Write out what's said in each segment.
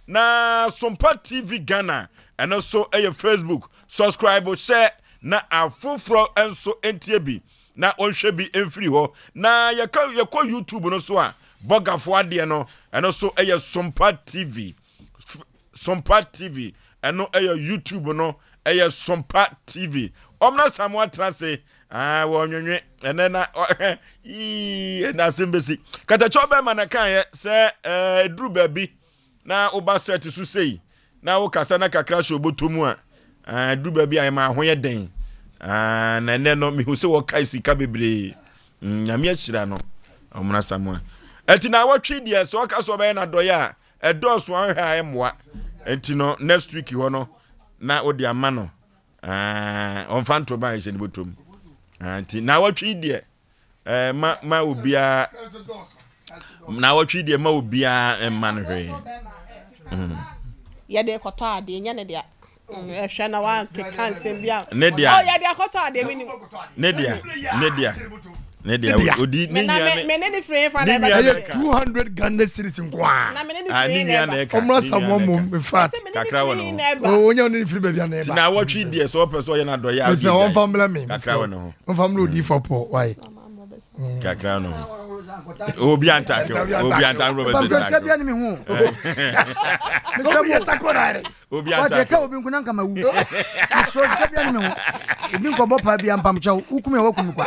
na Sompa TV Ghana and also Facebook subscribe share na afufro enso entiebi na onhwe bi emfiri ho na yakọ YouTube no so a bogafo ade no and also Sompa TV and YouTube no Sompa TV omna samwa trase wonwenwe enena na sembesi kata chobe manaka ye se dru baby na oba set su sei na wo kasa na kakra sho botomu a dru baby ay ma ho ye den na ne no mi hu se wo kai sika bebre nyame ahira no omna samwa enti na watwi die so ka so be na doya edoso anhwe ay moa enti no next week ho no na odi ama no on fanto ba je ni botom enti na watwi die ma obia na watwi die ma obia ma no hwe ya de koto ade nya ne dia ehwe na wa ke kansem bia ne dia oh ya de koto ade mini ne dia odi ni nya me ne free fa na 200 Ghana cedis nkwa na me ne free na omra samom in fact kakra wono onya ni free bia na eba na watwi die so person ye na do ya odi on family me kakra wono on family odi for po why kakra no obi antake obi antan Robert Ka bia ni me hu me so mo takorare obi antake ka obi nkuna nka mawu so ka bia ni me hu obi nko bo pa bia mpam chaw ukumi wa kumi kwa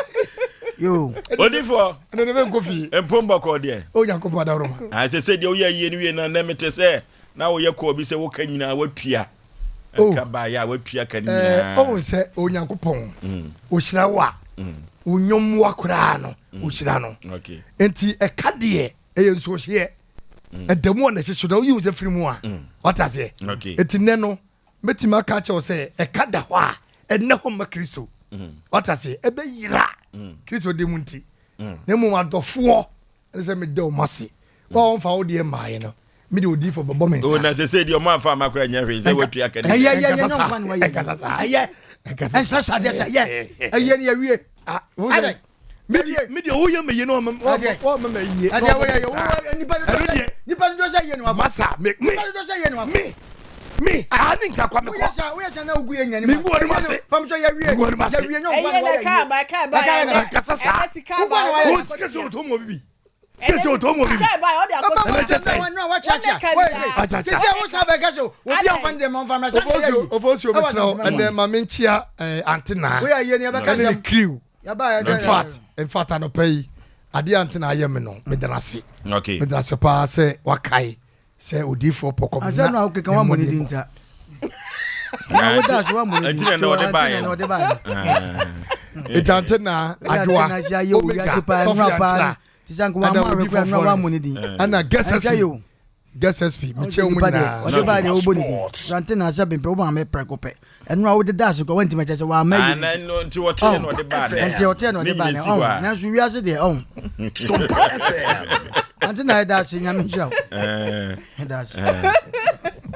yo odifo no ne kofi empomba ko de o nya ko pa da roma se de o ye ye ni we na mete se na wo ye ko obi se wo ka nyina watua ka ba ya watua ka nyina o se o nya ko pon o hira wa unyom wa kura no o hira no okay enti e ka de e nso hye e demu na hye da o yi se firi mu a wata se okay enti ne no metima ka che o se e ka da ho a e ne ho ma Kristo wata se e be yira Kristo de munti ne mu adofo e se me de o mase wa on fa o de mai no me de odi for bobo mensa o na se de o ma fa makura nya hwe se watua ka ya no kwa ni wa ye ensa sa de sa ye ni awie ade media wo ye me ye no o me ye ade wo ye nipa do sa ye no masa me do sa ye no me ani nka kwa me ko wo ya na ogu ye nyane me go ni mase pam so ya wie no ka ba kasa sa o sike so to mo bibi sike so to mo bibi ka ba o de akoso no wa cha se se wo sa be ka so obi afan de mo fa ma sa ofosio be sna and then ma menchia antenna wo ya ye ni be ka se crew ya ba in fact no pay ade antenna aye me no me danase okay me danase pa se wakai se odifo poko na asa na o keka wa money dinta na wo da so wa money dinta na o de ba it antenna adwa na ja ye o ya se pa na pa tisanko wa ma rekwa na wa money din ana guess SP me che mu na o de ba de o boni din antenna asa bempe o ba me prekope enu a wo de da so ko wanti me che wa ma yi na no nti wo te no de ba de nti wo te no de ba ne na so wi ase de antenna da se nyame hia da se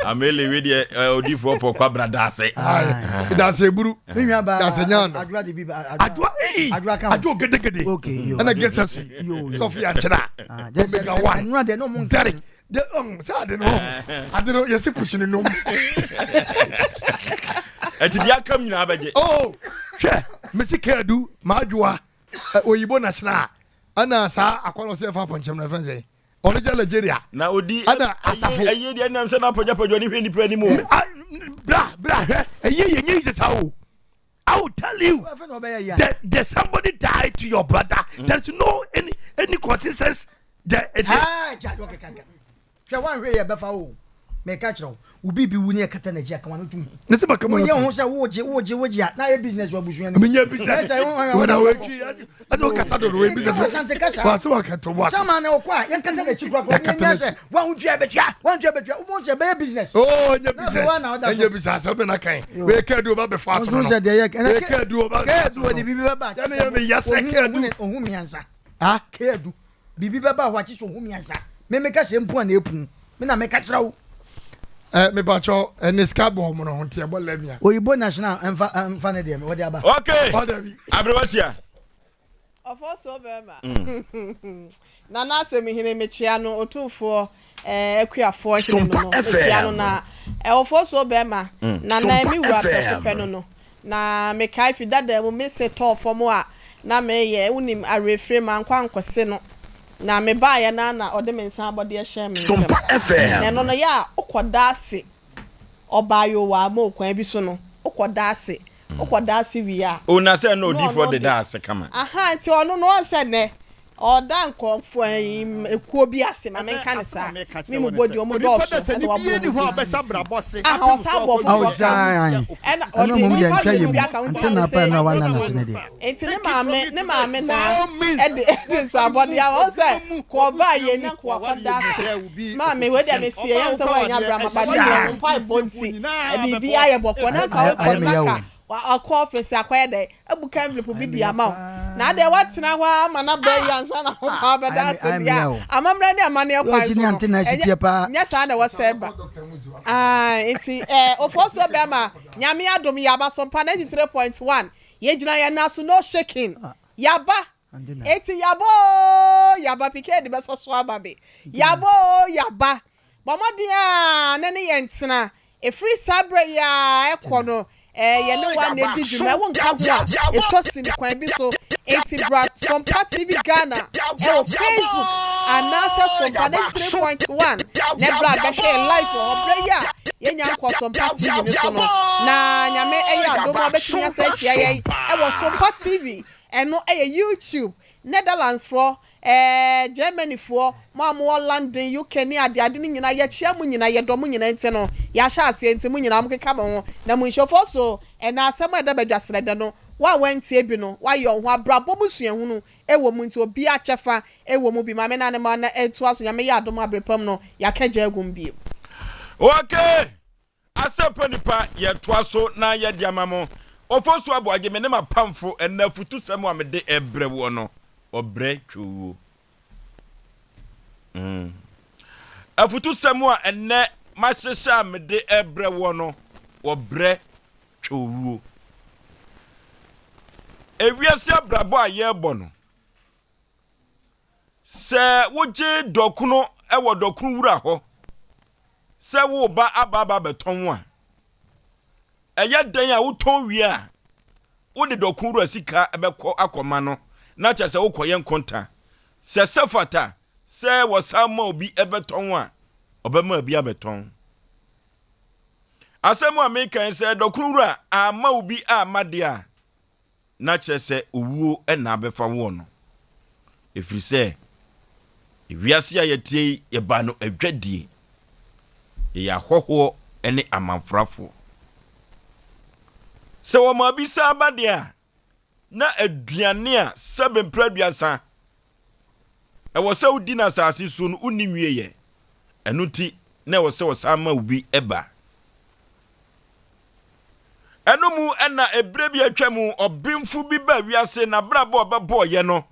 amele we de odifo pokwa brada se da se buru me nwa ba da se nyando adwa de bi adwa gede okay ana guess SP Sophia chira mega one nwa de no mun Derek de sa de no adero yesi pushini no eti dia kam nyina abaje hwe mesikedu maadwa oyibo national ana sa akwano se fa ponchem na fense onje Nigeria na odi ana asafo aye dia nam se na poja ni hwe ni pa ni mu bra aye nyi se sa o I will tell you that there's somebody died to your brother. There's no any consistency there. One way befa o me ka kiro ubi bi wu ne kata na jia kan wan tum ne se baka mo ye ho se woje na ye business wa busuan me nya business when I wait I don't kasa do we business wa so ka to wa sama na okwa ye kata na chikwa ko nya se wa untua betua u mo se be business nya business so be na kan we ka do ba be fa so no so de ye ka do ba ka do de bibi ba ya na me yes ka do ohun miansa ka do bibi ba wa chi so ohun miansa me ka se mpu na epu me na me ka kira wo me ba cho ne scabo mo no honte ebo lamia oyibo national enfa ne de me wodi aba okay abrewatia ofo so bema na na asem hine mechia no otufo ekuafo hene no etia no na Oforisuo bema na mi wura pepe no na me kai fi dada mo me se to fo mo a na me ye unim arefre man kwankose no na me ba ye na ode me nsan abode ye hye me Sompa FM no ya okoda ase obayo wa mo kwan bi so no okoda ase wi a una say no di for the dance kama aha ti ono no se ne oda nkofo ekuo bi ase ma menka ne sa me mu bodi o mu do so ni bi ni ho besa brabose aha o sa bo and odi mu ya ntwa yem antena pa na wana na se ne de enti ne maame na ede sa bodi a o se ko ba ye na ko akoda ase maame we de me sie yan se wa nya bra ma ba de mpa bonti e bibi aye boko na ka o na akọ office akwaya de ebuka envelope bi di ama na de watena hwa ama na ba yansa na ho ba ba da so dia amamra ne amane akwa so nya sa na waseba enti Oforisuo be ma nyame adom yaba Sompa 93.1 ye gina ya na so no shaking yaba eti yaba pike de be so so ababe yaba bomodia ne ne yentena e free sabre ya ekono ye no one na di djuma won ka ho a e to sin kwan bi so enti bra Sompa TV Ghana e Facebook anasa Sompa 93.1 ne bra be share live for obraya ye nya nko Sompa TV ni so no na nyame eya do mo betumi asa hia ye e wo Sompa TV eno YouTube Netherlands for Germany for mo London UK ni ade ni nyina ye chia mu nyina ye do mu nyina ente no ya sha ase ente mu nyina mo keka mo na mu Oforisuo na asem eda badwasere de no wa wantie bi no wa yo ho abrabo musua hunu ewo mu nti obi achefa ewo mu bi ma me na ne ma na etu aso nyame ya adom abrepam no ya kaja agum bi okay Asem Mpe Nipa ye to aso na ye diamamo Oforisuo Aboagye me ne mapamfo ena futu sem a me de ebre wo no obre twu afutu sem a ene mahyehyɛ me de ebre wo no obre twu ewiase abrabo a ye bɔ no sɛ wogye dokuno ewo dokunu wura ho sɛ wo ba ababa beton a eye dan a woton wi a wo de dokunu wura sika ebekɔ akɔma no na kyɛ sɛ wokɔyɛ nkonta sɛ sɛfata sɛ wɔsama obi ebeton a obema bi abeton asɛm a mekan sɛ dokunu wura ama obi amade a na kyɛ sɛ owuo na abefa wo no efiri sɛ ewiase a yetie ye ba no adwadie ye ahoho ene amanfrafo sɛ wo ma bi sa abade a na aduane a sebempraduasa ewo sɛ udi na asase so no unimwie ye eno ti na ewo sɛ wosama obi eba eno mu ena ebre bi atwamu obimfu bi ba wiase na brabo obebo ye no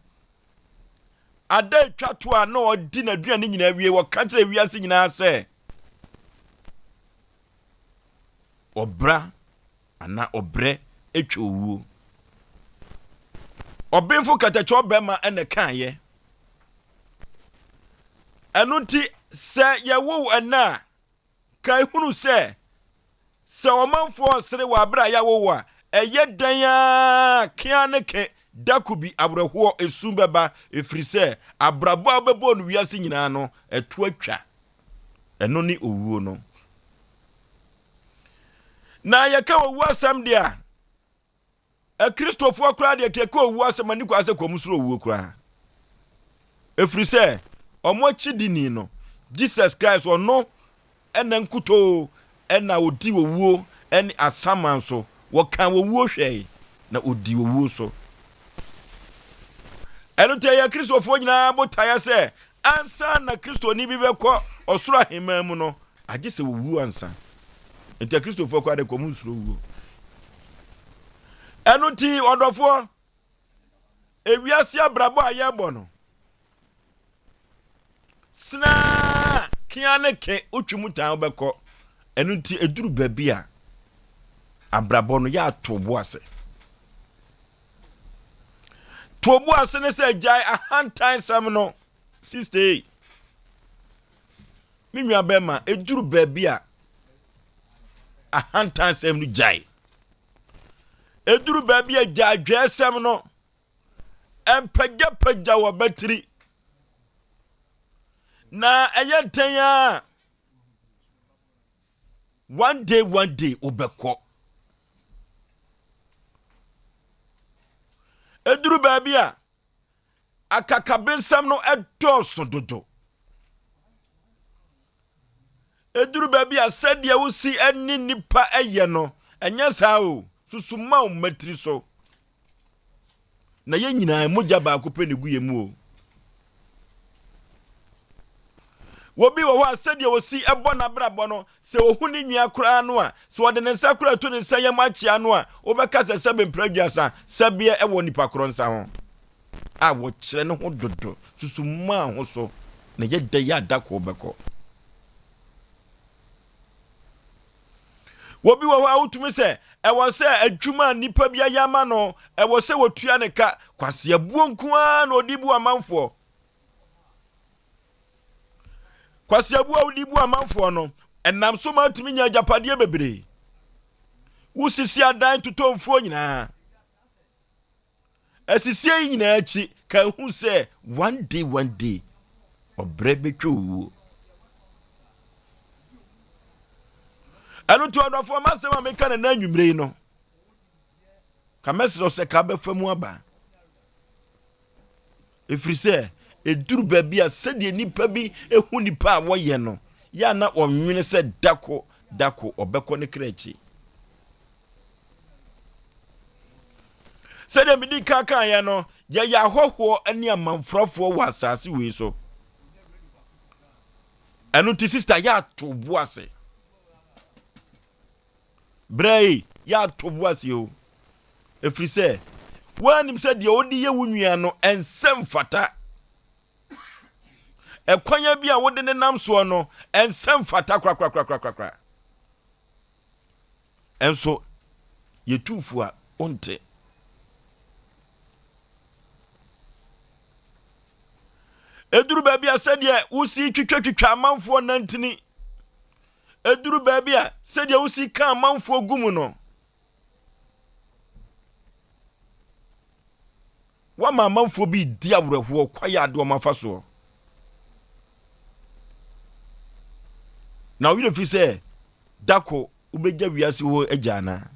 ada twato a na odi na aduane nyina wie wo ka kire wiase nyina sɛ obra ana obre etwa owuo obimfu katacho bema ene kan ye eno nti sɛ ye wo ana kai hunu sɛ omanfo sere wa abra ya wo a eye dan a kia ne ke dakubi abraho esum beba efiri sɛ abrabo abebo no wiase nyina no eto atwa eno ni owuo no na ye ka owu asam dia Kristofo akura de ke ka owu asam ani kwa sɛ komsuro owuo kura efiri sɛ omo chidini no Jesus Christ ono ena nkuto ena odi owuo eni asaman so wokan owuo hwɛ na odi owuo so eno te ya Kristofo nyina botaya sɛ ansa na Kristo ni bi bekɔ osoro ahema mu no agye sɛ owuo ansa enti Kristofo kwa de komsuro owuo eno ti odofo ewiase abrabo ayebɔ no sna kiane ke otwumu tan obekɔ enu nti eduru babi a abrabɔ no ya tobo ase ne sɛ jai ahantan sam no 68 me nua bema eduru baabi a ahantansem no jai eduru baabi a jaadwesem no empagya wo batiri na eyenten a one day obekọ eduru baabi a akakabensam no edoso dodo eduru baabi a sede wusi eni nipa eye no enye saa o susuma o matiri so na ye nyina mogya ba akopɛ ne gu yemu o wobi wo ho sede wusi ebo na brabo no se ohu ni nwia kura no a se wode ne nsa kura to ne nsa yam achia no a obeka se sebe mpradwasa sabia ewo nipa kro nsa ho a wo kyerɛ ne ho dodo susuma ho so na ye da ya da ko beko wobi wo ho awutumi se ewo se adwuma nipa bia yama no ewo se wotua ne ka kwase abuo nkoa na odibu amanfo kwase abuo odibu amanfo no enam so ma tumi nya japade bebre wusisi adan tutomfo nyina asisie nyina achi ka hu se one day obre betwu anu to adofo masem ameka na anwumre no ka mesro se ka befamu aba efrise eduru baabi a sede nipa bi ehu nipa a woye no ya na onwene se dako obekọ ne krachi sede midi kaka ya no ya hoho ani amanfrofo wa asase we so anu ti sister ya to boase Bray, ya tobuasi o. Efrise, wanim said ye odi ye wunua no ensem fata. Ekwanya bi a wode ne nam so no ensem fata kra. Enso ye tufu a onte. Eduru baabi a said ye usi twitwa amanfo nantini. Eduru baabi a sede wusi ka manfo gumu no wa manfo bi di awreho kwaya ade o mafaso na wi fi se dako ubegya wiase ho agyana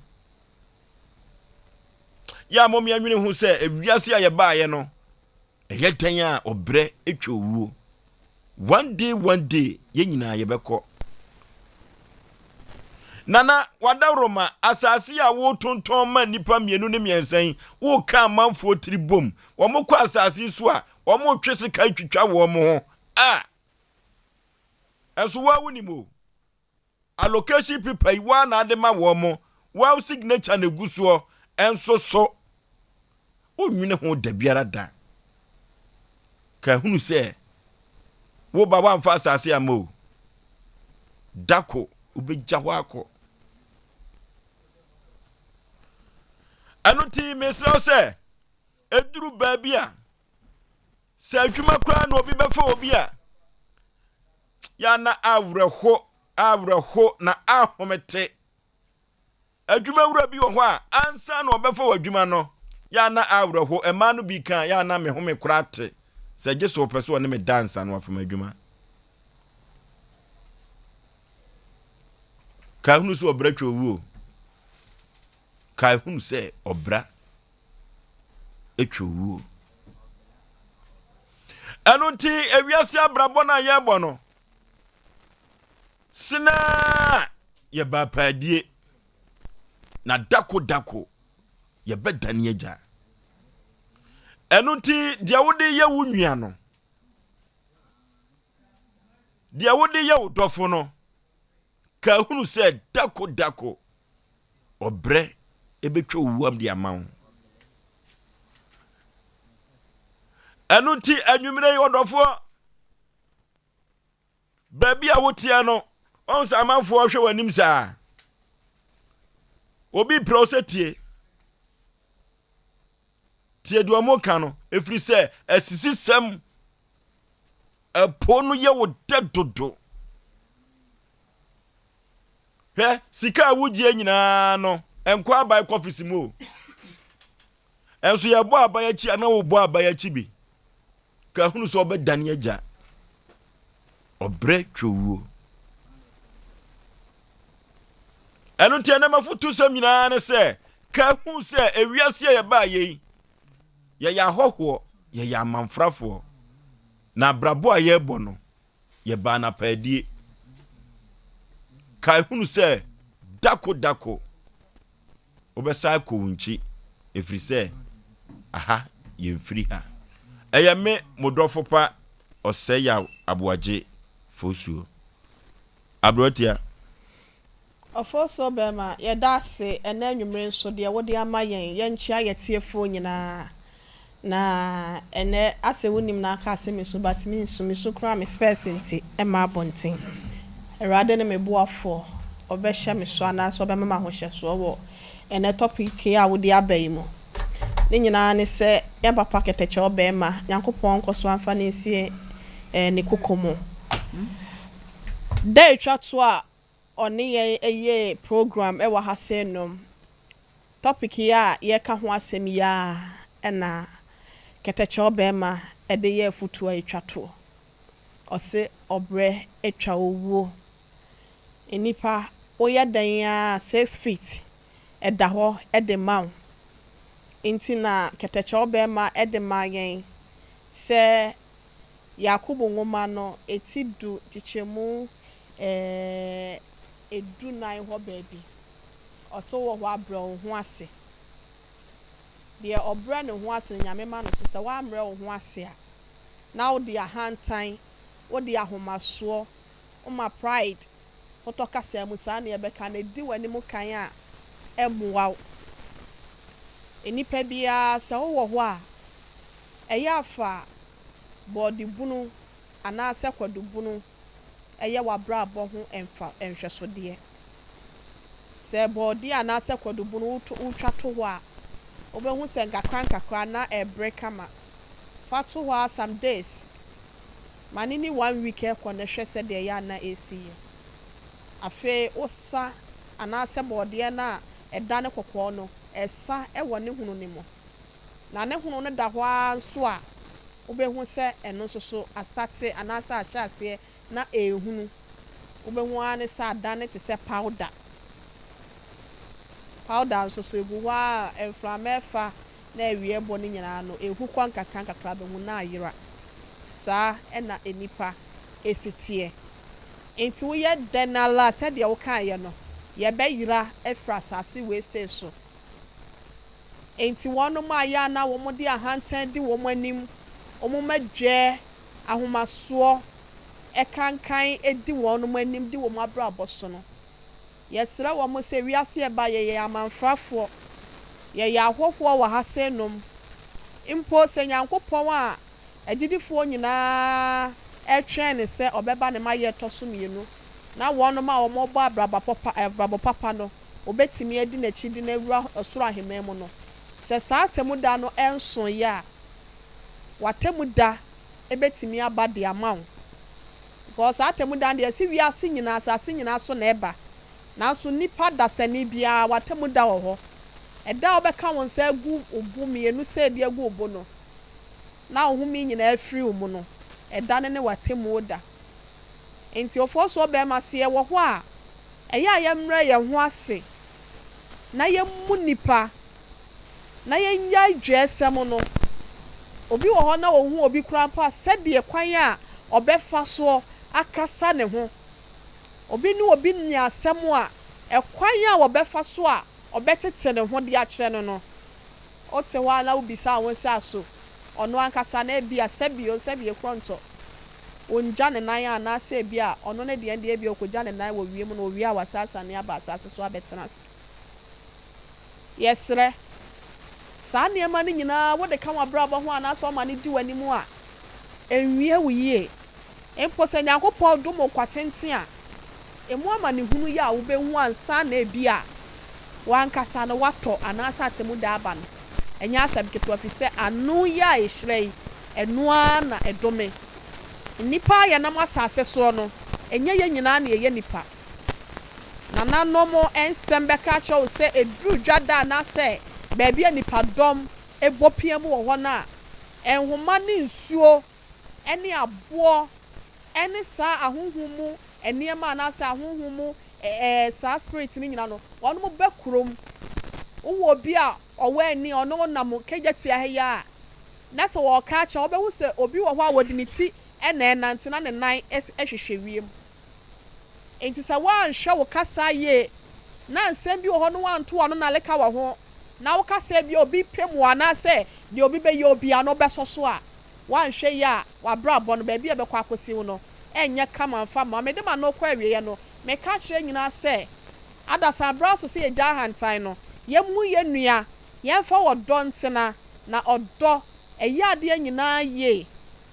ya mom ya nwene hu se wiase a ye baaye no eyetan a obre etwa owuo one day ye nyina ye bekọ Nana wadaroma asasi a wo tonton ma nipa mienu ne miensan wo ka manfo tribom wo mokọ asasi so a wo mo twese kai twitwa wo mo ho enso wa wunimo allocation people wa na ade ma wo mo wa signature na guso enso so onwene ho da biara da ka hunu se wo baba mfa asasi amo dako ubegya ho akọ anuti mesra se eduru baabi a se adwuma kra na obi befa obi a ya na awreho na ahomete adwuma wura bi wo ho a ansa na obefa adwuma no ya na awreho ema no bi kan ya na me home krate se je so pese woni me dance na afama adwuma ka hunu so obra twowuo ka hunu se obra etwowuo anunti ewiase abrabo na yebo no sina ye ba padie na dako ye bedane agya anunti dia wode ye wunua no dia wode ye wodofo no ka hunu se dako obre ebetwa wuam di amawo anunti anwumire wodofo baabi a wotia no onsa amanfo hwe wanim saa obi prosetie tie duomo ka no efiri se asisi sem epo no ye wo dedodo hwɛ sika wugye nyina no enko abai coffee mu enso ye bo abai achi ana wo bo abai achi bi ka hunu so obedane agya obre twowuo enu tie na mafutu sam nyina ne se ka hu se ewiase ye ba ye ya hoho ye ya manfrafo na brabo aye bo no ye ba na paadie ka hunu se dako obesa ko unchi efri se aha ye mfiri ha eye me modofo pa Osei Aboagye Oforisuo abrotia Oforisuo bema ye dase ena nwumre nso de wo de ama yen nchia yetiefo nyina na ene ase wonim na aka ase me so batimi nsumi so kra me space nti e ma abonten erade ne meboafo obehye me so ana so obema ma ho hye so wo ene topic ya wo de abai mu ni nyina ne se ya papa keteche obema Nyankopon nkoso amfa ne sie ne kokomo day twato a oni ye program e wa hasenom topic ya ye ka ho asem ya na keteche obema e de ye futu a twato ose obre etwa owuo enipa oya dan ya 6 feet e da ho e de maw inti na keteche obema e de mayen se Yakubu ngoma no etidu chichemu edu nine ho baby oso wo ho abro ho ase de obra ne ho ase nyame ma no so se wa amre ho ase a now the hantan wo de ahomaso ma pride otoka se amusa na ebeka na di wani mu kan a emuwa enipa bia se wo ho a eyafa body bunu ana se kwadu bunu eye wabra abo ho emfa enhweso de se body ana se kwadu bunu utwa to ho a obehu se ngakran na break ama fatu ho some days manini 1 week e ko na hwe se de ya na esiye afi osa ana se body na eda ne kokko no esa e wone hunu ni mo na ne hunu ne da ho anso a obehu se eno so astarte anasa ahyase na ehunu obehu ane sa adane te se powder so egu wa enflamefa na ewie bo ni nyina no ehu kwa nkakra be hu na ayira sa ena enipa esitie enti wo ye denala se de wo kan ye no ye be yira efra sase we se so enti wono ma ya na wo mo de ahantan di wo mo anim omumadwe ahomaso ekankan edi wono manim di wo mabra aboso no yesra wo mo se wiase e ba ye amanfrafo ye ahwofo wa hasenom impo se Nyankopon a agidifo nyina etwen ne se obeba ne maye toso mienu na wono ma wo mo bo abrabo papa no obetimi edi na chi di na wura osoro ahememu no se saatemu da no enso ya watemuda ebetimi abade amawo because atemuda de si wiase nyina asase nyina so na eba na so nipa dasani bia watemuda wo ho eda obeka won se agu obu mienu se de agu obo no na ohumi nyina afiri omu no eda ne watemuda enti Oforisuo be ma se wo ho a eya ye mre ye ho ase na ye mu nipa na ye nya dwesem no obi wo ho na ohu obi krampa sede kwan a obefa so akasa ne ho obi ni obi nya asem a ekwan a obefa so a obetete ne ho de a kire no no ote wa na obisa won se aso ono ankasa na bia sebio kronto onja ne nan a na se bia ono ne de bia okoja ne nan wo wiem no owi a wasasa ne aba asase so abetenas yesre sa niema ni nyina wo de ka wabrabo ho ana so ma ne di wani mu a enwie wuye empo se Nyankopon dum kwatenten a emu ama ne hunu ya wo be hu ansa na ebia wankasa no wato ana sa temu da aba no enya asabiketo afise anu ya ehrei enu ana edome nipa ya na masase so no enye ye nyina na ye nipa na no mo ensem beka cho se edru dwada na se baabi anipa dom ebopiam wo ho na enhoma ne nsuo ene abo ene sa ahunhumu eniema na sa ahunhumu sa spirit ni nyina no wono mo bekrom wo bi a owa ani ono na mo kegeti ahya na so wo ka cha obehu se obi wo ho a wodi ne ti ene nante na ne nan ehwehwe wiem enti sa wan hwe wo kasa ye na nsem bi wo ho no wan to ono na leka wo ho na wo kasa bi obi pemu ana se de obi be ye obi ano besoso a wan hwe ya wa bra bo no ba bi e be kwa akosi wo no enye kama mfa ma me de ma no kwa awie ye no me ka kire nyina se adasa bra so se ye ja hantan no ye mu ye nua ye fa wo donsena na odo eya de nyina ye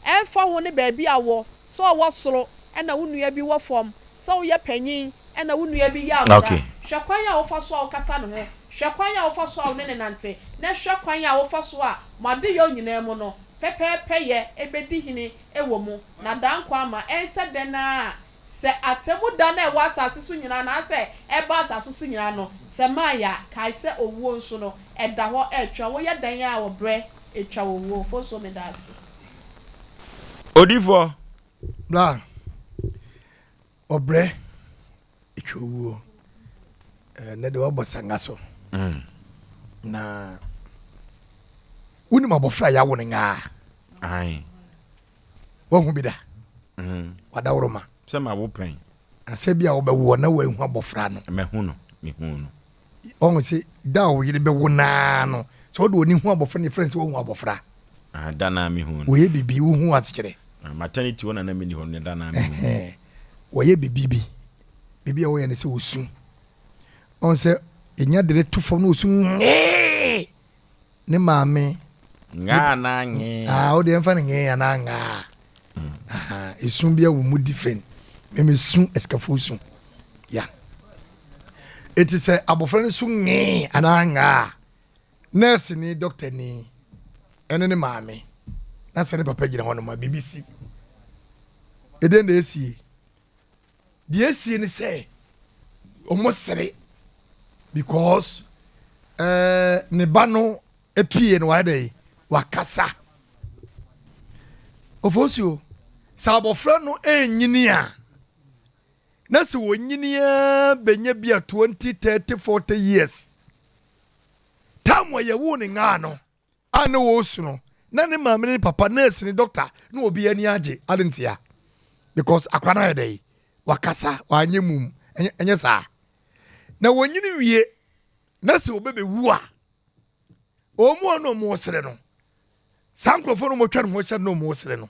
emfa ho ne ba bi awo so wo soro na wo nua bi wo fom so ye panyin na wo nua bi ya wo hwekwan ya wo fa so a wo kasa no ho hwekwan ya wo fa so a wo ne nante na hwekwan ya wo fa so a made yo nyina mu no pepepe ye ebedi hini ewo mu na dankwa ama ense den na se atemu da na ewa asase so nyina na se eba asase so nyina no se maya kai se owuo nso no eda ho etwa wo ye dan ya wo bre etwa wo wo fo so me dase Odifo bla obre etwa wo ne de wabosanga so na woni mabofra ya woni nga ai wo hu bi da wadawroma se ma wo pen ase bia wo be wo na wo hu abofra no me hu no on se da wo yire be wo na no so wo do ni hu abofra ni friends wo hu abofra da na me hu no wo ye bibi wo hu asekere maternity wona na me ni ho ne da na me hu wo ye bibi a wo ye ne se osu on se enya de to fo no osu ne maame nga na nye o de mfa ne ya na nga esun bia wo mu different me sun eskafosu ya eti se abofra ne sun nge ananga nurse ni doctor ni ene ne maame na se ne papa gina hono ma BBC eden na esi di esi ni se almost sere because ne bano epie no wade wakasa Oforisuo sabofra no enyini a na se wonyini a benya bia 20 30 40 years tamwa ye wo ne nga no ane wo su no na ne maame ne papa nurse ne doctor na obi ani age adentia because akwana ya dai wakasa wanye mum enye sa na wonyini wie na se obebe wu a omu no mo sere no sankrofo no mo twa no ho hye no mo sere no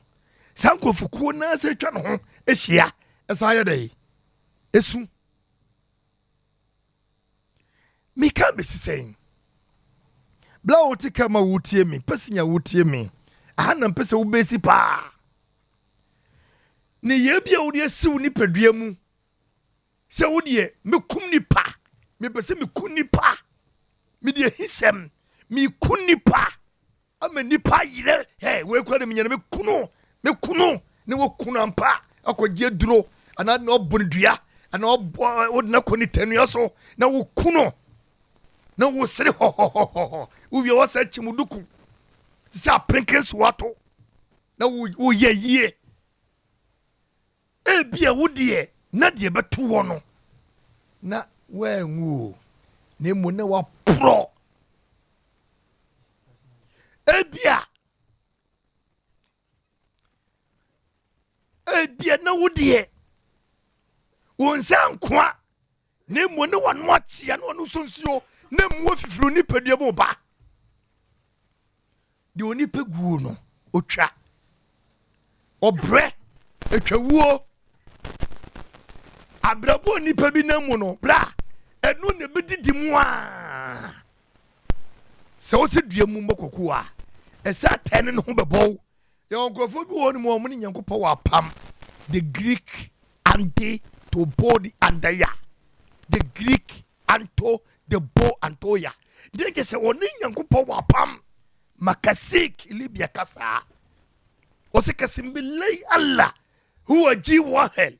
sankrofo ko na se twa no ho ehia esa ya dai esu mi kan be sisen bla oti kama wutie mi pesinya wutie mi ahana mpese wo besi pa ne ye bia wo de siw ni padua mu se wo de mekum ni pa me pese mekum ni pa me de hisem me kun ni pa ama ni pa yire we kwa de me nyane me kunu ne wo kunu ampa akogye duro ana na obondua ana wo na koni tanua so na wo kunu na wo sere ho wo wie wo sa chimuduku ti sa prinkes wato na wo ye yie e bia wo de na de beto wo no na wa nwu ne mu na wa pro ebia na wodie wonsan kwa ne mu ne wano achia na wano sonsuo ne mu ofifiru ni padua mo ba de oni peguo no otwa obre etwawuo abrabo ni pa bi na mu no bra enu ne bedidi mu a se o se dua mu makoko a esa tene no ho bebo ye onkrofo bi woni mo mo nyankopɔ wa pam the Greek anti to body andaya the Greek anto the bo antoya de ke se woni nyankopɔ wa pam makasik libya kasa o se kasim billahi Allah huwa ji wahel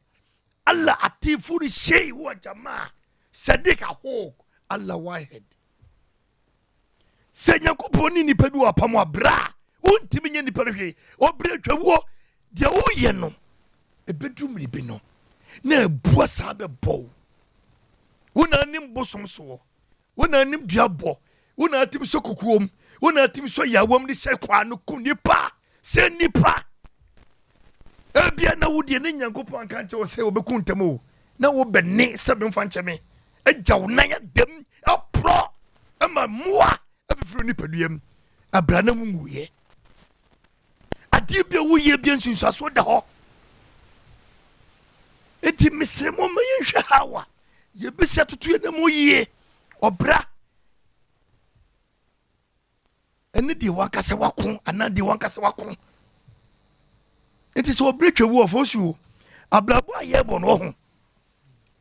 Allah atifu shay huwa jamaa Sadiq Ahok Allah Wahed. Sɛ Nyankopɔn ni nipa bi wɔ apam abra wontimi nye nipa hwe obre twawo de woyɛ no ebedum ribi no na ebua saa bɛbɔ wona nim bosom so wona nim duabɔ wona atim so kokuom wona atim so yawom de hyɛ kwa no ku nipa sɛ nipa ebia na wo de ne Nyankopɔn kan kyɛ wo sɛ obeku ntam o na wo bɛne sɛ bemfa nkyɛme agyaw na ya dem apro ama moa afifiri nipaduam abrana mu muye ade bia wo ye bia nsunsuaso da hɔ eti misremo ma yenhwe hawa ye besia tutu ye na mo ye obra ene de wakase wako ana de wankase wako eti so obra twawu Oforisuo ablabo ayebo no ho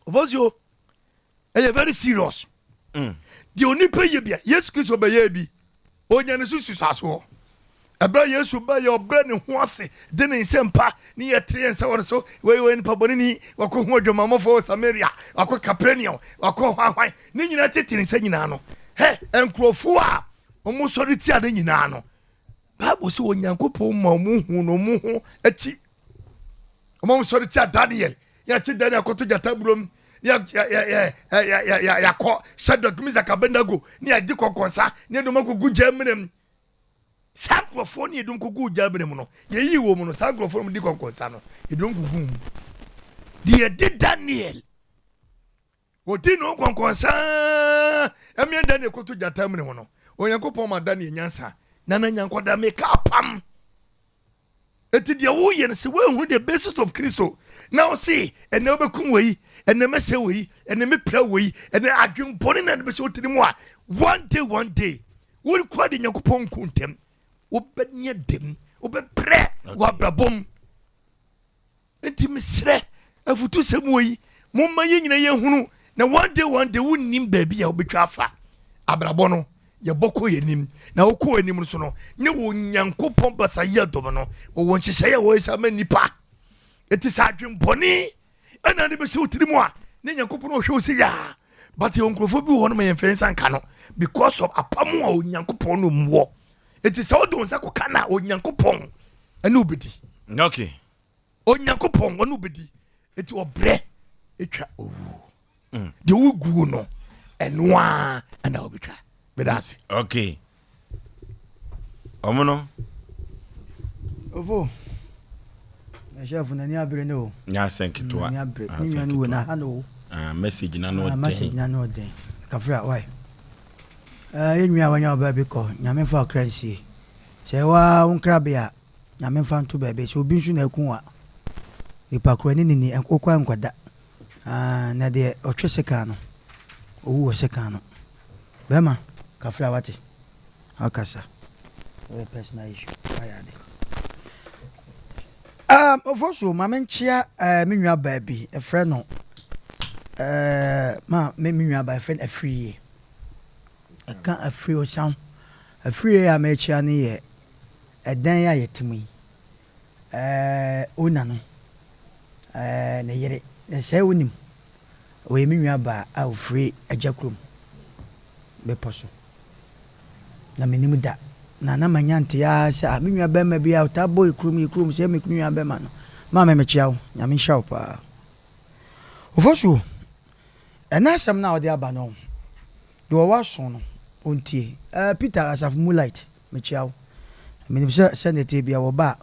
Oforisuo eye very serious di onipa ye bia Yesu Kristo be ye bi onya ne sususaso ebra Yesu ba ye obra ne ho ase de ne nsempa ne ye tre nsa wor so we nipa boni ni wako ho adwamamofo Samaria wako Capernaum wako hwan ne nyina tetene nsa nyina no he enkrofo a omo sori ti ade nyina no Bible se Onyankopɔn ma mu hu no mu ho ati omo sori ti Daniel ya ti Daniel ko to jata burom ya ko Shadrach Meshach Abednego ni adi kokonsa ni do makogu jaminem sankrofo ni edum kogu jaminem no ye yi wo mu no sankrofo mu di kokonsa no edum kogu di Daniel odi no kokonsa emia Daniel ko to jata minem no Onyankopɔn ma Daniel nyansa na nyankoda make apam eti dia wo ye no se we hu the basis of Christo now see and never come way and the mess away and the me pray away and the adwin boni na be so tiri mu a one day we kwade Nyankopɔn kuntem wo benye dem wo be pre wo abrabom enti mesre afutu sem yi momma ye nyina ye hunu na one day wonnim baabi a wo betwa afa abrabo no ye boko ye nim na wo ko anim so no ne wo Nyankopɔn basa ye dom no wo nhyehyɛ ye wo Osei Nipa eti sa adwin boni ana ne be se otiri mu a ne Nyankopɔn o hwe o se ya but ye onkrofo bi wo no ma ye mfensa nka no because of apamu a Onyankopɔn no mwo eti sa odon sa ko kana Onyankopɔn ene obedi okay Onyankopɔn ene obedi eti obre etwa owu de wo gu no eno a ana obetwa bedase okay omono Ovo chef na ni abre no nya senkitwa ni abre ni nya no na hano message na no message na no den kafra why yenwa wanya oba bi ko nyame fa kransie se wa unkra bia nyame fa nto ba bi se obi nsu na akun a nipa kro ni enkokwa nkwada na de otwe seka no owu seka no bema kafra wate akasa personal issue ayade Oforisuo mamenchia menwa baabi e frɛ no ma menwa ba friend afrie aka afrie osam afrie ya mechia ne ye edan ya yetimi ona no ne yere ne sɛ wonim we menwa ba a ofrie ajakrom be poso na menim da na manyante ya sha menwa ba ma bia uta boy krum se me menwa ba ma no ma me chia wo nyame hya wo pa Oforisuo ena asem na ode aba no do wa so no ontie Peter Asaf Mulite me chia wo menim se senate bia wo ba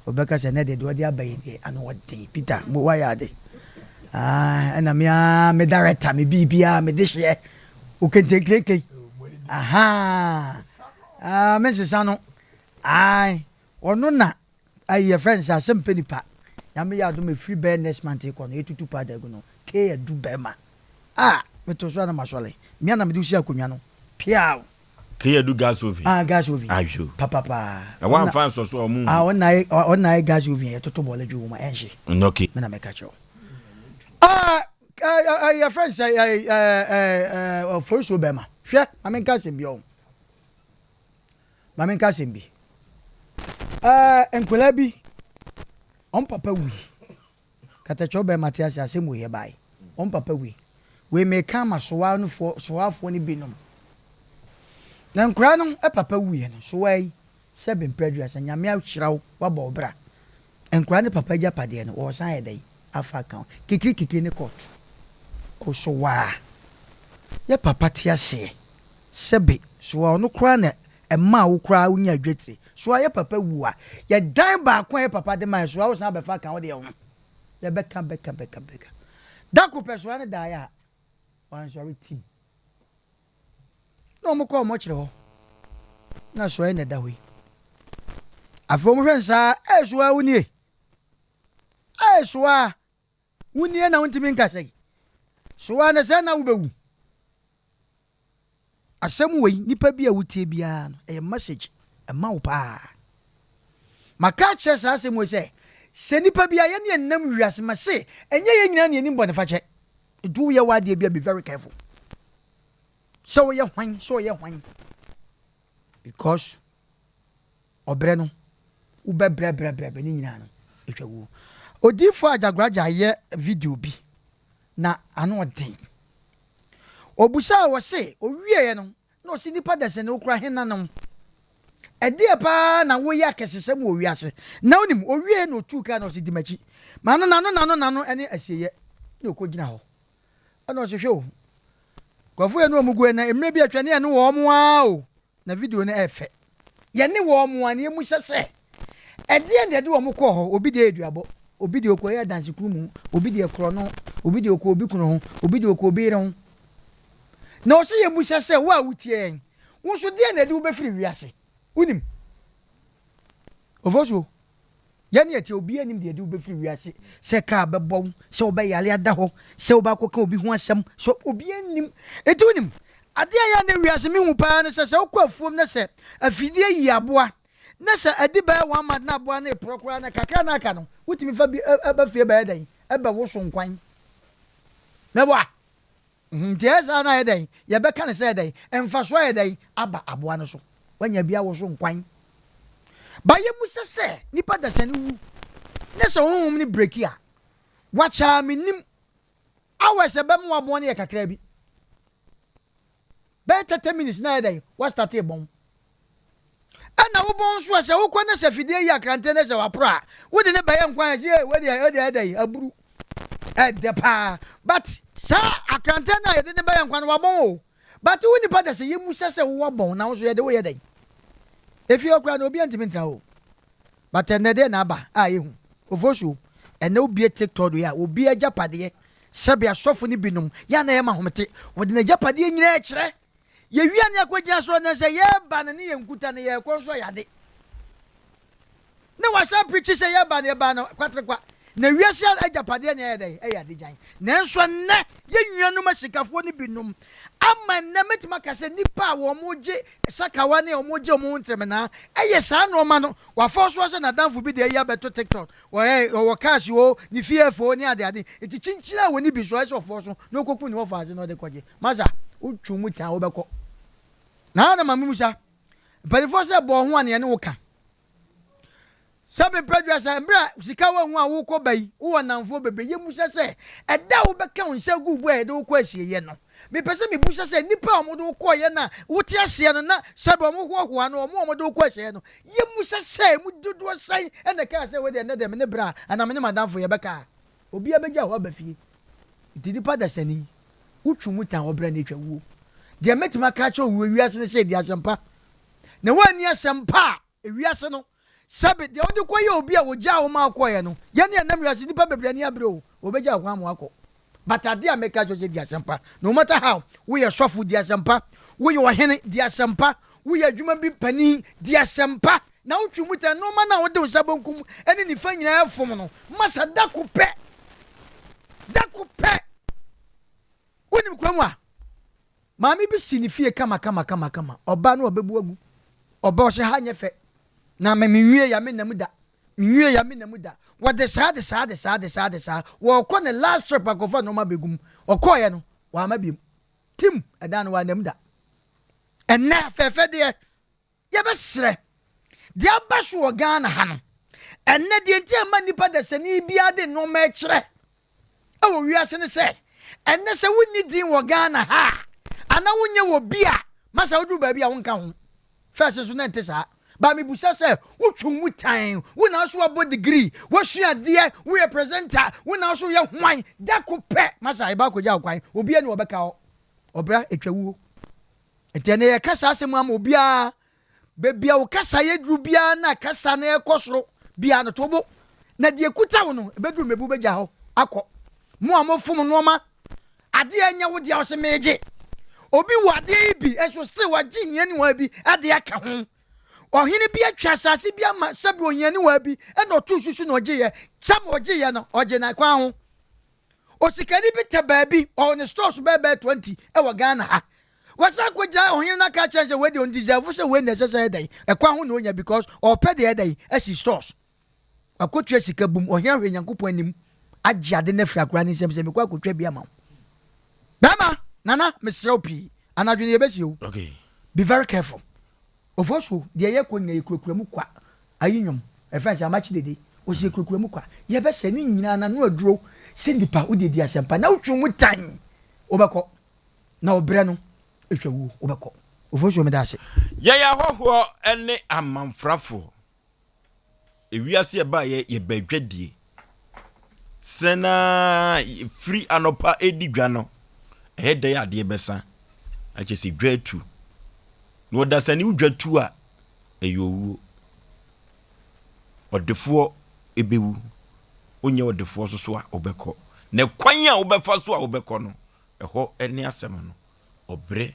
obeka se ne de ode aba yi ano wode Peter mo wa ya de ana me director me bibia me de hye o kente aha Mrs. Sano, ono na aye friends Asem Mpe Nipa. Yame ya do me free bear next month ko no etutu pa da go no. Ke do be ma. Me to so na masole. Me na me do si akonwa no. Piao. Ke do gas oven. Gas oven. Ayo. Papa. E wan fan so omu. Ona gas oven e toto bole ju ma enje. Okay. Me na me ka cho. Aye friends Oforisuo be ma. Hwe, amenka sem bi o. Mame nka sembi enkola bi on papa wi kata chobe Matias asem we bai on papa wi we may come a soa for any binum. Then cranum a papa win, so way 7 prejudice and Yamia Shrow, Wabble Bra. And cranny papa Japadian or Saturday, Alpha count, kiki in the court. Oh, so why? Ya papa tia se. Sebe, so no cranny, and ma who cry when you're gritty. So ya papa woo. Ya die back when papa de my so I was not a fuck out there. Ya becca. That could persuade die. One sorry team. No more call much though. Not so any that way. A former friend, sir, as well, we need. As well, we need an antimin say. So I understand now. A some way, Nipa be a wutibian, a message, a maupa. My catchers, Asem will say, send Nipa be a yen and name as must say, and ye in Boniface. Do your word, be very careful. So you whine. Because Obreno, ube bre beninano. If you will. Odifo ajagraja ye video bi. Na ano din. Obusa wa se, owie no si nipa dese no kura henanom. Ede pa na wo ya kesesem wo wiase. Na onim owie no tuka no si dimachi. Mano nano ene asieye. Na okogina ho. Ano se hwe o. Kwafo ye no omugu na emre bi atwane ene wo mo a o. Na video na efe. Ye ne wo mo an ye mu sese. Ede wo mo ko ho obi de aduabo. Obi de okoya dance krumu, obi de ekro no, obi de okọ obi kunu ho, obi de okọ obi re ho. Na o se ye mu sese wo a wutie en. Wo so de na de wo be firi wiase. Unim. Ofoso. Ya ne ati obi anim de wo be firi wiase. Se ka bebo, se oba yale ada ho, se oba koka obi ho asem, so obi anim. Eti unim. Ade ya na wiase mi hu pa na se okọ afuom na se afidie yi aboa. Na se adiba wa mad na aboa na prokura na kakra na aka no. Wutimi fa bi aba fie ba edan, aba wo so nkwan. Na boa. Nteza na edan, ye be kan se edan, emfa so edan aba aboa no so. Wanya bia wo so nkwan. Ba ye mu sese, nipa da sene wu. Ne so honhom ni break ya. Wacha minim. Awe se be mu aboa na ye kakra bi. Be 30 minutes na edan, what start e bon. Ana wo bon so ase wo kwana se fidie ya krante na se wapra wo de ne baye nkwan se we de adai aburu depa but sa akrante na ye de ne baye nkwan wa bon o but wo ni pada se yemu sese wo bon na wo so ye de wo ye dai efi okra na obi antimintra o but ene de na ba a ye hu ofosu ene obi TikTok ya obi ajapade sebe asofo ni binum ya na ye ma homete wo de na japade nyina e kire ye wiane akogya so na se ye ba na ne ye nkuta ne ye konso yade ne wasa preach se ye ba na kwatrekwa na wiase ajapade ne ye dai e yade gyan nanso ne ye nnuanum asikafo ne binum ama na metima ka se nipa wo moje sakawa ne omoje omo ntrem na eye sa no ma no wa forso so na danfo bi de ya beto TikTok wo cash wo ni fiefo ni ade eti chinchira wo ni bi so eso forso no koku ni wo faze no de koje maza utwu mu tan wo beko na na mamusa before say bo ho ane ne wo ka sabe producer mbra sika wa hu a wo ko bai wo nanfo bebe ye musa se eda wo beka unsa gugu e de wo ko asieye no me pese me busa se nipa omodo ko ye na wo ti ase no na sabe omo ho no omodo ko asieye no ye musa se mu dodo sai e na ka se we de ne de me ne bra ana me ne madanfo ye beka obi abeja ho abafie didi pada sani utwu mutan obra ne twawo de metima ka cho wo wiase ne se di asempa na wani asempa e wiase no sabe de odi koye obi a wogya wo ma akoye no ye ne nam wiase nipa bebre ne abre o obeja akwa mo akọ but ade a meka cho se di asempa no matter how we are sofu di asempa we are hene di asempa we are adwuma bi pani di asempa na utwu mutan no ma na wo de usabonkum ene ni fa nyina afom no masa dakupe wonim kwamwa maami bi sinifie kama oba no obebu agu oba o se ha nye fe na me nwie ya me namuda what the sad wo ko ne last trip akofa no ma begum okoye no wa ma biem tim edan wa namuda ena fefe de ye be sre de abaso ogana ha no enne de ntia ma nipa de sani bia de no ma kire e wo wiase ne se enne se wonni din wo Ghana ha ana wonye wo bia masa wodu ba bia wonka ho first so na ntesa ba me busa se wotwu mu tan wo na so abo degree wo hua de wo ye presenter wo na so ye hwan da ko pe masa e ba ko ja kwan obi ene obeka ho obra etwawu etene ye kasa asem am obia bebia wo kasa ye duru bia na kasa na ye kosoro bia no tobo na de kuta wo no ebeduru mebu beja ho akọ mo amofum no ma ade anya wo dia wo se meje obi wade bi eso se waji yen ni wa bi ade aka ho ohini bi atwa asase bi ama sabi onyan ni wa bi e no to susu no oje ye sam oje ye no oje na kwa ho osikani bi te ba bi on the stores be 20 e wa Ghana ha wasa kwaja ohini na ka chance we dey on deserve se we necessary dey e kwa ho no onya because o pe dey dey esi stores akotwa sika bum ohia hwe Nyankopon anim agiade na fia kra ni sem kwa akotwa bi ama bama nana mesrew pi anadwene yebesi o okay be very careful Oforisuo de ye ko nyina yekura mu kwa ayinwom e fa se amachi dede o se yekura mu kwa ye be se ni nyina na no aduro se nipa wo de di asempa na wotwu mu tan obekọ na obre no etwawu obekọ Oforisuo me da ase ye ya hoho ene amanfrafo ewiase e ba ye badwadie sena free anopa edidwa no ehede ya de besa achese dwatu no dasani udwatu a eyowu odefo ebewu onye odefo so a obekọ ne kwan a obefa so a obekọ no eho ene asem no obre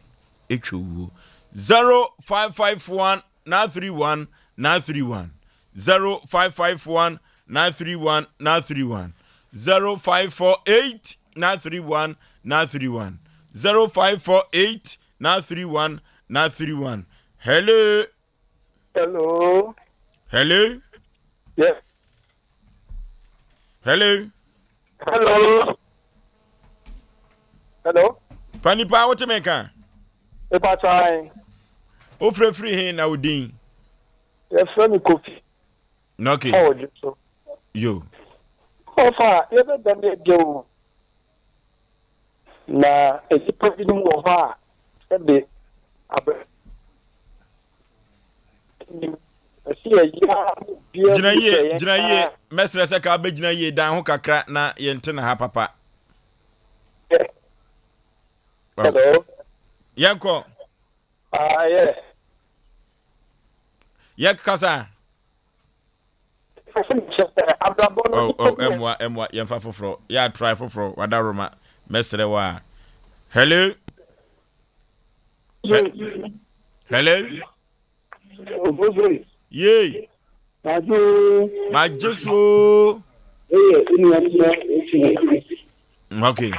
etwawu 0551 931 931 0551 931 931 0548 931 931 0548 931 931 Hello. Hello. Hello. Yes. Hello. Hello. Hello. Panipa what make an? Epa try. O free here na udin. Yes, friend Kofi. Okay. Oh, so. Yo. Ofa, ebe dem dey na ekipa bi no wo ha ebe abe Jina ye mesre se ka be jina ye dan ho kakra na ye nte na ha papa. Hello. Yanko. Yeah. Yak kasa. Emwa yemfa foforo. Ya try foforo wadaroma mesre wa. Hello. Hello. Yay. Majesu. Okay.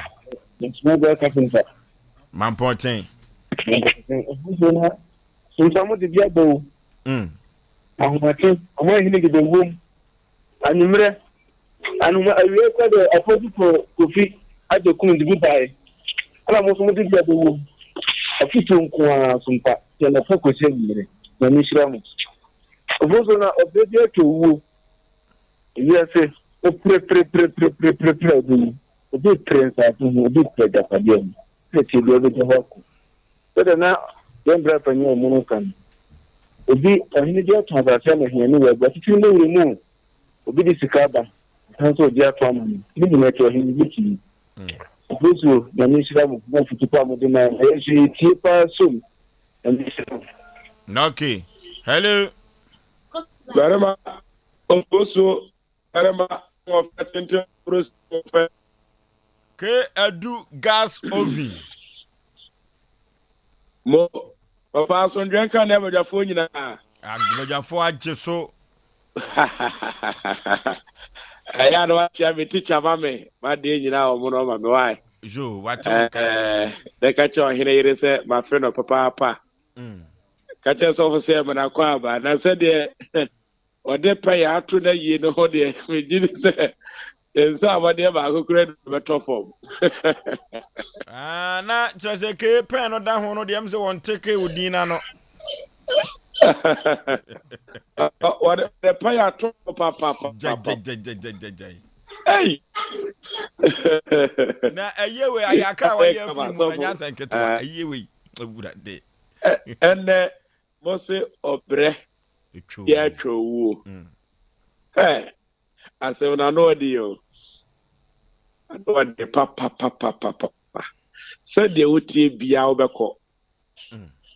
Mampotin. Sompa de diabo. Omo hini gide wom. Anumre. Anuma awie kwa de opposite Kofi aje kun de bibai. Ala mo so de diabo wom. Afito nko Sompa. Ya na foko se mire. Na ni shiramu. Obozo na obede to wo. Yese o pre do. O de trensa to o de preda padem. Eti do de hako. But na dem bra panyo mo kan. Obi ahini dia to abasa na hia ni wa gba titu no remu. Obi di sikaba. Tanso dia to amani. Ni ni to ahini biti. Obozo na ni shiramu mo fitipa mo de na eji tipa sum. Okay. Hello. Barama Ofoso Barama of attention Ke adu gas oven. Mo Papa so ndwenka na be jafo nyina. Agbejafo agye so. Aya no acha me teacher mame ma de nyina o mo no ma me why. Jo, what okay. De ka cho hine yire se my friend of papa. Ka che so for say me na kwa ba na se de ode pay ato na yi no ho de me ji se enso abade ba akokure be to form. Na chese ke pen no da ho no de am se won take udina no. What the pay ato papa. Jai. Hey. Na ayewe ayaka wa ye free mu na nyansa nketewa ayewe awura de. Ene mose obre ya chowo. Eh. Asem na no di yo. No di papa. Said the otie bia obeko.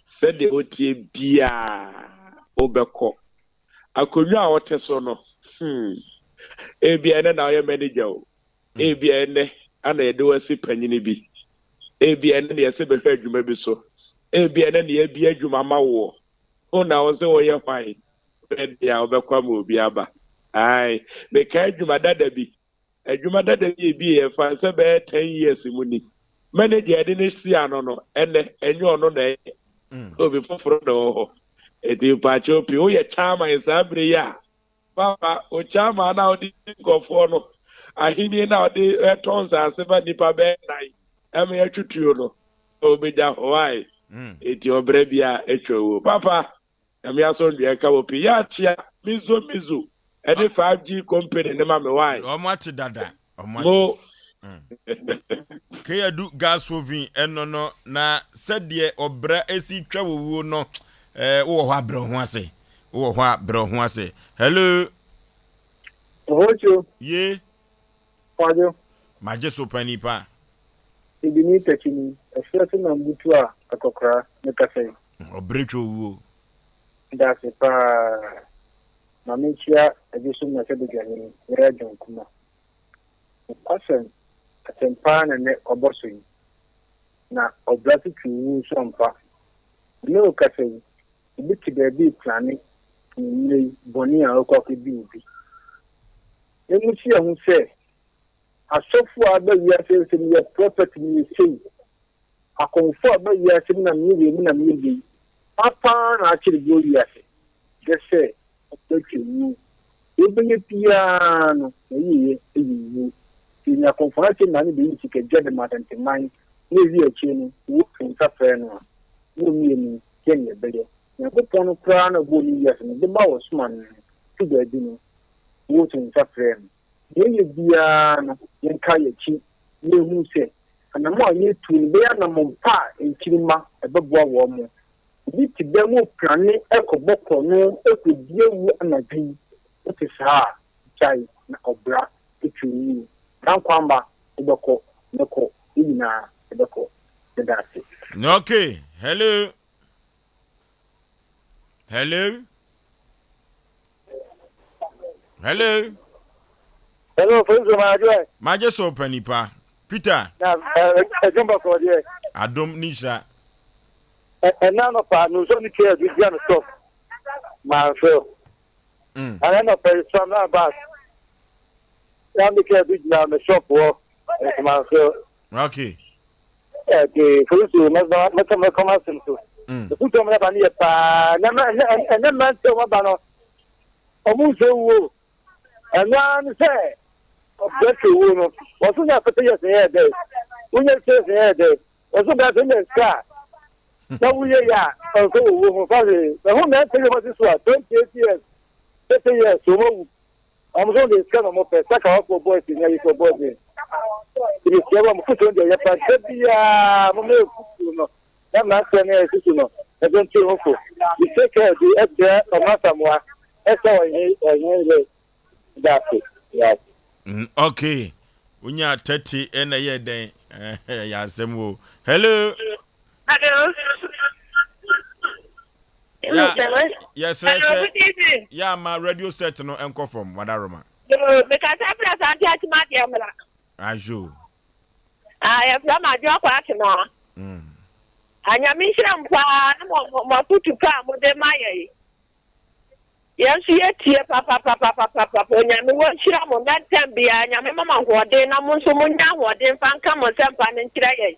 Said the otie bia obeko. Akonwa a wote so no. Ebia ene na ye manager o. Ebia ene ana ye de wasi panyini bi. Ebia ene ye se behwa adwuma bi so. Ebia ene ye bia adwuma ma wo. Ona wo se wo ye hwan. Ebia obekwa ma obi aba. Ai, me ka adwuma dada bi. Adwuma dada bi ye fa se be 10 years mu ni. Manager de ne si ano no ene enyo ono na obi foforo no. Eti pa chopi o ye chama isabre ya. Papa, o chama na odi ngofo no. Ahini na odi tons aseba nipa be nai. Eme atwutuo no. Obeja hoai. Eti obre bia etwowo. Papa, eme aso ndwe ka opi ya chia mizo. Ede 5G company ne ma me wai. Omati dada. Omati. Kaya du gas oven enono na sedie obra esi twa wowo no wo ho abra ho ase. Wo ho abra ho ase. Hello. Ojo. Ye. Ojo. Maje so panipa. Ibini techini. Efeso na mbutu a akokra ne kafe. Obrecho wo. That's it pa. Mamichia ebisu na sedu gani. Era jonkuma. Asem Mpe ne oboso na obrati tu Sompa. No cafe. Ibiti be planning ni boni a okwa bi obi. Emuchi ehun se asofu aba wiase se ni property ni sei. Akonfo aba wiase na mi papa na achiri go wiase. Gese otochi ni. Ebenye piano eyiye ni akonfo na ni bi sike jede matante man ni wi achi ni wo finta fe no. Wo mi ni kenye bele. Na go no kra na go ni wiase ni de ba wo sman ti ga di no. Wo finta fe no. Ye bia no yenka yachi ye hu se ana mo ye tu ni be na mo pa enchirima ebeboa wo mo bi ti be mo plane ekoboko no ekudie wu anadwi oti saa chai na obra etuni kan kwamba ebeko neko ina ebeko dedase. Okay, hello. Hello, friends of my Maje so panipa. Peter. na ejomba ko die Adom nisha. na no pa no so ni care bi dia no stop ma so ana no pa so na ba ya mi care bi na me shop wo ma so Okay. ke friends ma kama simto the put on na ni pa na ma so ma ba no omu so wo ana ni say objeto wo no wasu na pete yes here there unye say here there wasu ba say yes ka na wuye ya so wo mo fa le ho na tell what is what 28 years 30 years so mo am so dey scan mo pe saka ko boy ti na ko boy ni ni se wa mo futo dey ya pa bia mo me futo no na se na futo no e don ti ho ko we take care the there o mata mo e so yin le that's it. Yeah. Okay. Unya 30 ena ye den ya asem wo. Hello. Yes, sir. Yeah, my radio set no enko from Wadaroma. Because I press anti Matiamla. Ajo. I have done my job at now. And your mission plan put to come with the Maya. Yes, yet, papa, when you want Sham on that time behind your mamma, who are then among someone now, who are then found come on some pan and tray.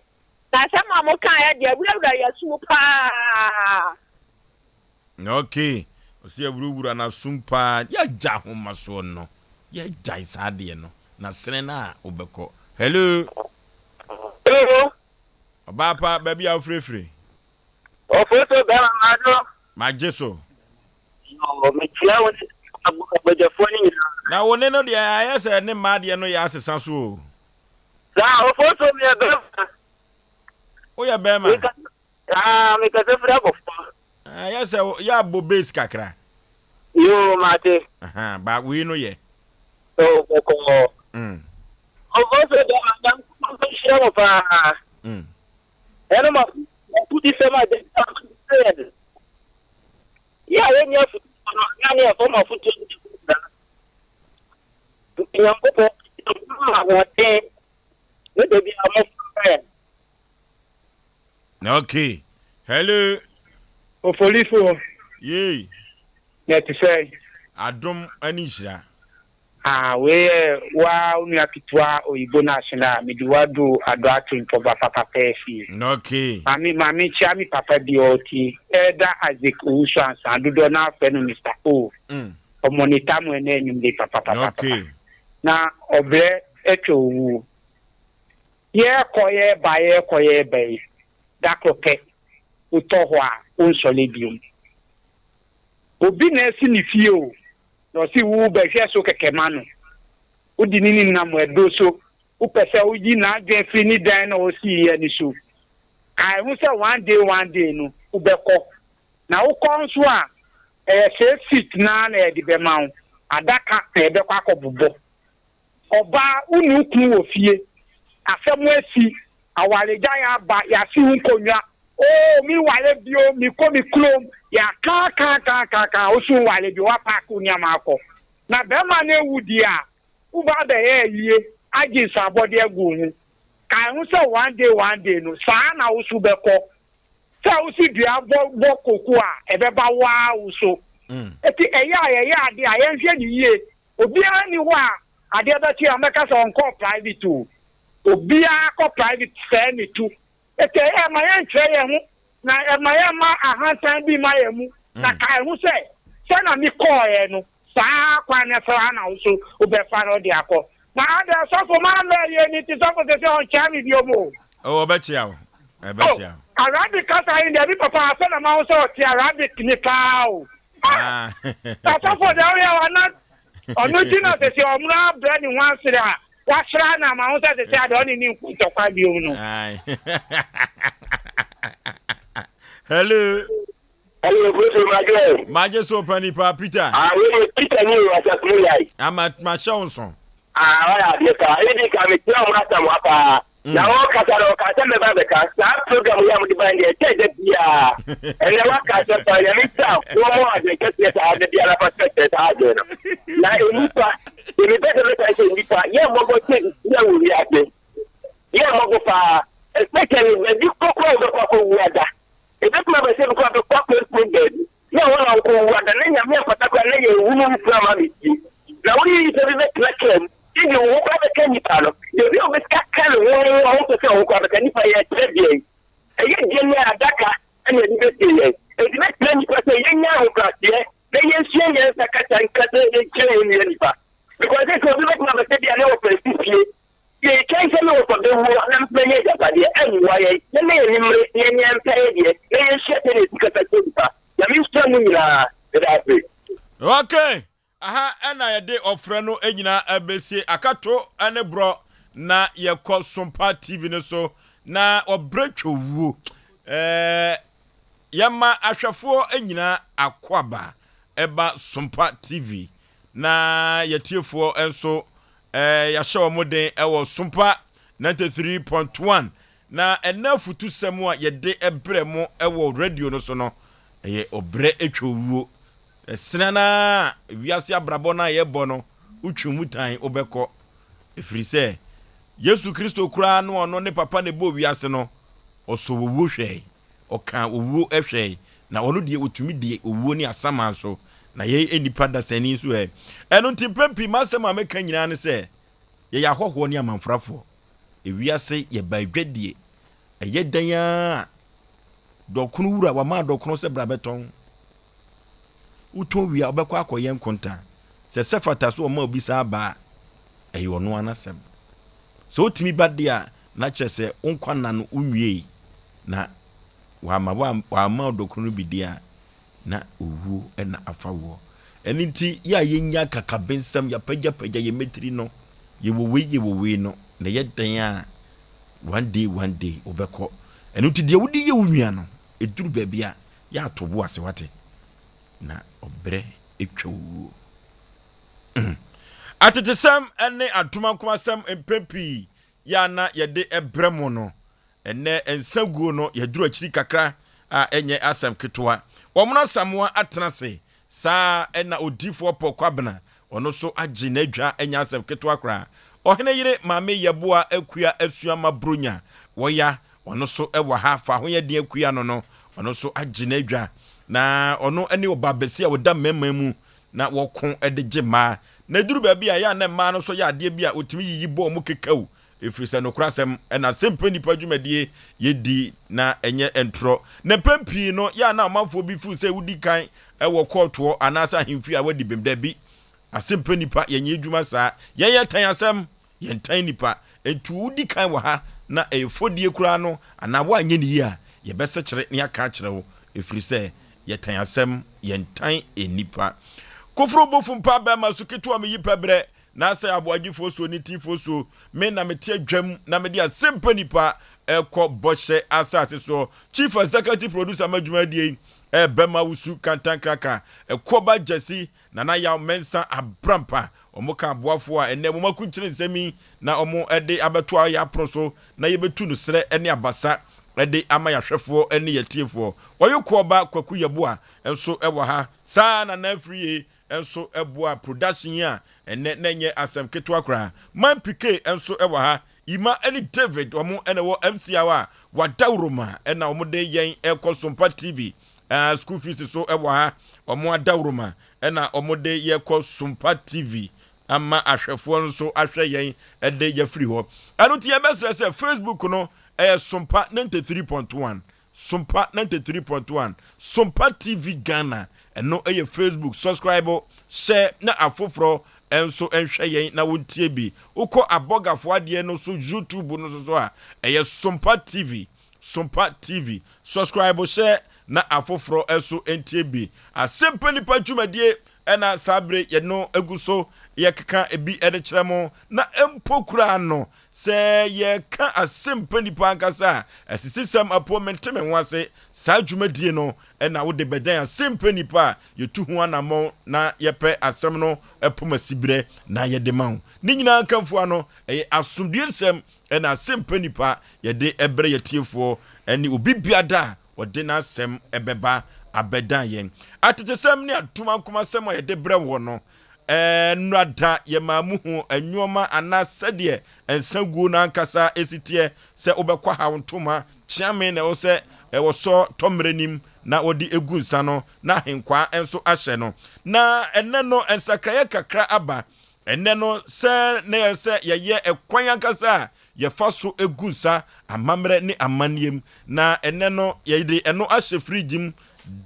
Now, some mamma can't get rid of your super. Okay. Osi Aboagye na Sompa ya ja ho maso no. Ya ja isade no. Na sene na obeko. Hello. Hello. Obapa baby afrefre. Ofoto da na do. Majeso. No, me chia woni abɔgyafo ni na wone no de ayese ne ma de no ya asesa so o sa ofoso mi ebe o ya be ma me ka se fra bofo ayese ya bo base kakra yo mate aha ba we no ye o ko ofoso de ma ko shira mo pa eno ma puti se ma de ya ye nya fu na ne fo ma fu tu ya mpo ma wote ne de bi amo fa okay hello Oforisuo ye na ti say adom ani hira we wa unu akitwa oyibo national miduwadu ado atunpo papa pefi okay mami chami papa dioti eda azik usu ansa dodo na afenu Mr. O omonita mu ene enyum de papa okay na obre etwo wu ye koye bai dakoke utohwa unsole bium obi na esi ni fie o no si wu be hwe so keke manu udi nini na mo edo so upese uji na adwen fi ni dan na o si ye ni so I hu say one day no ubeko na ukọ nso a se fit na na e be ma adaka na e be kwa akọbụbọ ọba unu ku wo fie afemu esi awaleja ya ba ya si nkonwa o mi wale bio mi ko mi klom ya ka o su wale bi wa park unya mako na be ma na ewudi a uba be ye yie agi sabode egu hu ka hu se one day no sa na o su be ko sa o si dua bo koku a e be ba wa o so eti eya ade a ye hwe ni yie obi ani ho a ade ba ti ameka so onko private o obi a ko private fair ni tu ete e ma ye ntwe ye hu na e ma ye ma ahantan bi ma ye mu na ka hu se na mi ko ye no saa kwa na fa na so obefa no de akọ na ada so for ma le ye ni ti so for se on cha mi bi omo o obetia Arabic kasa in the papa fa na ma so ti Arabic ni ka o so for the area wa na onu ti na se omra bread ni wan sira wa sira na ma so se ade oni ni nku to kwa bi o no hello Hello, Maje Sompa Nipa Peter. We Peter ni wa sa kunu yai. Ma shonson. Wala ka. Idi ka mi tira mo ata mo apa. Na o ka sa ro ka sa me ba be ka. Sa program ya mo di bande te de bia. Ele wa ka sa pa ya mi ta. Ko mo ade ke se ta ade bia la pa se ta ade no. Na eni pa. Ni be de ka se ni pa. Ye mo go te ya wo ri ade. Ye mo go pa. Especially when you go ko wo ada. Ebe kuma be se ko be kwa ko dead. Ya wala ko wada na nya me patakwa na ye wunu mfama miti. Na wuri se be klakem. Ndi wo kwa be kan nipa no. Ye bi o be kan wo ko se wo kwa be kan nipa ye trebie. Eye je ne adaka ene ni be tie. E di be kan nipa se ye nya ho kwa tie. Na ye sie ye sakata nkata ye kire ni nipa. Because it ko be kuma be se dia na wo persistie. Ye kan se no ko be wo na mpenye japa de enwa ye. Ne ni mre ye nya mpenye de. Ne ye shete ni sikata nipa. Okay. Aha ena ye de ofre no enyina abesie akato ane bro na ye ko Sompa TV ne so na obretwo wuo. Yama ahwefo enyina akwaba eba Sompa TV na yetiefo enso ya hye moden ewo Sompa 93.1 na enafutu semu a ye de ebremo ewo radio no so no eye obre etwo wuo senana wiase abrabo na ye bono utwumutan obekọ efiri se Yesu Kristo kura no ono ne papa ne bo wiase no oso wuo hwe oka wuo ehwe na ono die otumi die wuo ni asama so na ye enipa da sani so eno ntimpempi masem ameka nyina ne se ye ya hoho ni amanfrafo wiase ye badwadie eye dan a dokunu wura wa ma dokunu se brabeton uton wi obekọ akoye nkonta se sefata so ma obisa ba eyo no anasem so otimi bade a na chese unkwana no unwie na wa ma dokunu bidia na owu na afawo Eniti ya yenya kakabensam ya pagya ye metri no ye wo no na ye dan a one day obeko eniti de wudi ye wunua no eduru baabi a ya atobo ase wate na obre etwa atetesam ene aduma komasam empempi ya na ye de ebremo no ene ensaguo no ye duru akiri kakra a enye asem ketwa womno samwa atenase sa ena odifo pokwabna ono so agi na adwa enya asem ketwa kra ohene yire maame yeboa akua asuama bronya woya ono so ewa ha fa ho ye de akua no ono so agi na adwa na ono ene obabesi a woda memma mu na wokon edege ma na duru ba bia ya na ma no so ya ade bia otimi yiyi bo mu kekau efirisa no krasem na Asem Mpe Nipa dwumadie yedi na enye entro na pempi no ya na amanfo bi fu se wudi kan ewo koto anasa himfi a wadi bemda bi Asem Mpe Nipa yenye adwuma saa yenye tan asem yentan nipa etu wudi kan wa ha na efodie kura no ana wa anye ni a ye bese kire ne aka kire wo efirisa yetan asem yentan enipa kofro bofu mpa ba masuketu am yipabre na Osei Aboagye Oforisuo ni tifosuo me na mete adwam na me dia Asem Mpe Nipa ekọ boshe asase so chief executive producer madwumadie bema wusu kantan kraka ekoba jesi na Yaw mensa abrampa omoka aboafo a ene momaku kire nsemi na omo ede abeto ya proso na yebetu no sere ene abasa ede ama yahwefo ene yetiefo oyokoba kwaku yeboa enso ewo ha sa na free enso eboa production a ene nenye asem ketwa kra man pk enso ewo ha ima eni David omo ene wo MC awa wadawroma ena omo de yen eko Sompa TV school fees so ewo ha omo adawroma ena omo de yeko Sompa TV ama ahwefo nso ahwe yen ede ya free ho anu tie mesre se Facebook no Sompa 93.1 Sompa 93.1 Sompa TV Ghana eno Facebook subscribe share na afoforo enso enhwe yen na wontie bi uko abogafo ade no so YouTube no so a Sompa TV subscribe share na afoforo enso entie bi Asem Mpe Nipa dwumadie ena sabre ye no eguso ye keka ebi ede kyeremo na empokura no se ye ka Asem Mpe Nipa ankasa asisisem appointment me wase sa dwumadie no ena wo de bedan Asem Mpe Nipa ye tu ho anamo na ye pe asem no epomasibire na ye de mawo ni nyina kanfo ano asomduensem ena Asem Mpe Nipa ye de ebre ye tiefo eni obi biada wode na asem ebeba abedan yen atetesem ne atuma komasem ye de bre wo no nrada ye mamu hu anwoma ana sede ensaguo na ankasa esitie se obekwa ha ntoma chiame na wo se wo so tomrenim na wodi egu nsa no na henkwa enso ahye no na enne no ensakraye kakra aba enne no se ne se ye ekwan ankasa ye faso egu nsa amamre ne amaniem na enne no ye de eno ahye frigim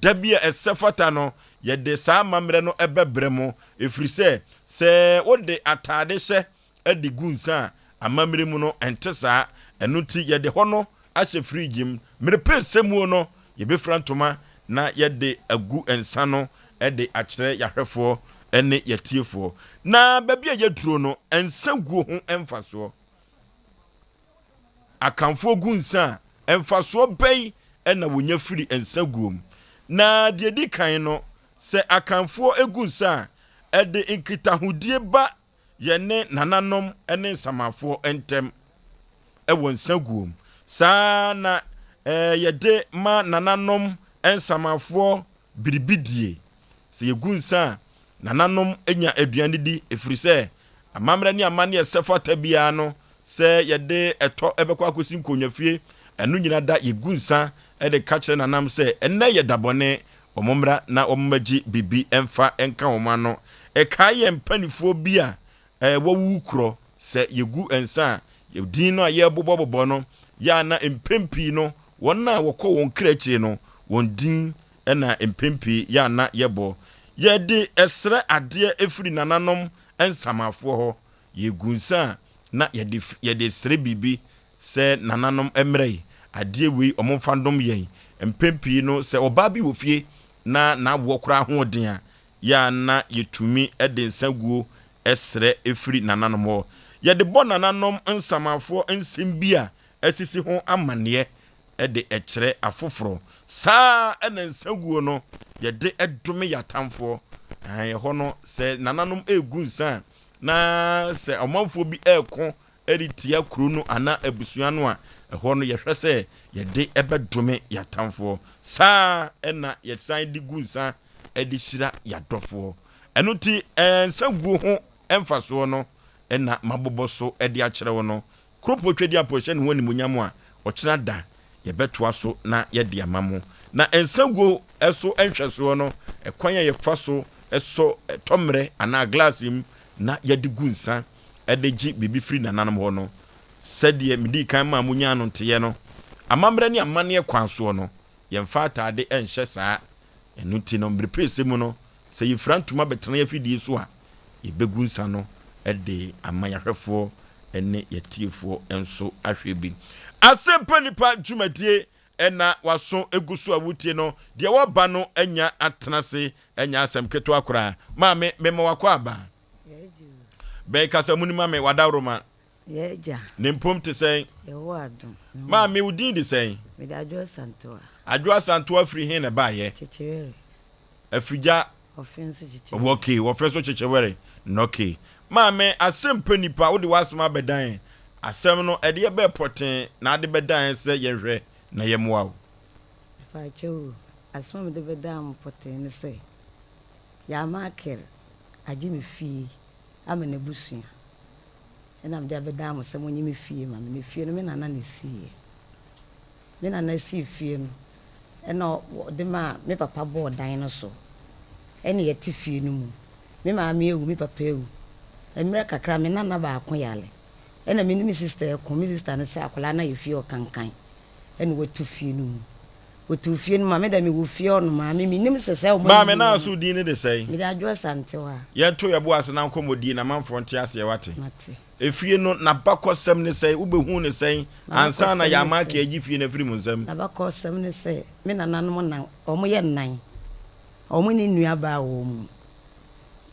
dabia esefata no ye de sa mamre no ebebremo efrise se wode atade hye edigu nsa amamre mu no entesa enuti ye de hono ahye frigim mrepe semu no ye be frantoma na ye de agu ensa no ede akire yahwefo ene yetiefo na babia ye duro no ensa guo ho emfaso akamfo gu nsa emfaso bei ena wonya firi ensa guom na de di kan no se akamfo egu nsa ede nkitahudie ba ye ne nananom ene samafo entem ewo nsa guom sa na ye de ma nananom ensamafo biribidie se yegu nsa nananom enya aduane di efrise amamre ne amane esefata bia no se ye de eto ebekwa akosi nkonyafie enu nyina da yegu nsa ede kache nanam se enne ye dabone omomra na ommaji bibi emfa enka omano ekaye mpanifo bia wawu kro se yegu ensa ye din no ye bobobobo no ya na empempi no wona wokọ won krachi no won din na empempi ya na yebo ye de esre ade efiri nananom ensamafo ho yegu nsa na ye de sre bibi se nananom emrei ade wi omomfandom yen empempi no se oba bi wo fie na wokra ho den a ya na yetumi de nsaguo esre efiri nananom ho ye de bo nananom nsamafo nsem bia asisi ho amane de ekere afoforo saa ena nsaguo no ye de edome yatamfo ye ho no se nananom egu nsa na se omanfo bi ekon eritia kuro no ana abusua no a ho no ye hwese ye de ebedome yatamfo saa ena ye san de gu nsa edi shira yadofo eno ti nsaguo ho emfaso no ena maboboso edi akere wo no kropo twedi aposhe ne woni munyam a okira da ye betoa so na ye de amamo na nsaguo eso enhweso no ekwan ye faso eso tomre ana glass im na ye de gu nsa edeji bibi free nananom ho no sede medi kan ma munya no teye no amamre ne amane kwanso no ye mfa atade enhye saa eno ti no mbrepese mu no se yifrantuma betena ya fidie so a yebegu nsa no ede amayahwefo ene yetiefo enso ahwe bi Asem Mpe Nipa dwumadie ena waso eguso awutie no de woba no anya atenase anya asem keto akora maame memo wakwa aba be kasa muni maame wadawroma yeja nempom te sen ewado maame udin de sen me da adwo santo afri hin na baye chechewere afija ofenso chechewere okay ofenso chechewere noke maame Asem Mpe Nipa wo de wasma bedan asem no ede be poten na de bedan se yehwe na yemwa wo fa chewu asma me de bedan poten ne se ya maker agime fi amene busua ena me de bedan mo se mo nyime fie ma me fie no me nana na sie me nana si fie no ena de ma me papa bo dan no so ene ye ti fie no mu me ma me ewu me papa ewu emre kakra me nana ba akon yale ena me ni mi sister ko mi sister ne se akola na ye fie o kankan ene wotu fie no mu wotu fie no ma me da me wo fie no ma me nim sese o ma me na so di ne de sei me da adwo sante wa ye to ye bo ase na nkomodi na manfo nte ase ye wate mate efie no na bakosem ne sei ubehu ne sei ansa na ya ma ka agi fie na firi mu nsam na bakosem ne sei me nananom na omo ye nan omo ni nua ba wo mu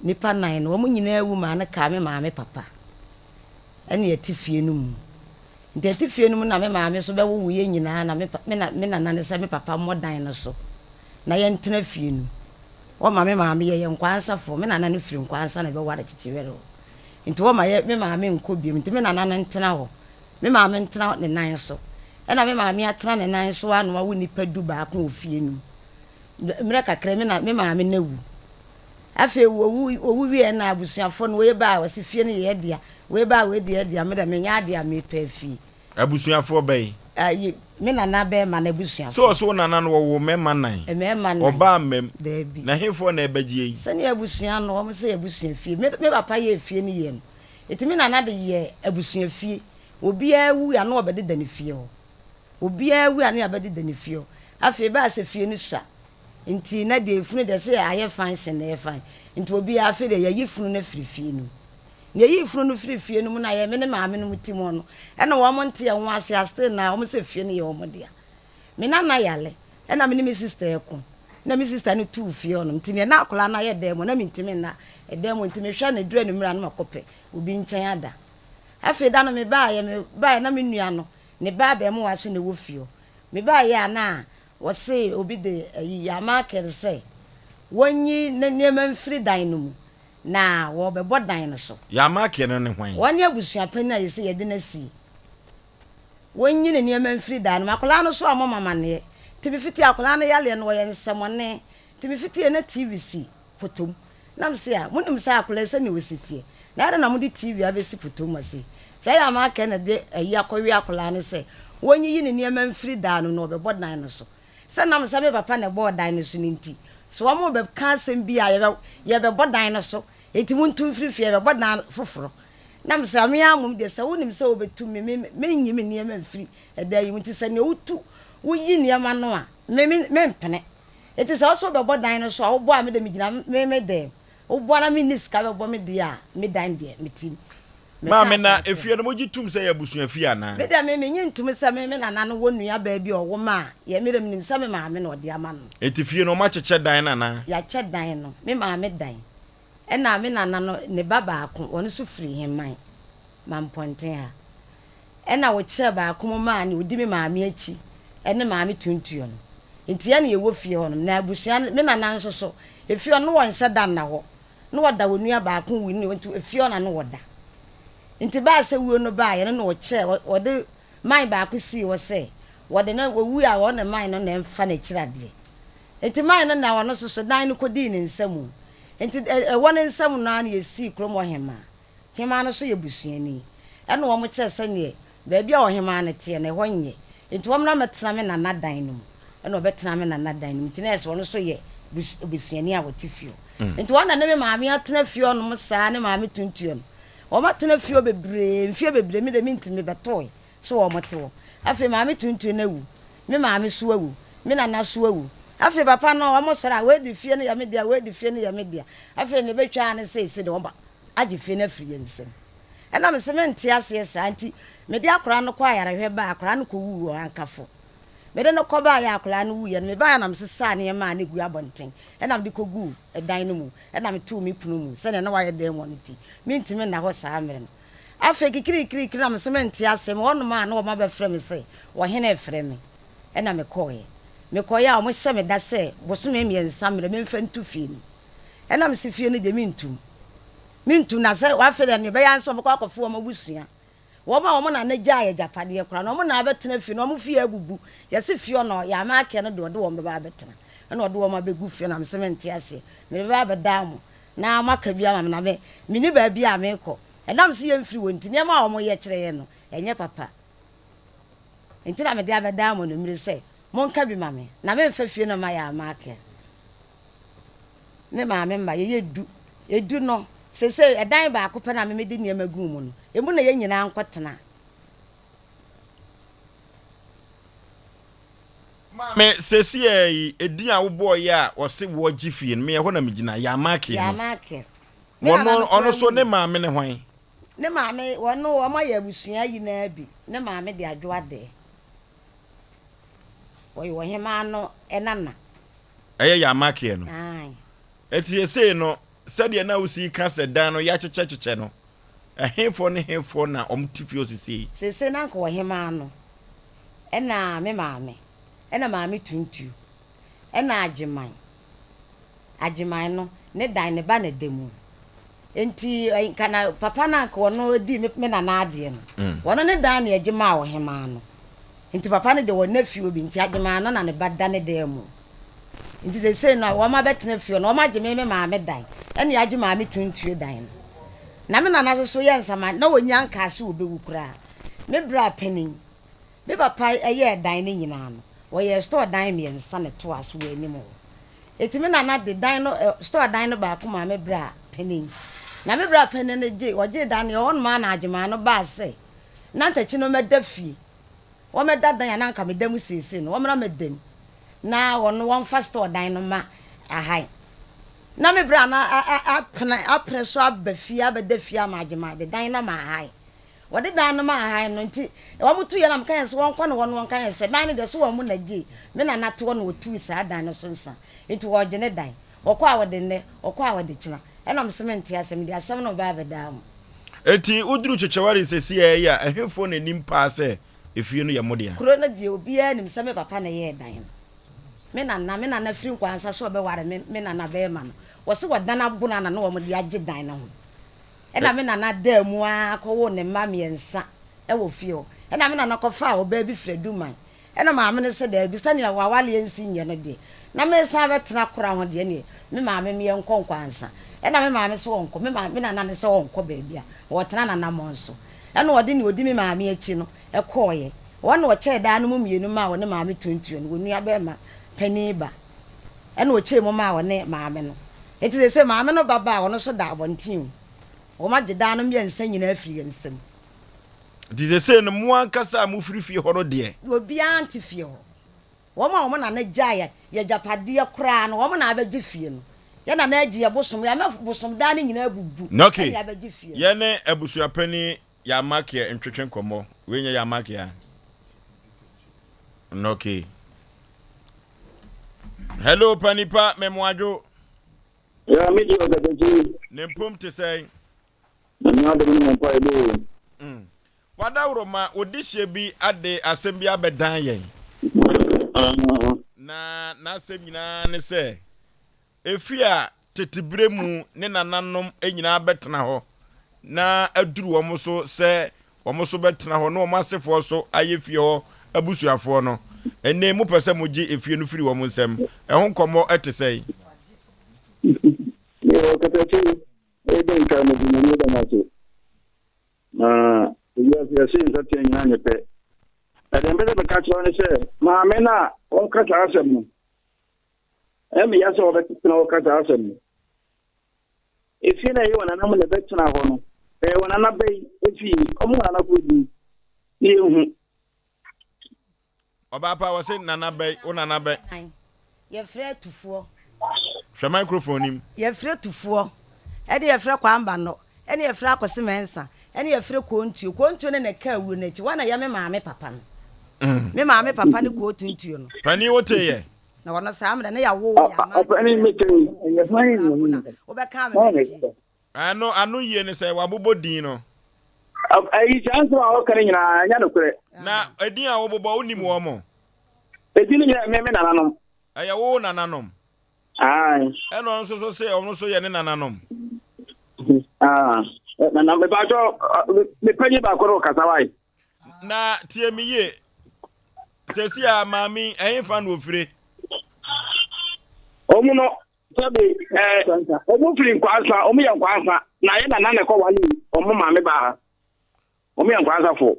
nipa nan no omo nyina ewu ma na ka me maame papa ene ye ti fie no mu nte ti fie no mu na me maame so be wo ye nyina na me nana ne se me papa modan no so na ye ntena fie no o ma me maame ye nkwansa fo me nana ne firi nkwansa na be ware chichiwere nti wo ma ye me maame nkobiem nti me nana ne ntena ho me maame ntena ne nan so ena me maame atena ne nan so anu wa nipa du ba ko ofie no mra kakra me maame na wu afi owu wie na abusuafo no we ba wasi fie ne ye dia we ba we dia me da me nya dia me pa fie abusuafo bai ayi me nana be ma na abusuafo so nana no wo mema nan mema nan oba mem debi na hefo na ebagye yi sani abusua no wo se abusua fie me papa ye fie ne yem etimi nana de ye abusua fie obi awu ya no obede da ne fie ho obi awu ya no abede da ne fie ho afi ba se fie no sha nti na de funu de se aye fan se na ye fan nti obi afi de ye yifunu na firi fie no ne yifunu no firi fie no mu na ye me ne maame no mutimo no e na wo monte ye ho ase aste na wo se fie no ye wo dia me nana yale e na me ne me sister ekon na me sister no tu fie no nti ne na akola na ye dem na me ntimi na e dem ntimi hwa na dura ne mura no makope obi nchen ada afi da no me ba ye na me nua no ne ba be mo wa so ne wo fie me ba ye ana wo se obi de ya market say wonyi na niema mfiri dan no mu na wo be bodan no so ya market no ne hwan woni abusua pen na ye se ye de na si wonyi ne niema mfiri dan no akola no so amama ne tibi fiti akola no yale no ye nsemone tibi fiti na tvc potom na mse a munim sa akola se ne wositie na ada na mu di tv abesi potom ase say ya market na de akowi akola no se wonyi ne niema mfiri dan no be bodan no so sanam sabe papa ne bodan no so ninti so amo be kansem bia ye be bodan no so eti muntu mfirifie be bodan foforo nam sa me amum de se wonim se obetum me nyime ne ma mfiri eda yi muti se ne otu woyi ne ma no a me mpene eti se so be bodan no so a wo a me de me gina me de wo bo na me niska be bo me de a me dan de me tim Maame na efie no moji tum se ya busua fie ana. Me da me nyi ntum se me nana no wo nua ba bi owo ma ye me nim se me maame na ode ama no. Eti fie no ma cheche dan nana. Ya che dan no me maame dan. E na me nana no ne baba ako woni so firi hemman. Mamponten ha. E na wo che ba ako ma ne odi me maame achi. E ne maame tuntuo no. Enti ya ne ye wo fie ho no na busua me nana nso so. Efie no won se dan na ho. No wada wo nua ba ako wi ne efie na no wada. Inti ba se wuo no ba ye no no che wode man ba ko si wo se wode na wu a wo na man no na mfa na kirade inti man no na wono so dan no kodi ne nsamu inti wona nsamu na na ye si kromo hema no so ye busuani e no wo mo che se ne ba bia wo hema na te ne honye inti wo na metena me na nadan no e no betena me na nadan no inti na eso wono so ye busuani a wotifio inti wona na me maame atena fio no mo saa ne maame tuntuo no Oma tena fio bebre mi de mintimi betoy so o motewo afi maame tuntu na wu me maame so awu me nana so awu afi papa no o mo sora we di fie ne ya media afi ne betwa ne se de omba agi fie na fie nsem ena me se me ntia ase sa anti me de akora no kwa yare hwe ba akora no ko wu ankafo me de no ko ba ya akora no wu ye me ba na me se sa ne ma ne gu abonten ena me de ko gu edan no mu ena me tu mi punu mu se ne na wa ye dem wonti mi ntimi na ho sa amere no afa kikiri na me se me ntia ase me wono ma na wo ma be frɛ me se wo hene frɛ me ena me koye a mo hye me da se boso me miensa mere me mfa ntu fie ni ena me se fie ni de mi ntu na se wa fere ne be ya nso mo kwa akofo wo mabusua wo na na gya ya japade kora no mo na abetena fie no mo fie agugu ye se fie no ya ma ake no de wo be ba abetena ena wo de wo ma be gu fie na me se me ntia ase me be ba beda mo na maka bia ma na me ni ba bia me ko ena me se ye mfiri wonti ne ma wo mo ye kire ye no enye papa enti na me de abeda mo no mire se monka bi mame na me mfa fie no ma ya ma ake ne ma me mba ye edu no se edan ba akopɛ na me de niam agu mu no emu na ye nyina nkotena me sesi edi a wo boy ya wo se wo gifie me ye ho na me gina ya make wono ono so ne maame ne hwan ne maame wono wo ma ya busua yi na bi ne maame de adwoade wo hema no enana eye ya make no ai eti ese no said na usi ka se dan no ya cheche no ehefo ne hefo na omtifio sisi sese na nko hema no ena me maame ena maame tuntu ena agiman no ne dan ne ba ne demu enti kana papa na nko no di me na na ade no wono ne dan ne agima wo hema no enti papa ne de wo na fie obi enti agiman no na ne ba da ne demu enti sese na wo ma betena fie no wo ma gime me maame dan ene yaji maame tuntu dan na me nana so ye nsama na wonya nka se obewu kura me bra panin me papa eye dan ne nyina no wo ye store dan me nsa ne to aso we anim eti me nana de dan no store dan no ba ko ma me bra panin na me bra panin ne je oje dan ne on ma na agima no ba se na ntachi no meda fie wo meda dan ya na nka me dam sese no wo mra medem na wono won fa store dan no ma ahai na me bra na apre so abafia bedafia magema de dan na ma hai wode dan na ma hai no nti wo mutu ye na mkan se won kwa no won kan se dan de so wo mu na gi me na nato no otu sa dan no so nsa nti wo gene dan okwa wode ne okwa wode kina e na msementi asem de asem no ba beda mu eti uduru chechewari sesi ya ehefo na nimpa se efie no ye modea kuro na de obi a nim se me papa na ye dan me na firi nkwansa so be ware me na be ma no wo se wadana buna na no wo de age dan na ho e na me na da mu a ko wo ne ma miensa e wo fie e na me na ko fa o ba bi freduman e na ma me ne se da bi sane wa wale ensi nye no de na me sa betena kora ho de ne me ma me ye nkwankwansa e na me ma me so wonko me ma me na ne se wonko ba bia wo tena na monso e na odi ne odi me ma me achi no e koye wo na wo che da no mu mienu ma wo ne ma me tuntuo no wonu aba ma paniba ena wo che mo ma wo ne ma me no enti se ma me no baba wo no so da abontin wo ma geda no me nsa nyina afiri nsam dize se no mo ankasa mo firi fie ho no de obi anti fie ho wo ma na na gya ya japade kora no wo ma na abaji fie no ya na agi ya bosom ya na bosom da ne nyina abubu okay ya bagi fie ye ne abusuapani ya makia ntwetwe nkomo we nya ya makia okay hello panipa memwajo ya mi jo da ji nempom te say na de mo pa edo wadawro ma odihye bi ade asem bi abedan yen na asem nyina ne se efia tetibre mu ne nananom enyina betena ho na aduru wo so se wo so betena ho na wo masefo so ayefie ho abusuafo no ene mu pese mu gi efie no firi wo nsem ehon komo etesei yo katachi eden ka mo ni da ma so ya sin sa te nyina nyepe ade mbele be ka tro ne se ma me na on ka ta asem no emi ya so be tena o ka ta asem no efie na yi wana na mo le betena ho no wana na be efi omo na ko di ni ehu oba pa wo se nana be o nana be ye frɛ tufuo hwe microphone nim ye frɛ tufuo e de ye frɛ kwamba no ene ye frɛ akose mensa ene ye frɛ kontuo ne ka wu na chi wana ya me maame papa no me maame papa ne ko tuntuo no pani wote ye na wono sa amda ne ya wo ya ma pani me te ye fine o be ka me ano yie ne say wabobo din no ayi chance wa o kare nyina nya no kure na edin a wobobo onim wo mo edin nyina me nananom aya wo nananom ai eno nso so say ono so ye ne nananom na me ba jo me panyi ba koro kasawai na tie mi ye sesi a mami eyin fa no ofire omu no sabe omu firi kwansa omu ya kwansa na ye na na ko wali omu mami ba ha omu ya kwansa fo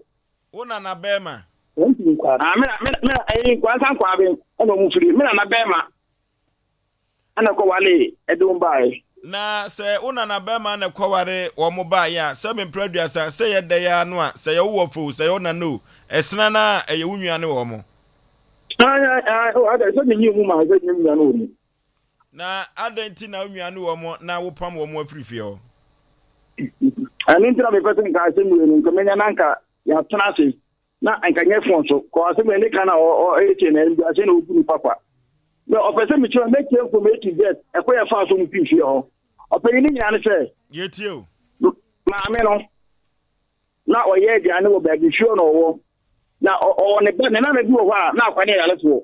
una na bema me kwansa kwa be ono mu firi me na bema ana ko wali edum bai na se una na bema na kwaware wo mo ba ya se me producer se ye de ya no a se ye wo fo se ye na no esena na ye wunua ne wo mo o ada so ni mu ma se ni mu no ni na adenti na wunua ne wo mo na wo pam wo mo afirifie ho ani ntra me pese nka se mu ni nko menya nanka ya tena se na anka nye fon so ko se me ni kana o eche na ndu ase na obu papa no opese mi chiro make you for make get e ko ya fa so mu fifie ho opere ni nyane se yetie o maame no na oye dia ne wo bagi sure no wo na o ne be na bi wo ha na akwane ya leso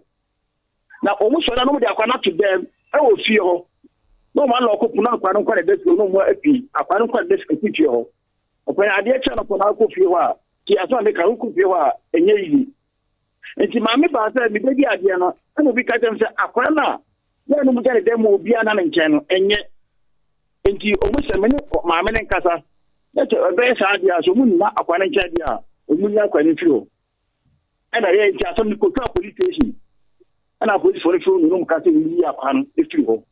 na o mu so na no de akwana to dem e wo fie ho no ma lo ko puna akwana nkwa de desko no mo api akwana nkwa de desko fifie ho opere ade cha no ko na ko fie ho a ki aso ne ka ku fie ho a enye yi enti maame ba se mi begi ade no ana bi ka tem se akwana na ya no mu jare dem obi ana na nchen no enye enti o mu se me ne maame ne nkasa eto be sa ade aso mu na akwana nchen ade a o mu nya akwana fie ho ana ye nti aso ni ko ka police station ana police for fie no mu ka se ni ya akwana fie ho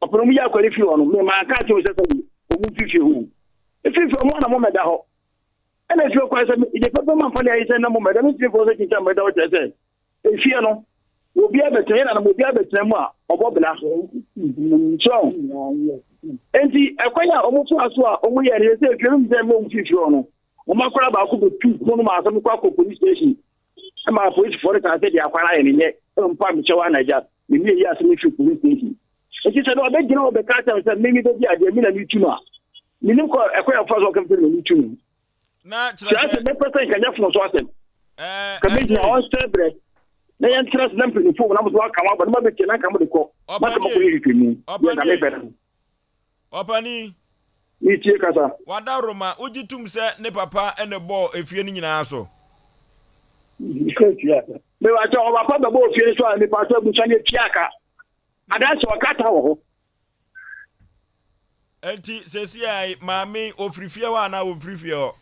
oporo mu ya akwana fie ho no me ma ka te o se o mu fie ho fie ho mo na mo meda ho ana fie ko se ide papa man fa le se na mo meda mi fie ko se kinta meda o te se fie no obi abetre na mo obi abetre mu a obobla so enti ekwanya omufu aso a omu ye re se fie mu se mo fie ho no o makora ba ko be tu ko no ma so ko akọ police station e ma police for ka se di akwara ye ne mpa mi chewa na ja mi mi ya se mi fi police station enti se do be gina o be ka ta se mi do bi ade mi na mi tu ma mi ni ko ekwanya fa so ka fi mi tu na tira se me person ka nya fun so asem ka me na on stebre na yan trust na mpini fo na mo so aka ma ba ma be ke na ka mo de ko ma ka mo ko yiri tumi ya na me be opani ni tie kasa wada roma ujitum se ne papa ene bo efie ni nyina so me wa jo papa be bo efie so a ni pa so bu so ne tiaka ada so kata wo ho enti sesi ai mami ofrifie wa na ofrifie o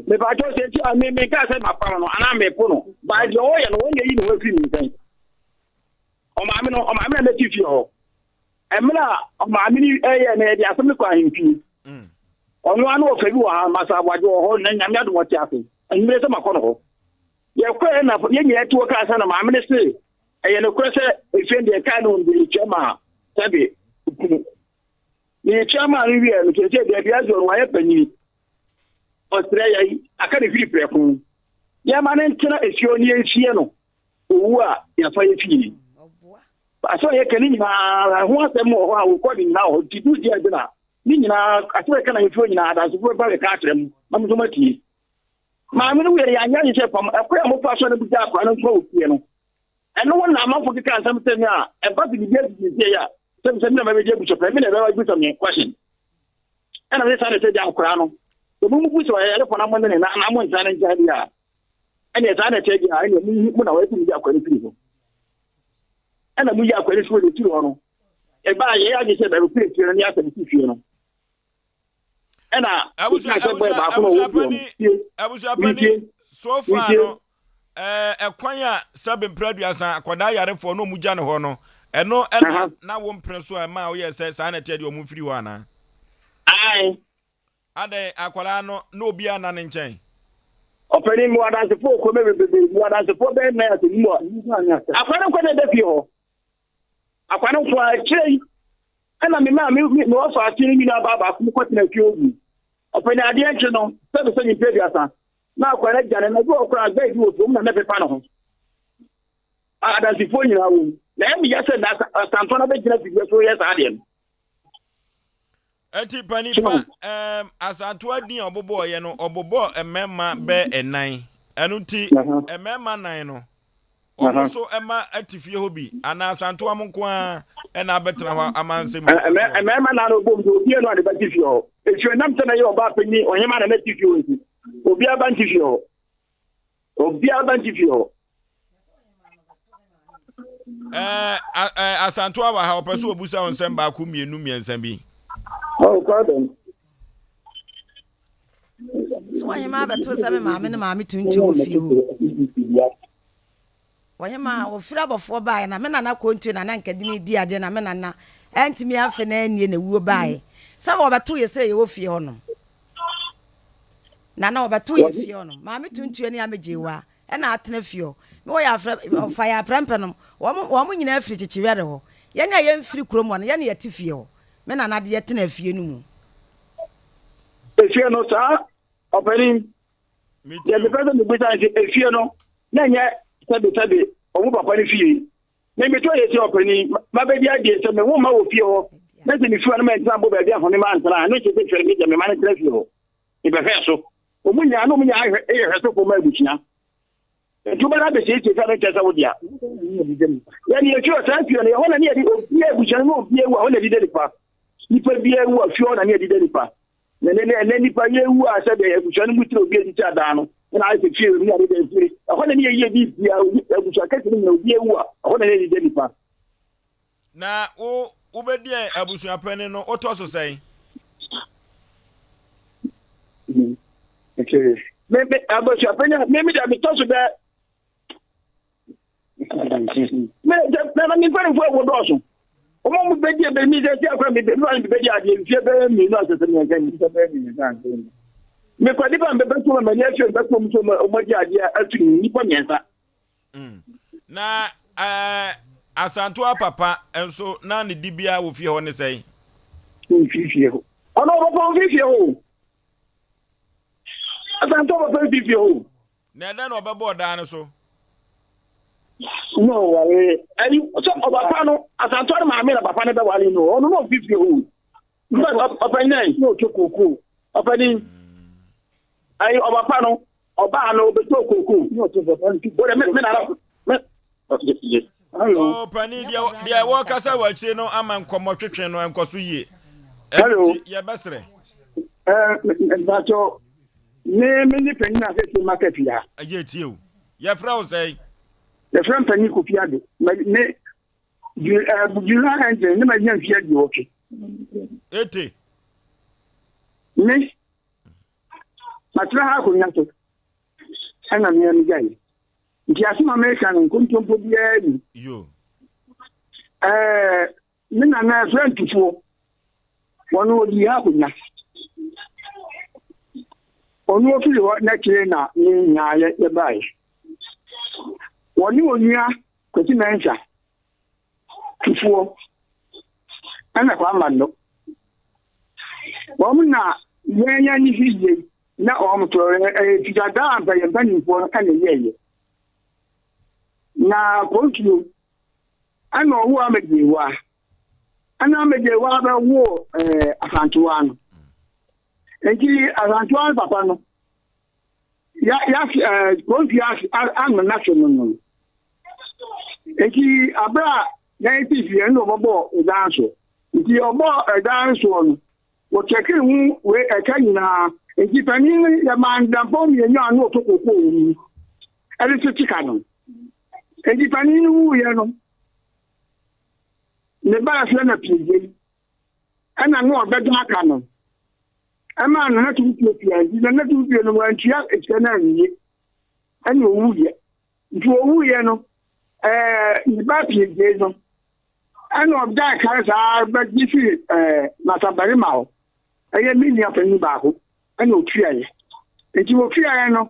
me ba jo se ti a me ka se ma pa no ana me po no ba jo wo ye no wo ye yi no wa fi mi den o ma me na ti fi ho emra o ma mi ni eye na de asem ko ahimpi onu anu o febi wa masa Aboagye ho na nyame ado mo ti afi enre se ma ko no ho ye ko na ye nye ti wo ka sa na ma mi se eye no ko se efie de ka no ndi chema sabe ni chama ni wi no kete de bia zo wa ya panyi Australia yi aka de firi preko ya ma ne ntena efio ni enfie no owu a ya fa ye fini aso ye kani na ho asem ho a wo kodi na ho tidu dia de na ni nyina aso ye kana efio nyina ada so ba be ka atrem ma mo mati ma me no we ya nya ni se pam akoya mo fa so na buja akwa no ko ofie no eno wona amafo kika ansam temi a e ba bi dia bi ya sem na me je bu chopre me na ba bu some question ana me sa na se dia akwa no to mu bu so ya le pona mo ne na mo nsa na nja dia ana sa na che dia ana mu na wa tu dia akwa ni firi ana mu ya akwa ni firi ti ro no e ba ye ya je se ba ru firi firi ni asa ni firi no ana abusu apani so far no ekwan ya sabe mpraduasa akoda yarefo no mugya ne ho no eno na wo mpre so ma wo ye se sa na tie de o mfiri ho ana ai ade akwara no na obi ana ne nchen openi mu adanse fo ko me bebe mu adanse fo be na ase mu akwara ko de fi ho akwara ko a chei ana me ma me no so atiri mi na baba ko ko tina fi ogu openi ade enche no se so ni previasa na akwara jane na go okra gba di ofu mu na me pepa no ho adanse fo nyina wo na em ya se na santo na be gina fi so yes ade eti panipa asanto adin obobo ye no obobo emema be enan enu ti emema nan no omo so ema atifie hobi ana asanto amonko a na betena ho amansem emema na no bom do obi no ade batifie ho efi nam tena ye oba pani onyema na batifie ho obi abantifie ho asanto aba ha opeso obusa onsem ba ku mienu miensan bi. Oh, pardon. So why am I to say mammy and mammy to of you? Why am I or flab of 4 by and I mean I'm not going to an anchor dear gentleman and to me half an end in a woo by. Some over 2 years say you fear on them. None over 2 years fear on them. Mammy to any amajiwa and I ten of you. No, I have fire prampanum. Woman in every chivero. Yan I am free crum one, yan yet tifio. Men are not yet in a few no. If you know, sir, opening the president with if you know, then yet said the or Papa fee. Maybe 2 years opening, my baby idea, so the woman will feel. Letting if you are an example by the honey man, and I know you think you the man address you. If a vessel, when I know me, I have to come out with you. To my other city, I would ya. Then you sure thank you, and you only near the which I know be already did it. People be who are sure and near the deliver. And then if I hear who I said they will be each other down, and I could feel me. I want to hear this, which I can't be who I want to hear the deliver. Na o ubedie abusu apene no otoso say. Okay. Maybe abusu apene maybe that because of that. Never me very well also. Omo be die be mi je akwa me be die ade mfie be mi no asese me kan mi be mi kan me kwadi ba me be so ma ya fie be so mo so mo die ade atu ni po miensa na asanto papa enso na ne dibia wo fie ho ne sei fie ho ono bo fie ho asanto papa fie ho na da no obebo da ne so no and you so papa no asanto ma me na papa ne be wale no ono no fie ho papa nai no chokoko papa ni ayi papa no oba no be chokoko no to papa ni bo me na yes. Oh, Pani, dear workers, I watch no, I'm on commodity no and Kosuye. Hello, yeah, Bessere. That's all. Name in the penny market here. Yet you. Your frau say, the friend Penny Copiado. You and never young here, you okay. 80. Miss Matra Hakunato. And I'm young guy. Just American couldn't be you. Men are not friend to four. One would be happy now. On what you want next year now, you buy. One you are, could you mention? To four. ana kwa mando wɔn na yɛnya ni hije na wɔn to tigada amba yɛ bani fo ana yɛyɛ na kontu ana ɔwo amadewa ana amadewa ba wo afantuwa no enti afantuwa papa no ya kontu ya anu na so no enti abra na enti fie no bobo danso enti obo danso no wo cheke hu we eka nyina enti pani ya manda bom ye nya no to kokko wu ele tika no enti pani wu ye no ne ba fie na pije ana no obedo aka no ama na tu pie na tu pie no wantia ekena ni ana owu ye enti owu ye no ba pije no ana obda kansa ba gifi masabari mawo eye mini afani baako ana otuaye enti otuaye no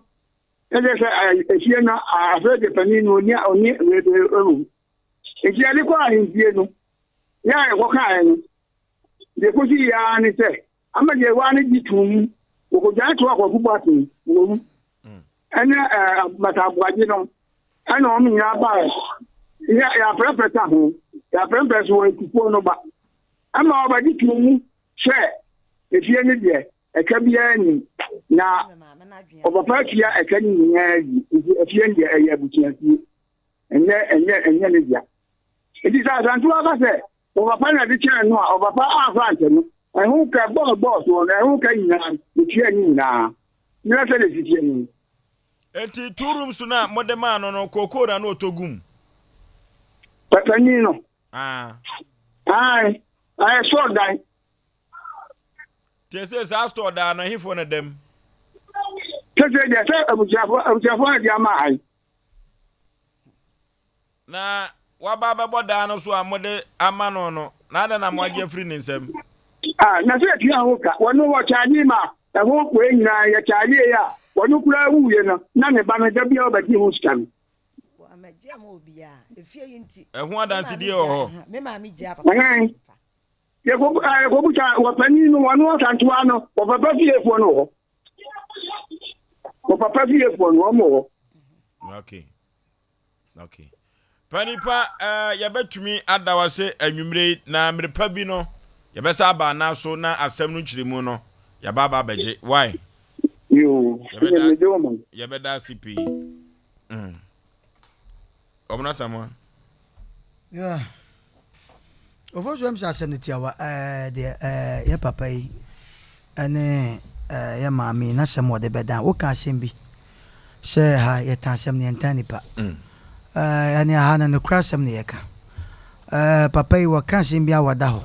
ede se efie no afede pani no oni eru enti ali kwa ahindie no ya e woka no de kosi ya ni se ama je wa ni gitum wo ja to akwa bubu atin wo ana Aboagye no ana o mi ya ba ya prepare ho ya prepare so ekupo no ba ama obadi tumu se efie ni de eka bia ni na obapa tia eka ni nyayi efie ni eya bukiasi enye ni dia edi sa santu aba se obapa na de chen no obapa afa ante no ehun ka boss so na ehun ka nyina efie ni na ni la se de efie ni enti 2 rooms na modema no kokora na otogum patani no ai so dai tese sa store da no hifo na dem tese de se abuchafo na dia ma ai na wa baba boda no so amode ama no no na ada na moagye free ni nsem na se tia ho ka wono wo chaji ma ehun ko nyina ya chaji ya wono kura wuye no na ne ba no da bia obadi ho scan amagia ma obia efie yinti ehun adanse die ho me ma mi gia papa ye go bucha wapani no wono santuwa no wo papa fie fo no ho wo papa fie fo no mo okay Panipa ya betumi adawase anwumre na mrepa bi no ya besa aba na so na asem no kyirimu no ya baba beje why yo ya beda CP Omna Samuel yeah Ofosu am asem ne tiawa de ya papa yi ane ya mami na sem wode beda wo ka asem bi se ha ya ta asem ne Nipa yani hana no krasem ne yeka papa yi wa kan sem bi awada ho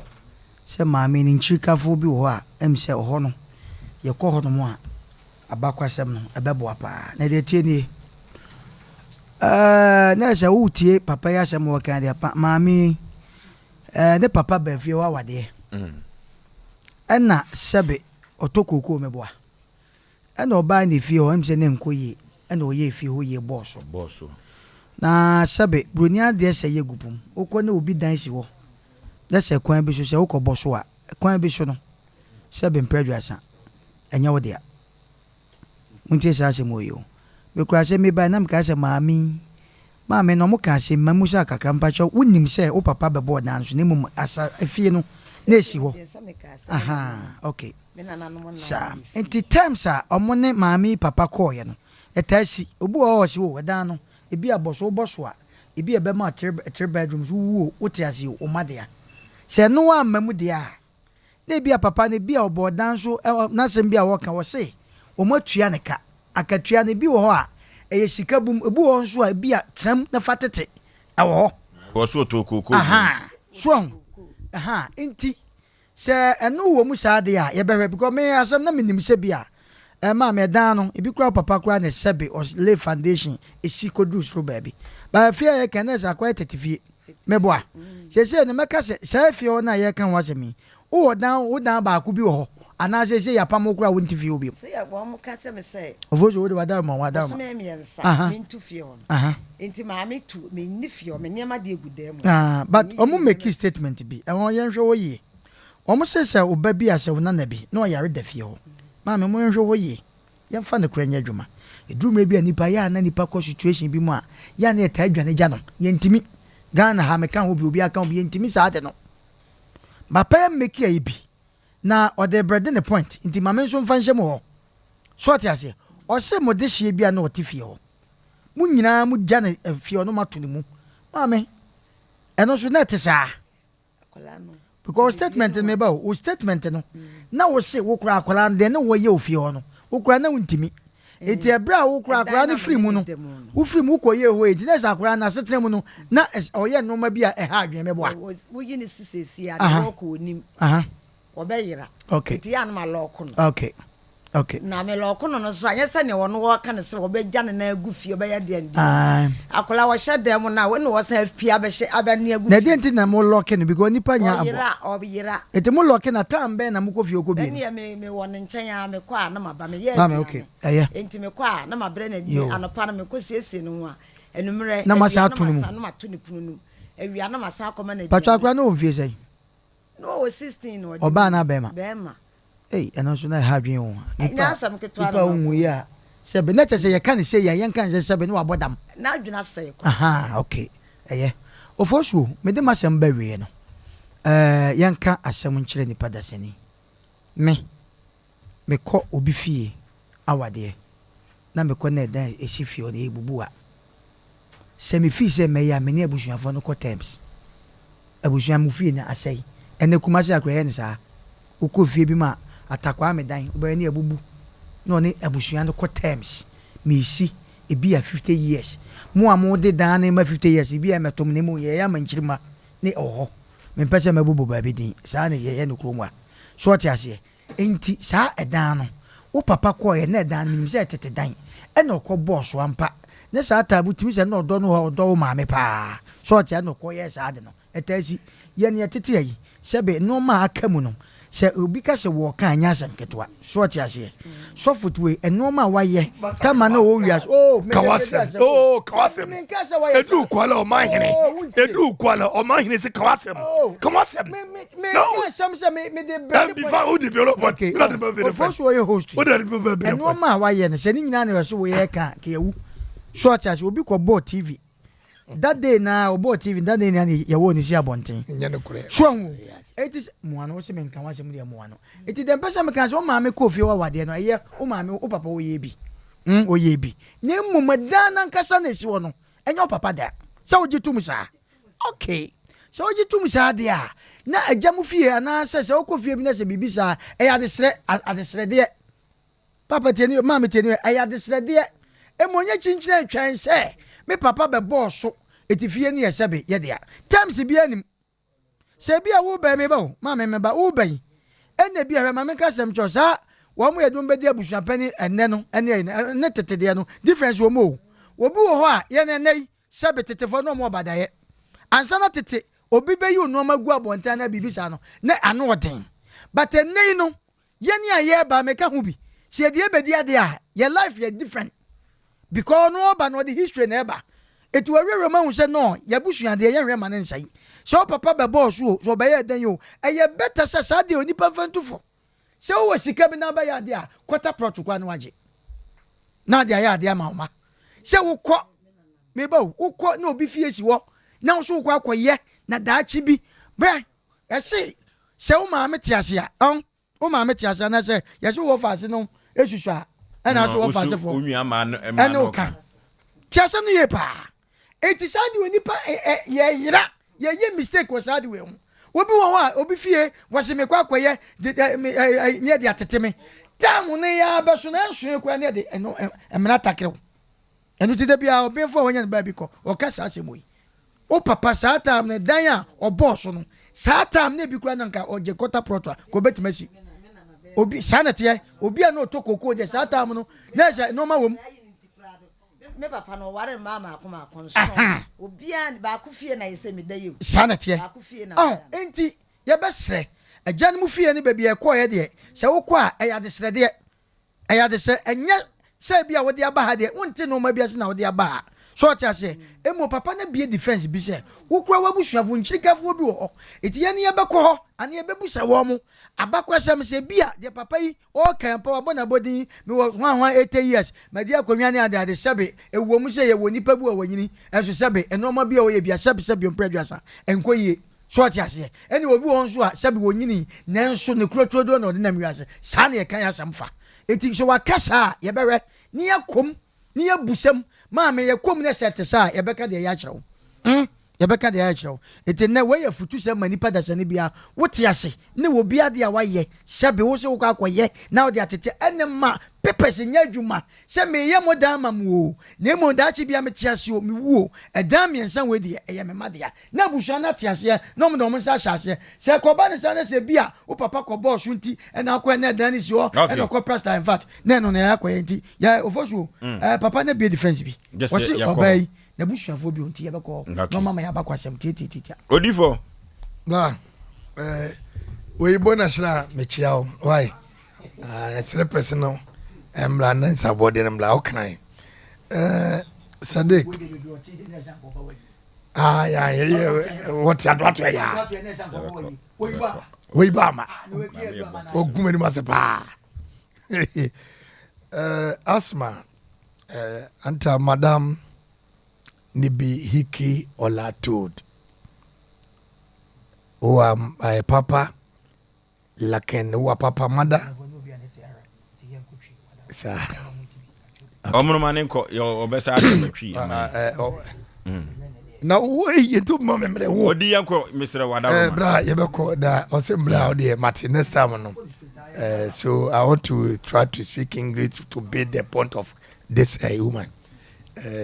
se mami ni nchikafo bi ho a emse ho no ye ko ho no mo a abakwasem no ebebo apa na de tie ni na se utie papa ya sem wo kan de mami ne papa ba fie wa wade ena sebe otokoko meboa ena oba ni fie ho emse ne nkoyi ena oye fie ho ye bosso na sebe bronia de se ye gupum okọ na obi dan si ho na se kwan bi so se okọ bosso a kwan bi so no sebe mpredwasa enya wo dia muntie sa se moyo me kura se me ba na mka se maami no mo ka se mamu sa kakra mpacho wonim se o papa be board na so ne mum asa afie no na esi ho aha okay sa enti times a omo ne maami papa call ye no etasi obu o si wo dan no ebi aboso a ebi ebe ma 3 bedrooms wo otiasi o madea se no wa mamu dia na ebi papa ne bi obo dan so na sem bi a wo ka wo se o matua ne ka akatua ne bi wo ho a eye sika bum ebu wo nso a bi a tram na fatete awo ho wo so tokoko aha so aha enti se eno wo mu sa de a ye behwe because me asem na menim se bi a ma me dan no ebi kura papa kura ne sebe or lay foundation esi kodu sro baby ba fie ye kan na akwa tetifie meboa se ne meka se fie na ye kan wasemi wo dan ba ku bi wo ana se ya pam kura won tifie obi se ya bo mo ka che me se ofojo wo de wada ma so me miensa me ntufie ho enti ma me ni fie o me niam de egudam but omo make statement bi e won ye nhwe wo ye Almost says, oba bi ase wo nana bi na oyare da fie ho. Ma me mo nhwe wo ye. Ye mfa ne kura nya dwuma. Eduru me bi anipa ya na nipa ko situation bi mu a ya na eta adwane gya no. Ye ntimi Ghana ha me kan obi aka obi ye ntimi saa de no. Ma pa make ya bi. Na ode brede ne point. Nti ma me nso mfa nhye mo ho. So ati ase. O se mo de hye bia na o te fie ho. Mu nyina mu gya na fie no mato ne mu. Maame. Eno so na te saa. Because statement me ba o statement no. Na wo se wo kura akwala de na wo ye ofie ho no. Wo kura na untimi. Eti ebra wo kura akwala ne free mu no. Wo free mu ko ye ho edi na sa akwala na setre mu no. Na oye no ma bia ha adwen me boa. Wo yi ni sisesi a de wo ko onim. Wo be yira. Okay. Eti ya na ma loko no. Okay. Okay. Na me loko no so anya se ne wo no wo ka ne se wo be gya ne na agu fie be ya de ndi. Akola wo hye dem na wo ne wo sa fie abehye abane agu. Na de nti na mo lock no because nipa nya abo. Yira. Eti mo lock na tambe na mo ko fie okobi. Ne me wo ne nchen ya me kwa na ma ba me ye. Okay. Eye. Enti me kwa na ma bre na di anopa na me ko siesie no a. Enumre na ma sa to ni mu. Na ma to ni punu nu. Ewia na ma sa akoma na di. Patwa akwa na o fie sei. No 16 no. Oba na bema. Bema. Hey, and also na have you. Nipa unwu ya. Sebe na chese ye kan se ya yen kan se sebe no abodam. Na adwuna se ko. Aha, okay. Eye. Ofosuo, me de masem ba wie no. Yen kan asem nkyere nipa dasani. Me ko obi fie awade. Na me ko na dan esifie o na ebubu a. Se me fie se me ya me ne abusuafo no ko terms. Abusuam mu fie na asai. Ene kumase akroye ne saa. Uko fie bi ma atakwa me dan oba ni abubu no ne abusua no ko terms me si e bi a 50 years mo a mo de dan na ma 50 years e bi a metom ne mu ye ya manchirima ne oho me pese mabubu ba bi din saa ne ye no kromu a so oti ase enti saa edan no wo papa ko ye na edan mi se tete dan e na ko boss ampa ne saa tabu timi se na odo no ho odo ma me pa so oti a no ko ye saa de no etasi ye ne tete yi sebe no ma aka mu no se obi ka se wo kan anya asem ketwa so ti ase so footwe eno ma waye kama na wo wias kawasem edu kwala o mahine se kawasem me ka sam se me de be before who develop okay not the be first wo ye host eno ma waye ne se ni nyina na so wo ye ka ke ewu so ti ase obi ko bo TV that day na obo TV that day na ye wo ni si abonten nyane kure so it is muano wo se men kan wa se mu de muano it is dem pesa me kan so ma me ko fie wa wade no eye o ma me o papa wo ye bi o ye bi ne mumada na nkasa na si wo no enye o papa da se wo jitum sa okay se wo jitum sa de a na agyamu fie ana se wo ko fie bi na se bibi sa eya de sre de papa tieni ma me tieni eya de sre de e monye chinchina twan se me papa be boss etifie ni yesebe ye de a times bi anim se bia wo ba me ba o ma me ba wo ba yi enne bia hwe ma me ka sem cho sa wo mo yedum be di abusua pani enne no enne ne tetede no difference wo mo obi wo ho a ye ne nei sebe tetefo no mo badaye ansa na tete obi be yi no magu abonta na bibisa no ne ano oden but enne no ye ne aye ba me ka hu bi se de be di ade a your life ye different because no ba no the history na eba etu awe ma hu se no ya busua de ye hwe ma ne nsai so papa be boss so be ye den yo eye better se sa de onipa fantufo se wo sika bi na ba ya de a quarter protocol na waje na de ya de ma oma se wo kọ me ba wo kọ na obi fie si wo na so wo akoye na daachi bi bre se wo ma me tiase a wo ma me tiase na se ye se wo fa se no esusu a na so wo fa se fo onua ma no kan tiase no ye pa eti sa de onipa ye yira ye mistake was hard we obi wo ho a obi fie wase me kwa akoye ne de ateteme tamu ne ya beso na nsu kwa ne de eno emna takrew enu ti de bia obi fo wonya ne ba bi ko o ka sa asemoyi o papa sa tam ne dan a o boss no sa tam ne bi kwa na nka o je quarter proto ko betimasi obi sa na tie obi a no tokoko de sa tam no na se no ma wom me papa no ware mama akoma akonso obi an ba ku fie na yese me dayo sanete ba ku fie na enti ye besre agyan mu fie ne ba bia ko ye de se wo ko a eya de sre enye se bia wo de aba ha de wonte no ma bia se na wo de aba so what say emo papa na be defense bi say wo kura wabusuafo nchirikafo bi wo ho eti ye ne ye beko ho ane ye bebusa wo mo abakwasam se bia de papa yi o kan pa wabona bodin me wo 80 years ma di akonwa ne ade sebe ewo mu se ye wo nipa bu awanyini enso sebe enoma bia wo ye bia sebe mpraduasa enkoye so what say ene obi won so a sebe wonyini nanso ne krotrodo na ode na miase sa na ye kan asamfa eti so wakasa ye bere ni yakom ni yabusam ma me yakom na set sa ye beka de ya kyerɛw ye beka de ya kyerɛw eti na we yafutu se manipa da sane bia wote ase ne wo bia de a waye sebe wo se wo kwakoye na wo de atete ene ma pepes nya adwuma se me ye modan mamu na emo da chi bia me te ase o me wuo edan me nsan we de eye me madea na busua na te ase no mo mo nsa hyase se koba ne sa na se bia wo papa ko boss nti ena akwa na dan ni si ho ena ko pastor in fact na no na akwa nti ya Oforisuo papa na be defense bi wo se obai na busuafo bi nti ye beko no mama ya bakwa sem titi Odifo na we bona shira me chiao why sere personal emla na sabode emla okran Sadik ya what ya we ba ma ogumeni masepa asma anta madam Nibi Hiki Olatod. Papa Laken papa mother. Sir. Omonomanenko yo obesa adetwi. Na we you do mama me wo. Odi yanko Mr. Wada. Bra ye beko da Osem bra odi Martin next time no. So I want to try to speak English to be the point of this woman.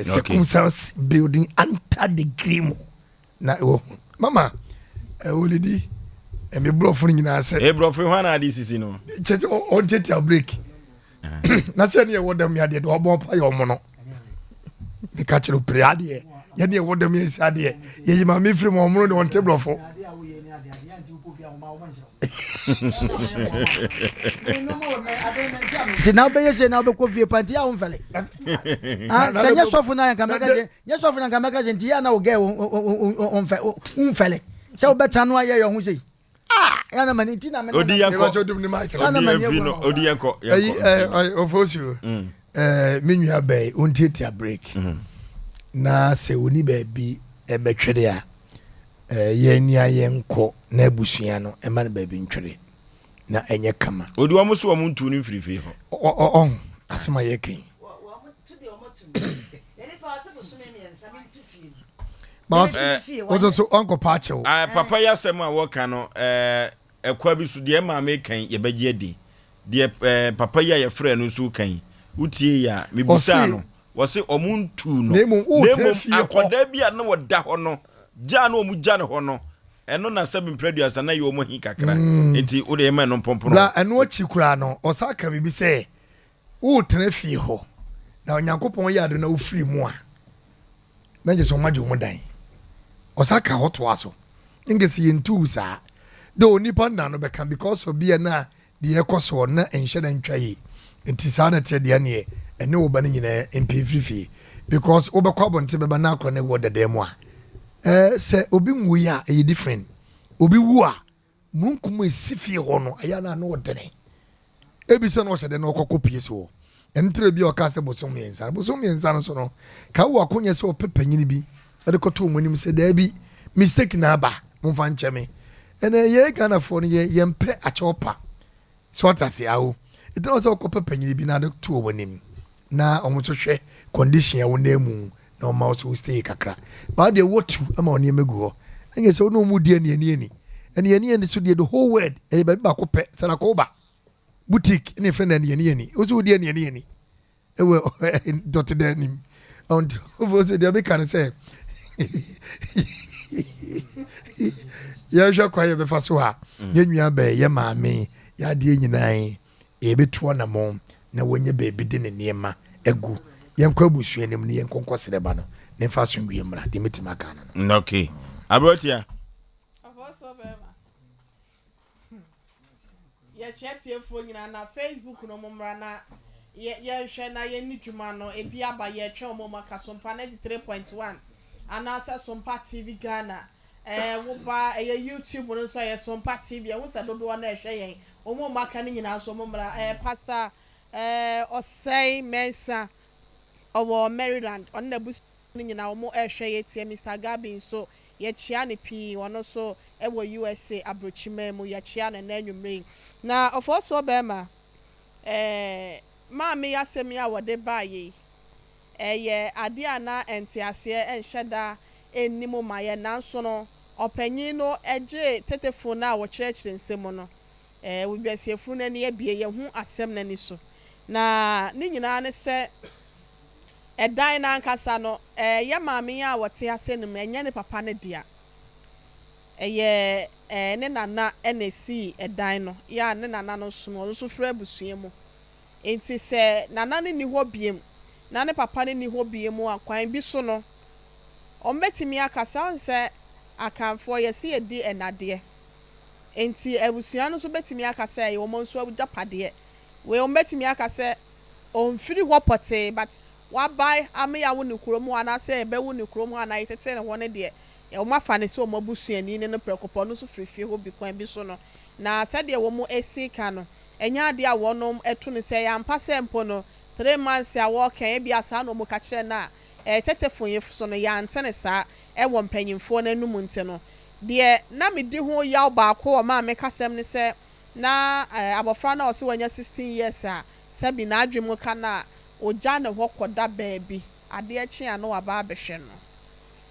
Circumstance building under the grimo. Na mama olidi me bro for nyina say bro for wan adi sisi no chete on take break na say ne wo dem ya de obon pa yo mo no me ka chiro pre ade ye ne wo dem yesi ade ye yima me free mo mo no on table for now be say now be ko vie panti a onfele senya sofu na yanka meka je sofu na yanka meka je ntia na o ge onfele se o beta no aye yo hu sei ya na mani ntina me odi yanko odi yanko Oforisuo me nua be ontiatia break na se oni ba bi e betwede a ye nia ye nko na abusua no e ma na ba bi ntwere na enye kama odi wo so wo ntu ni mfirifi ho asema ye kan so uncle Pacho papa ya sem a wo kan no ekwa bi so de ma me kan ye bagye adi de papa ya ye frɛ no so kan utie ya me busa no wo se omuntu no nemu akoda bi a na wo da ho no ja na omu ja ne ho no eno na sabi mpraduasa na ye omu hi kakra enti wo de ma no pompono la eno achi kura no osaka bibi se wo tena fie ho na onyankopon ya do na wo firi mu a na je so maje omu dan osaka hoto aso ngesi yentu sa de onipa na no beka because obi na de ekoso na enhye da ntwaye enti sa na te de ne ene wo ba ne nyina empifrifi because obekwa bonte beba na akro na wo dede mu a se obi nwu ya e different obi wu a munkum esifie ho no aya na no dene ebi se no hyede na okokopie so entre bi o ka se bosom yensa no so no ka wo akonye se opepanyini bi ade koto omonim se da bi mistake na ba mumfa ncheme ene ye Ghana for no ye yempe achopa so atase awo it no se okopepanyini bi na ade to omonim na omotohwe condition ya wonemu na o ma so stay kakra ba de wotu ama oni emegu ho enye se ono mu die ene so de the whole world e ba ba ko pe sala ko ba boutique ni friend ene o so die ene ewe dot de nim and Oforisuo de be kan say ya hwa kwa ye be fa so ha ye nwua ba ye maame ya de nyinaa e be to na mo na wonye ba bi de ne niema egu yenkwa busua nim ne yenkonko sereba no ne fa so wie mra de metima kan no okay abrotia Oforisuo bema ye chat ye fo nyina na Facebook no momra na ye hwe na ye ni dwuma no ebi aba ye twa omo maka Sompa 93.1 anasa Sompa TV Ghana wo ba YouTube no so ye Sompa TV e wo se dodo na hwe yen omo maka ni nyina so omo mra pastor Osei Mensa owo Maryland on na bus ni nyina omo hwe ye tie Mr. Gabin so ye chia ne pi wono so e wo USA abrochima mu ye chia na anwumre na ofo so be ma Mami Asem ya wode baye eye ade ana entiase enhyeda enimu maye nanso no opanyin no eje tetefo na wo kyerɛkyerɛ nsɛm no wo biasefo na ne abie ye hu asɛm na ni so na ne nyinaa ne sɛ ɛdan na ankasa no ye mami ya wote ase no enye ne papa ne dia eye ne nana enesi ɛdan no ya ne nana no so no so fra abusua mu enti se nana ni ho biem na ne papa ni ho biem akwan bi so no ombetimi akasa onse akanfo yesi edi enade enti abusua no so betimi akasa ye omo nso abujapade we ombetimi akasa onfiri ho pote but wa buy ameya wo ne kuromu ana se ebe wo ne kuromu ana yetete ne ho ne de e o mafa ne se o mabusua ni ne no prekopo no so frifie ho bi kwan bi so no na se de wo mo esika no enya ade a wonom eto ne se ya mpa se mpo no 3 months a wo kan e bia sa no mo ka kire na tetefo ye so no ya ntene sa e wo mpanyimfo na num nte no de na me di ho yaw ba ko o ma me kasem ne se na abofra na o se wanya 16 years a se bi na adwem ka na oja ne ho koda baabi ade echi ano aba abehwe no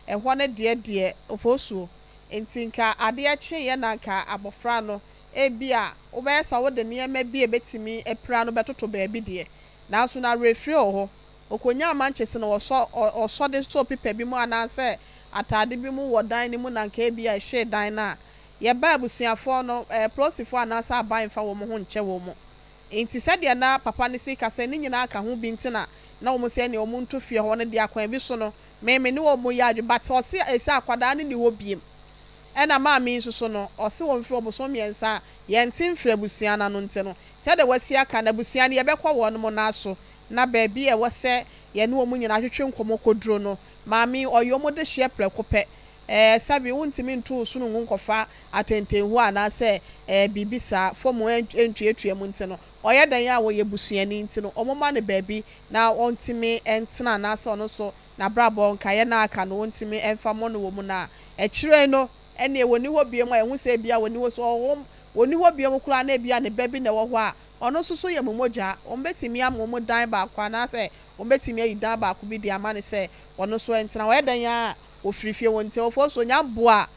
e ho ne de ofosuo entinka ade echi ye na nka abofra no ebia obesa wo de niema bi ebetimi epra no betoto baabi de na so na refri ho okonya Manchester no oso de so pepa bi mu anase atade bi mu wodan ni mu na nka ebia ehye dan na ye ba abusuafo no prosifo anase aban fa wo mo ho nche wo mo enti sede na papa ne sika se ni nyina aka ho bi ntina na wo mo se ne wo mo nto fie ho ne de akwan bi so no me ne wo mo ya adwe but o se esi akwada ne ni wo biem ena maami nso no ose wo mfiri oboso miensa ye ntin mfiri abusua na no nte no se de wasi aka na abusua ne ye bekwa wo no mo na so na baabi e wose ye ne wo mo nyina hwetwe nkomo koduro no maami oyo mo de hye prekope sabi wuntimi ntu sunu nkofa atentenhu ana se bibisa fomo entuetue mu nte no oye dan ya wo ye busua ni nte no omoma ne baabi na ontimi entena na se ono so na brabo nka ye na aka no ontimi emfa mo no wo mu na ekire no ene woni ho biem a ehu se bia woni ho so woni ho biem kura na bia ne baby na wo ho a ono so ye momoja ombetimi amomo dan ba kwa na se ombetimi ayi dan ba ku bi di amane se ono so entena wo dan ya ofirifie wonte ofo so nya boa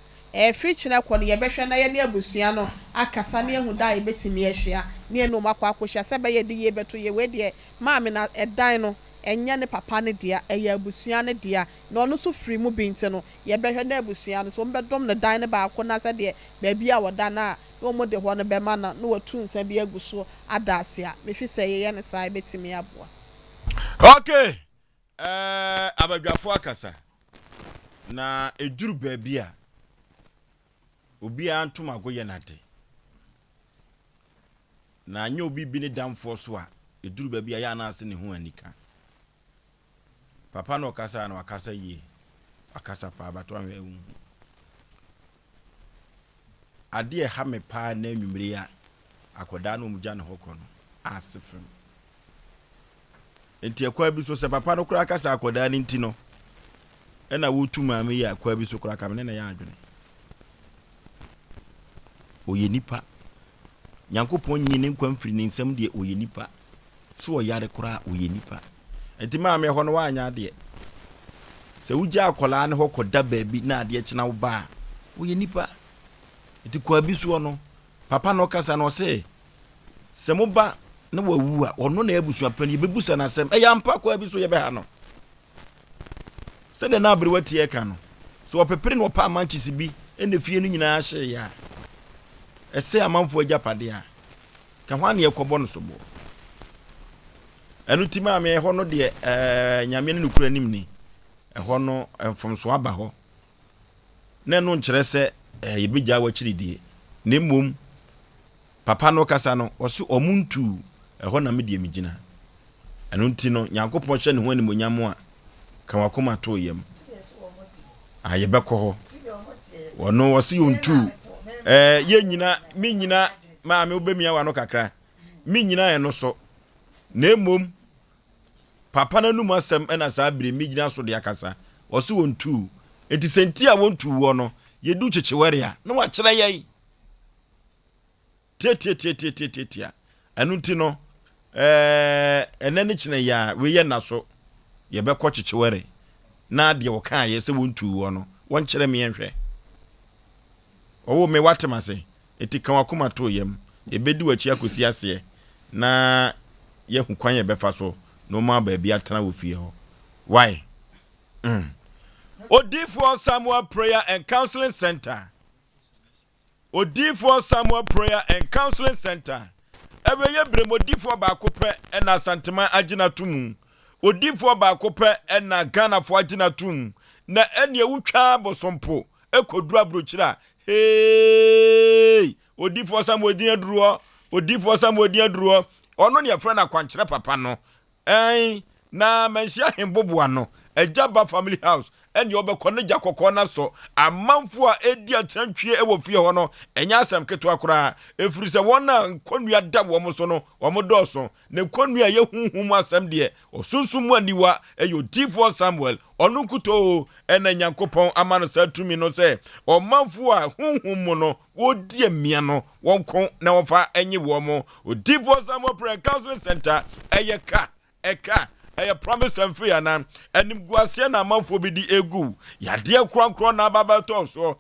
free chine ko ne ye behwe na ye ne abusua no akasa ne ehu dan ebetimi ahia ne enu makwa akohia se be ye de ye beto ye we de maame na edan no enya ne papa ne dia eye abusua ne dia na ono so free mu binte no ye behwe na abusua no so mbedom ne dan ne ba ko na se de ba bia woda na no mo de ho no be ma na no watu nsa bi aguso adase a mefi se ye ne sai betimi aboa. Okay, abadwafo akasa na eduru ba bia obi antum agoye nade na anya obi bi ne damfo so a eduru ba bia ya na ase ne ho anika papa no kasa na wakasa yi akasa pa abato anwe wu ade e ha me pa na anwumre ya akoda no mugya ne hokɔ no asefem enti akwa bi so se papa no kura akasa akoda ne nti no ena wotu maame ya akwa bi so kura kamene na ya adwene oye nipa Nyankopɔn nyine nkwa mfiri ne nsam de oye nipa so oyare kura oye nipa enti maame ho no wanya de se wugya akola ne hokoda baabi na ade kyena wo ba oye nipa enti kwa bi so no papa no kasa no se mo ba na wawu a ono na abusua pani bebusa na sem ya mpa kwa bi so ye be ha no se de na abere watie ka no so opepere no pa manchisi bi ene fie no nyina hye ya ese amanfo agapade a ka hwan ye kɔbɔ no so bo enu tima me ho no de nyame no kura nim ni ho no mfom so aba ho na no nkyerɛ sɛ ye begya wa kyiridie na mmom papa no kasa no ɔso omuntu ho na me de megina anu nti no Nyankopɔn hye ne ho animonyam a ka wakoma to yam aye bɛkɔ hɔ wono wose yontu ye nyina mi nyina ma me obemia wa no kakra mi nyina ye no so na emom papa na num asem na saa bire mi nyina so de akasa wose wontu enti senti a wontu wo no yedu chichiwere a na wa kyerɛ yɛn tia anu nti no enene kyene ya we ye na so ye bɛkɔ chichiwere na de wo kan ye se wontu wo no won kyerɛ me yenhwɛ owo me watemase eti kan wakoma to yam ebedi wachi akosi ase na ye hu kwan ye befa so no ma ba bia tena wo fie ho why Odifo Samuel Prayer and Counseling Center Odifo Samuel Prayer and Counseling Center every year bremo Odifo ba kope na santema agina tum Odifo ba kope na Ghana fo agina tum na ene wutwa bosompo ekodura brochira hey Odifo Samuel din aduro Odifo Samuel din aduro ono ne yefra na kwankyere papa no na mensia hembobo ano Ejaba family house and you be koneja kokona so amanfo a edi atantwie e wo fie ho no enya asem keto akora efiri se wona konua da wo mo so no wo mo doso ne konua ye hunhum asem de osunsumu aniwa Odifo Samuel onunkuto ena Nyankopon amano sa tumi no se omanfo a hunhum no wodi amia no wonko na wofa enyi wo mo Odifo Samuel Prayer Counseling Center eka promise and free and enim guase na manfo bi di egu yade kronkron na baba to so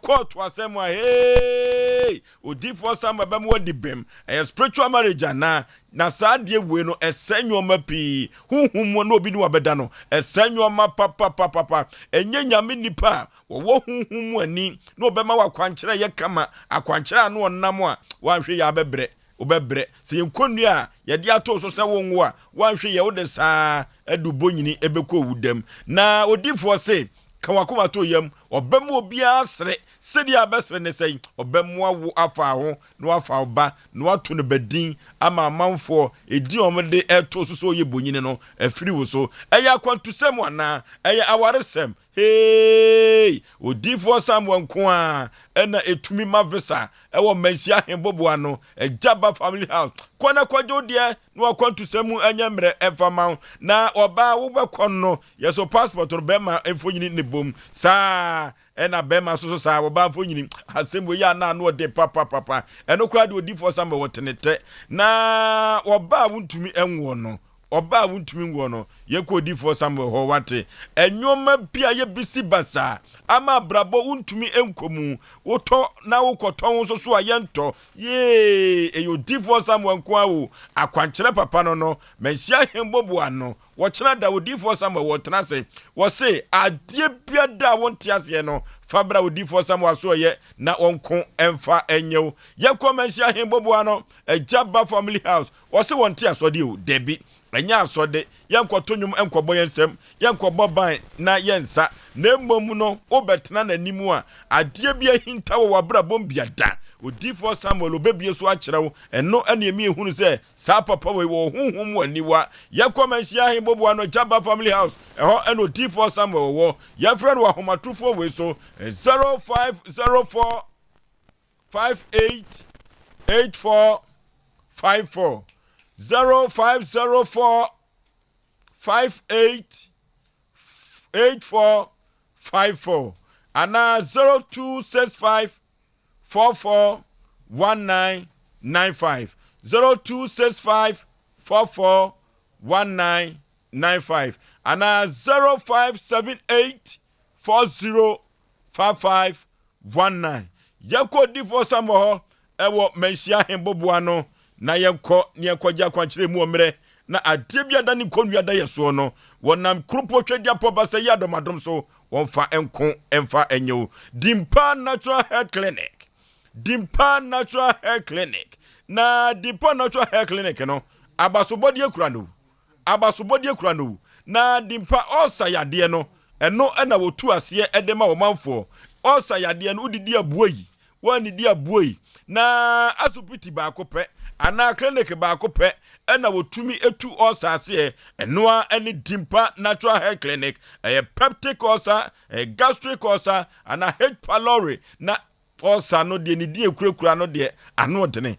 court asem a hey Odifo Samuel bem wodi bem spiritual marriage na saade we no esenyo mapi hunhum no obi ni wabeda no esenyo ma papa enye nyame nipa wo hunhum ani no obema wakwankyere ye kama akwankyere anu onnam a wanhwe ya bebre obebre se yenkonu a yede ato so se wonwo a wanhwe ye wode saa adubo nyini ebekọ wudam na Odifo se ka wakoma to yam obem obi asre sedi abesre ne sei obem wo afa ho no afa oba no ato ne badin ama manfo edi omde eto so ye bonyini no afiri wo so eya kwantusem ana eya awaresem hey Odifo Samuel nko a ena etumi mavisa ewo mansia hembobo ano Ejaba family house kwana kwajo de no akwantusem anyamre efama na oba wo bekon no yeso passport no bema emfonyini ne bom sa ena bema so sa oba emfonyini asem we ya na no de papa eno kwa de Odifo Samuel wotenete na oba wuntumi enwo no oba wuntumi ngo no yekọ Odifo Samuel ho wate enyoma bia ye bisi basa ama brabo wuntumi enkomu woto na wokoton so so ayento ye Odifo Samuel nko awo akwankyere papa no menhia hembobo ano wo kyena da Odifo Samuel wotena se wo se adie bia da wonte ase no fabra Odifo Samuel so ye na onko emfa enyew yekọ menhia hembobo ano Ejaba family house wo se wonte asode o debi enya asode yankotonyum enkobo yensem yankobo ban na yensa na mmom no obetena nanimu a ade bia hinta wo wabra bombia da Odifo Samuel obebie so akyerew eno aniemi ehunu se sa papa we wo hunhum aniwa yakomanhia hembobo ano Ejaba family house eho eno Odifo Samuel wo ya friend wa homatrufo we so 0504 588454 0504 588454 and 0265 441995 0265 441995 and 0578 405519 Yekọ Odifo Samuel ewo menhia hembobo ano na yenko ja kwankyere mu omre na adebia da ni konua da yeso no wonam krupo twedia pobasa ya domadom so wonfa enko emfa enyew Dimpa Natural Health Clinic na Dimpa Natural Health Clinic no abasobodie kura no na Dimpa osayade no eno na wotu ase edema wo manfo osayade no udidi abuoyi wani di abuoyi na asupiti ba ko pe ana clinic ba ko pe ɛna wotumi etu ulcer ase ɛnoa ɛne dimpa natural hair clinic peptic ulcer gastric ulcer ana H pylori na ulcer no de ni die kurakura no de ano den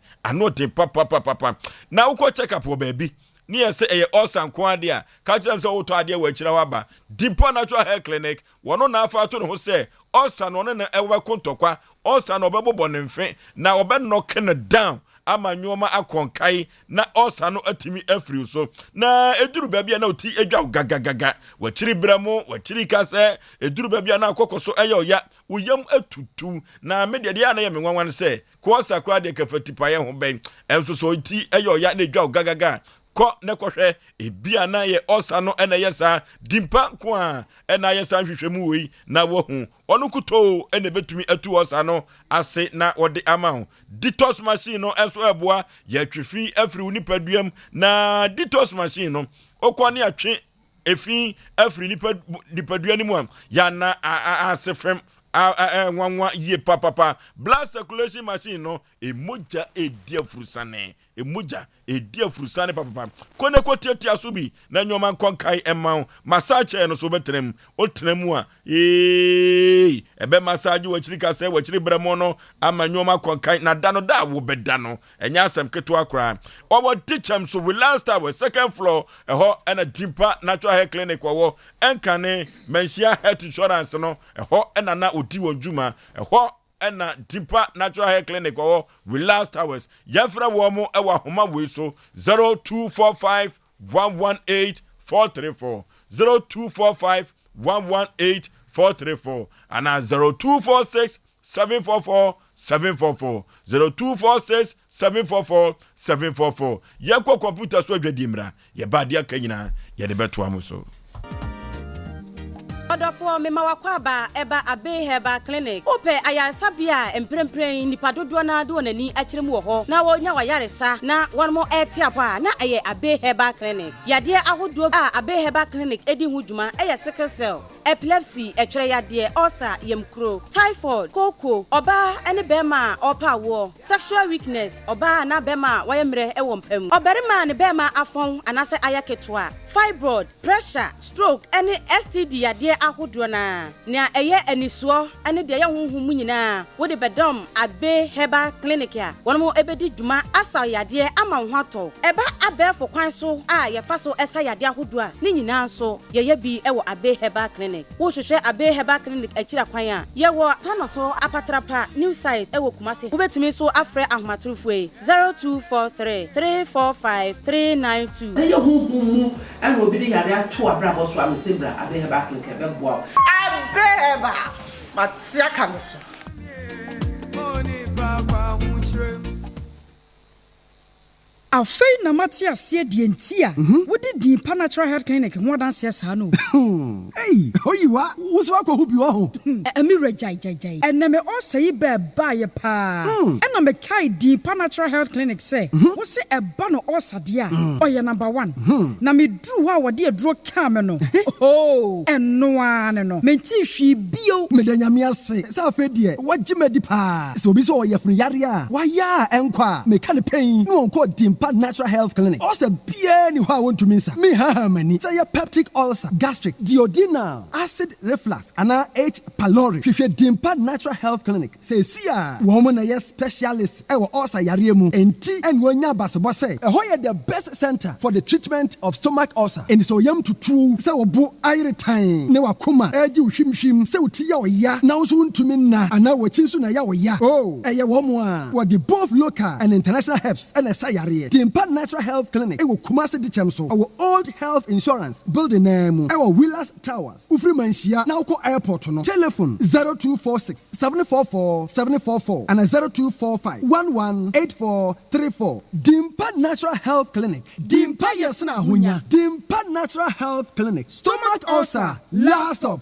papa na wokɔ check up wo baby ni yɛsɛ ɛyɛ ulcer nko ade a ka kyerɛ sɛ wotɔ ade wɔ akyira waba dimpa natural hair clinic wɔno na afa to no ho sɛ ulcer no ne na ɛwɔ kontɔkwa ulcer no ɔbɛbobɔ ne mfe na ɔbɛnɔke no down ama nyoma akonkai na ulcer no atimi afiri so na eduru baabi na oti edwa gagagaga wachiri bramo wachiri kase eduru baabi na akokoso ɛyɛ oya woyam atutu na media de na yɛ menwanwan sɛ ko sakra de kafati paye ho bɛn enso so oti ɛyɛ oya na edwa gagaga ko ne kohwe ebia na ye osa no ena yesa dimpa ko a ena yesa hwehwemu wei na wo hu onu kuto ena betumi atu osa no ase na wode ama ho detox machine no enso eboa ya twifi afri unipaduam na detox machine no okoni atwe efi afri nipaduam mu ya na asefem nwanwa ye papa blood circulation machine no emoja edia frusane papa kone kotiatia so bi na nyoma nkonkai emaw massage no so betrem otremu a ebe massage wachiri kase wachiri bremo no ama nyoma konkai na dano da wo bedano enya asem keto akra owo teachem so we last our second floor eho ena dimpa natural hair clinic wo enkane mensia health insurance no eho ena na odi wonjuma eho ena dimpa natural hair clinic wo we last hours yafra wo mo ewa homa we so 0245 118 434 0245 118 434 and 0246 744 744 0246 744 744 yakwa computer so adwadimra ye badia kanyina ye de beto amuso Odofo mema wakwaba eba abe heba clinic ope ayaresabia emprempren nipa dodo na do nani akiremu wo ho na wonya wayaresa na wonmo etiapa na eye abe heba clinic yade ahodo a abe heba clinic edi huduma eye sickle cell epilepsy etwere yade ulcer yemkro typhoid koko oba ene bema opa wo sexual weakness oba na bema wayemre ewo mpam oberima ne bema afon anase ayaketwa fibroid pressure stroke ene STD yade ahodo na eye anisuo ene de ye honhom nyina wo de bedom abe heba clinic ya wonmo ebedi dwuma asa yade ama hwato eba abefo kwan so a ye fa so esa yade ahodo a ne nyina so ye bi ewo abe heba clinic wo hwehwe abe heba clinic akira kwan a ye wo tano so apatrapa new site ewo kumase wo betumi so afre ahomatrofo 0243 345 392 ye honhom ene obi de yare ato abrabo so amesebra abe heba clinic ebeboa abeba matia kaniso afei na matia se de ntia wodi dimpa natural health clinic ho danse sa no ei hoyiwa wuso akohu bi wo ho amira jai eneme osei be ba ye pa ena me kai dimpa natural health clinic say wo se eba no osade a oye number 1 na me dru ho a wode aduro ka me no oh eno ane no menti hwi bio medanyame ase sa afei de wagimadi pa se obi so oye funu yare a waya enkwa me ka ne pen no onko dimpa natural health clinic also bien ni ho want to minsa me ha mani say peptic ulcer gastric duodenal acid reflux ana H pylori hwehwe dimpa natural health clinic say sia wo mo na yes specialist e wo ulcer yare mu enti en wonya basobo say e ho ye the best center for the treatment of stomach ulcer and so yam to true say wo bo ayre tan ne wakoma eji hwimhwim say uti ya oya na wo so ntumi na ana wachi so na ya oya oh eye wo mo a wo the both local and international helps and sayare Dimpa Natural Health Clinic ewo Kumasi Dichemso our old health insurance building name ewo Willas Towers Ufri Manshia na uko airport no telephone 0246 744 744 and 0245 118434 Dimpa Natural Health Clinic Dimpa yesna hunya Dimpa Natural Health Clinic stomach ulcer last stop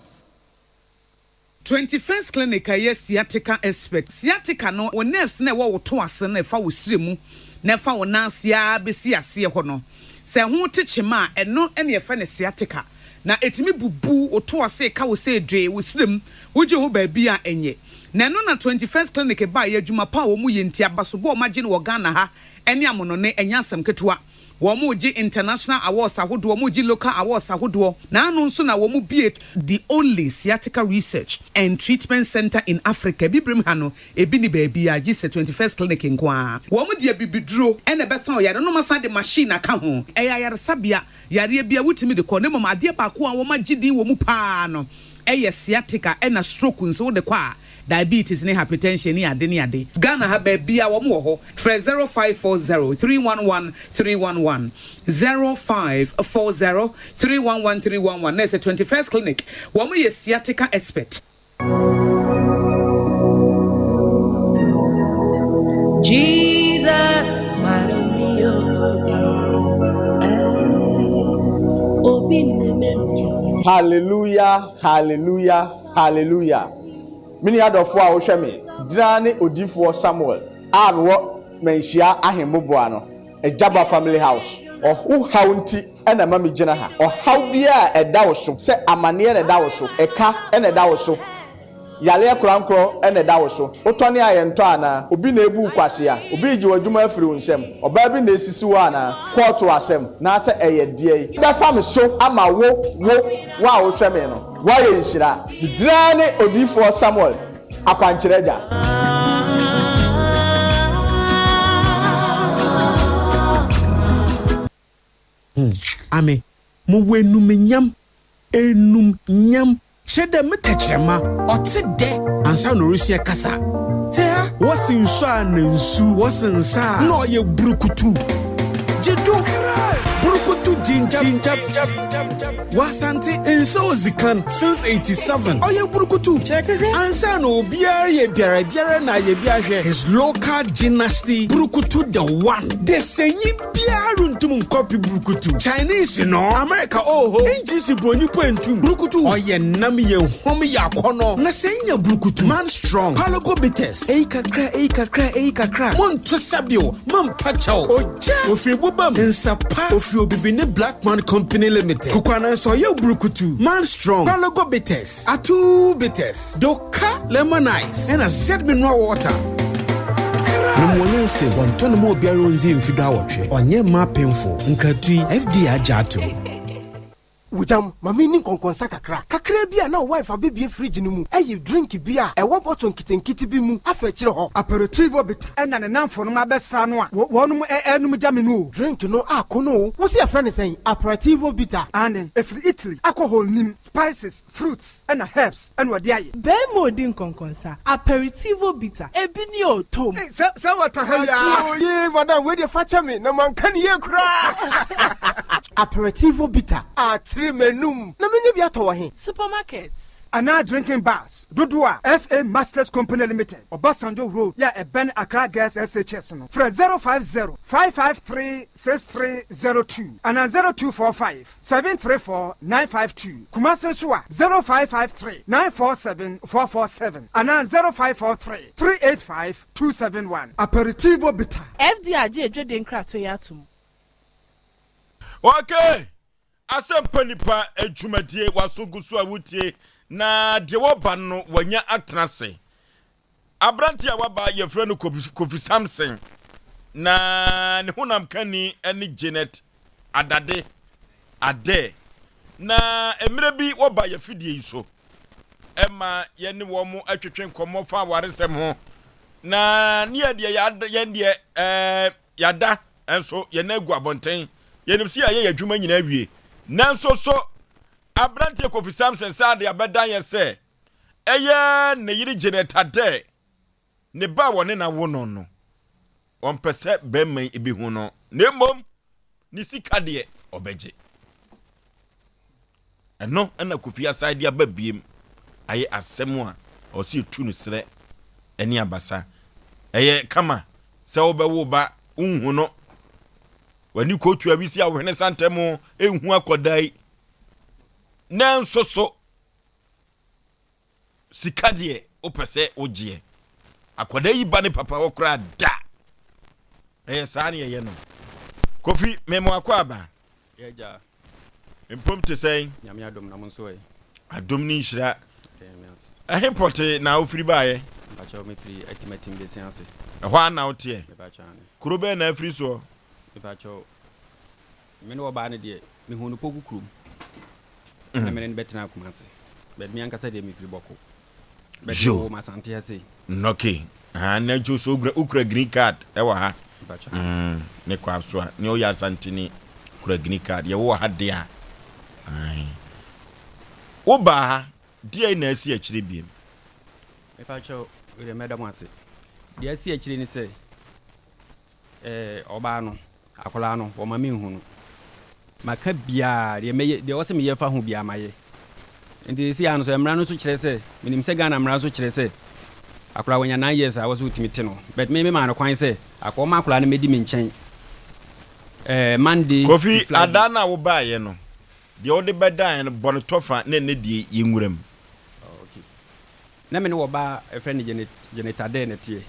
21st clinic aye sciatica expert sciatica no o nerves na wo to ase na fa wo siremu na fa wo nansia besi ase ho no se ho techema eno ene ye fa ne sciatica na etimi bubu o to ase ka wo se dwe wo sirem wo je ho ba bi a enye na no na 21st clinic ba ye adwuma pa wo mu ye ntia baso bo magine wo Ghana ha ene amono ne enya asem ketewa Womuji international awards ahodo, womuji local awards ahodo. Na anu nso na womu be the only sciatica research and treatment center in Africa. Bibrim hano ebi ni baby a gise 21st clinic nkwa. Womu dia bibidro ene besa o yare no masa de machine aka ho. Eya yare sabia yare bia wutimi de ko ne mama ade ba ko a wo magidi womu pa no. Eye sciatica ena stroke nso de kwa. Diabetes ni hypertension ni ade Ghana ha baby a wo mo ho 0540 311 311 0540 311 311 na 21st clinic wo mo ye sciatica expert. Jesus hallelujah hallelujah hallelujah. Mini adofo a wo hwe me drane odifo Samuel a no menhia ahemboboa no Ejaba family house oho haunti ena ma me gina ha ohaw bia eda wo so se amane na eda wo so eka ena eda wo so yale akurankro ena eda wo so otone ayento ana obi na ebu kwase a obi ji wadwuma afiri nsem oba bi na esisi wo ana court asem na se eye die da fam so ama wo wa wo hwe me no why inshira drane odifo Samuel akwanchereja ame mo wenum nyam chede metachrema ote de ansa no rusia kasa te ha wosin so anansu wosin sa no ye brukutu jedo brukutu jinjab wasanti enso zikan since 87 oye burukutu chekere ansa no biara ye biara na ye biahwe his local dynasty burukutu the one de senyi biara ntum copy burukutu Chinese no America oho enjisi broni poentum burukutu oye nam ye hom yakono na senya burukutu man strong palogo bites ei kakra monto sabio man pachao oja ofribubam nsapa ofrobibine black man company limited kukwana so ye burukutu man strong palogo bites atu bites doka lemon ice and a set mineral water. Numwanya se wantono mo biara onzi mfido awotwe onye ma painful nkatui FDA ajato Wujam mami ni konkonsa kakra bia na wife abibie fridge ni mu eyi drink bia e wo bottle nkitenkiti bi mu afa kire ho aperitivo bit ena ne namfo no abesa no a wonum enum jame no drink no akono wo se afra ne sen aperitivo bitter and efri Italy alcohol nim spices fruits and herbs and wade aye be mo din konkonsa aperitivo bitter ebi ni otom se wata ha ye madam we dey facha me na man kan ye kura aperitivo bitter menum na menye bi ato he supermarkets ana drinking bars Dodua FA Masters Company Limited Obasanjo Road ya Ben Accra Gas SHS no fra 050-553-6302 ana 0245-734-952 Kumasi Suwa 0553-947-447 ana 0543-385-271 aperitivo bitter FDA edwede nkrato ya atum. Okay, Asem Mpe Nipa edwumadie wasogusu awutie na de woba no wanya atenase. Abranti a waba ye frɛ no Kofi Samson na ne honam kani ene Janet Ade na emre bi woba ye fidie iso ema ye ne wo mu atwetwe nkomo fa waresem ho na ne ye de yada enso ye na agu abonten ye nimsi aye adwuma nyina awie nanso so Abranti Kofi Samson sa de abedan ye se eye ne yiri Janet Ade ne ba woni na wono no on pese be man ibi hu no ne mom ni sika de obeje eno na Kofi aside ya babiem aye asem a o si tu no sre eni abasa eye kama se obewo ba unhu no wani kotu abisi awhene santemu enhu akodai nanso so sika de opese ogie akodai ba ne papa okra da sane ye no Kofi memo akwaba yeja impom te say nyame adom na monso adom ni nhira ahempote na ofiri baaye bacha me free atimatim de sianse ehwa na otie bacha kurobe na afiri so bacha me no ba ne de me hu no pogu krum na me ne betina kumase bet me ankasa de me firi boko bet o masante ase okay na jo so ukra green card e wa ha ne kwa so ne o ya santini kura green card ye wo ha de a ai wo ba dia na asi akire biem me pa cho we madam ase dia asi akire ni se oba no akola no wo ma me hu no maka bia de wo se me ye fa hu bia maye nti si anu so emra no so kire se minim se Ghana emra so kire se akola wonya 9 years I was ultimate no but me ma no kwan se akoma akola no medi me nchen Monday Kofi adana wo ba ye no de wo de bedan no bon tofa na ne die yenwuram okay na me no wo ba a friend Janet de ne tie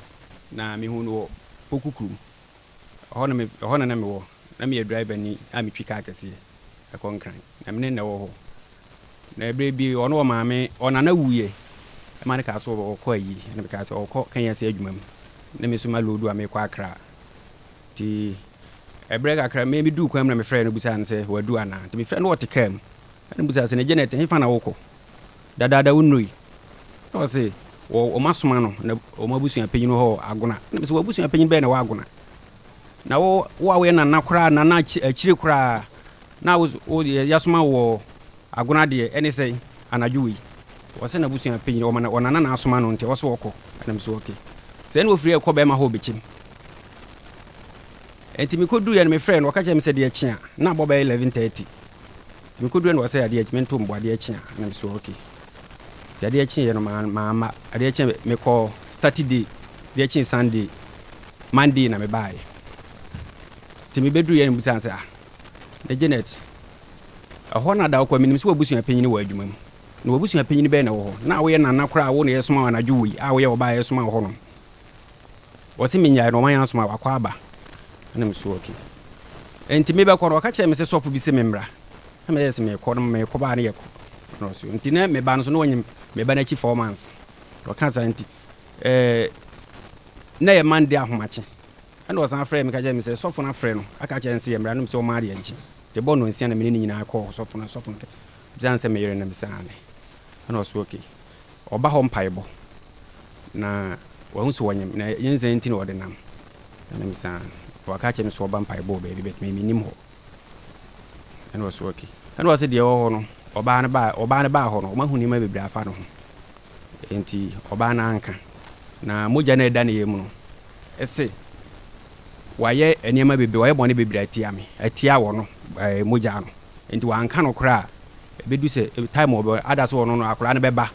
na me hu no pokukuru hona na me wo na me driver ni ami twika akese ekonkran na me ne wo ho na ebre bi ono maame ona na wuye e ma ne ka so okọ yi na me ka so okọ kan ya se adwuma mu na me so ma lodu ame kwa akra ti ebre ka akra me du kwam na me frɛ no busa ne se wadu ana ti me frɛ no wote kam na busa se ne Janet he fa na wokɔ dada wonui no se o masoma no na o mabusu apanyin ho agona na me se wabusu apanyin be na wa agona na wo we na nakora na akire kora na wo yasoma wo agona de ene sei anadwui wo se na busu apanyin o na na asoma no nte wo se wokɔ na me se okay se ne ofiri ekɔ be ma ho bechim enti me kodu ya me friend wo ka che me se de akia na boba 11:30 me kodu na wo se ya de akia me ntom bo de akia na me se okay ya de akia no ma de akia me ko Saturday de akia Sunday Monday na me bae ti me bedu ya ni busa se na Janet ho na da ko minim se wabusu apanyin wa adwuma mu na wabusu apanyin be na wo na wo ye na nakora wo na yesoma wa na dwui a wo ye wo ba yesoma wo no wo se minya no man yasoma wa kwa aba na me so okay enti me be ko ro ka che me se sofo bi se memra na me yes me ko no me ko ba na ye ko no so enti na me ba no so no wanyim me ba na chi 4 months ro ka sa enti na ye Monday ahomache na osan frɛ me ka je me se sofo na frɛ no aka che nse memra no me se o ma de anchi te bono nsia na me ni nyina ko sofo na bisan se me yere na me sa ane na so okay oba ho mpaibo na wa hu so wanyim na yenze enti na ode nam na me sa waka che me so ba mpai bo baby bet me nim ho and was okay and was the ho no oba ne ba ho no ma hu ni ma bebra afa no ho enti oba na anka na moja na eda ne yemu no ese waye eniema bebe waye bone bebra atia wo no moja no enti wa anka no kra ebedu se time obo ada so no akora ne beba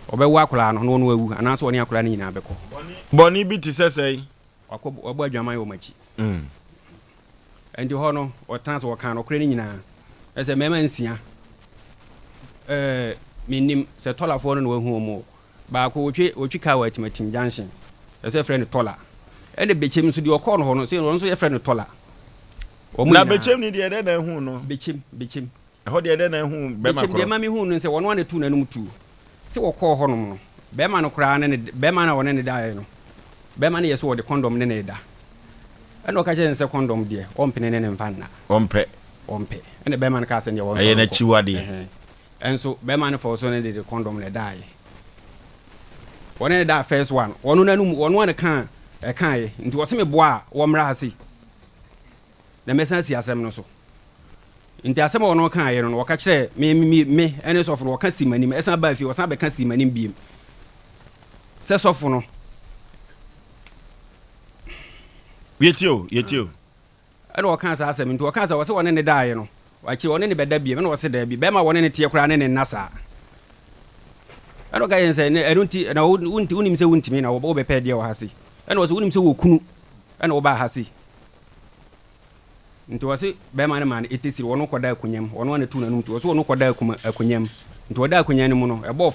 obewu akora no no awu anaso oni akora ne nyina beko boni bi ti sesei ọgbọ adwaman wo machi endi ho no o trans wo kan no kre ni nyina ese mema nsia minim se tola fo no no hu mo ba ko otwi ka wa timatim junction ese friend tola ene bechem so di okọ no ho no se no so ye friend tola na bechem ni de na hu no bechem ho de na hu be ma ko bechem de ma mi hu no se wono na tu na num tu se wokọ ho no be ma no kra ne be ma na wona ne dai no be ma ne yeso de condom ne ne da eno ka je nse condom de ompe ne ne mfanna ompe ene be ma ne ka se ne won so aye na chiwade enso be ma ne for so ne de condom ne dai wona ne da first one wono na num wono ne kan e kan ye nti wo se me boa wo mra hase na mesa si asem no so nti asem wono kan ye no wo ka kire me ene so fo wo ka si manim esa ba fi wo san be ka si manim biem se so fo no yetio ana wakan sa asem nti wakan sa wose wone ne daaye no wachi wone ne beda bie na wose da bi be ma wone ne tie kura ne nasa ana ga yense ne erunti na unti unim se untimi na wo be pede wo hase ana wose unim se wo kunu ana wo ba hase nti wose be ma ne ma ne etesiri wono koda akunyam wono ne tu na num nti wose wono koda akunyam nti woda akunyam ne mu no ebo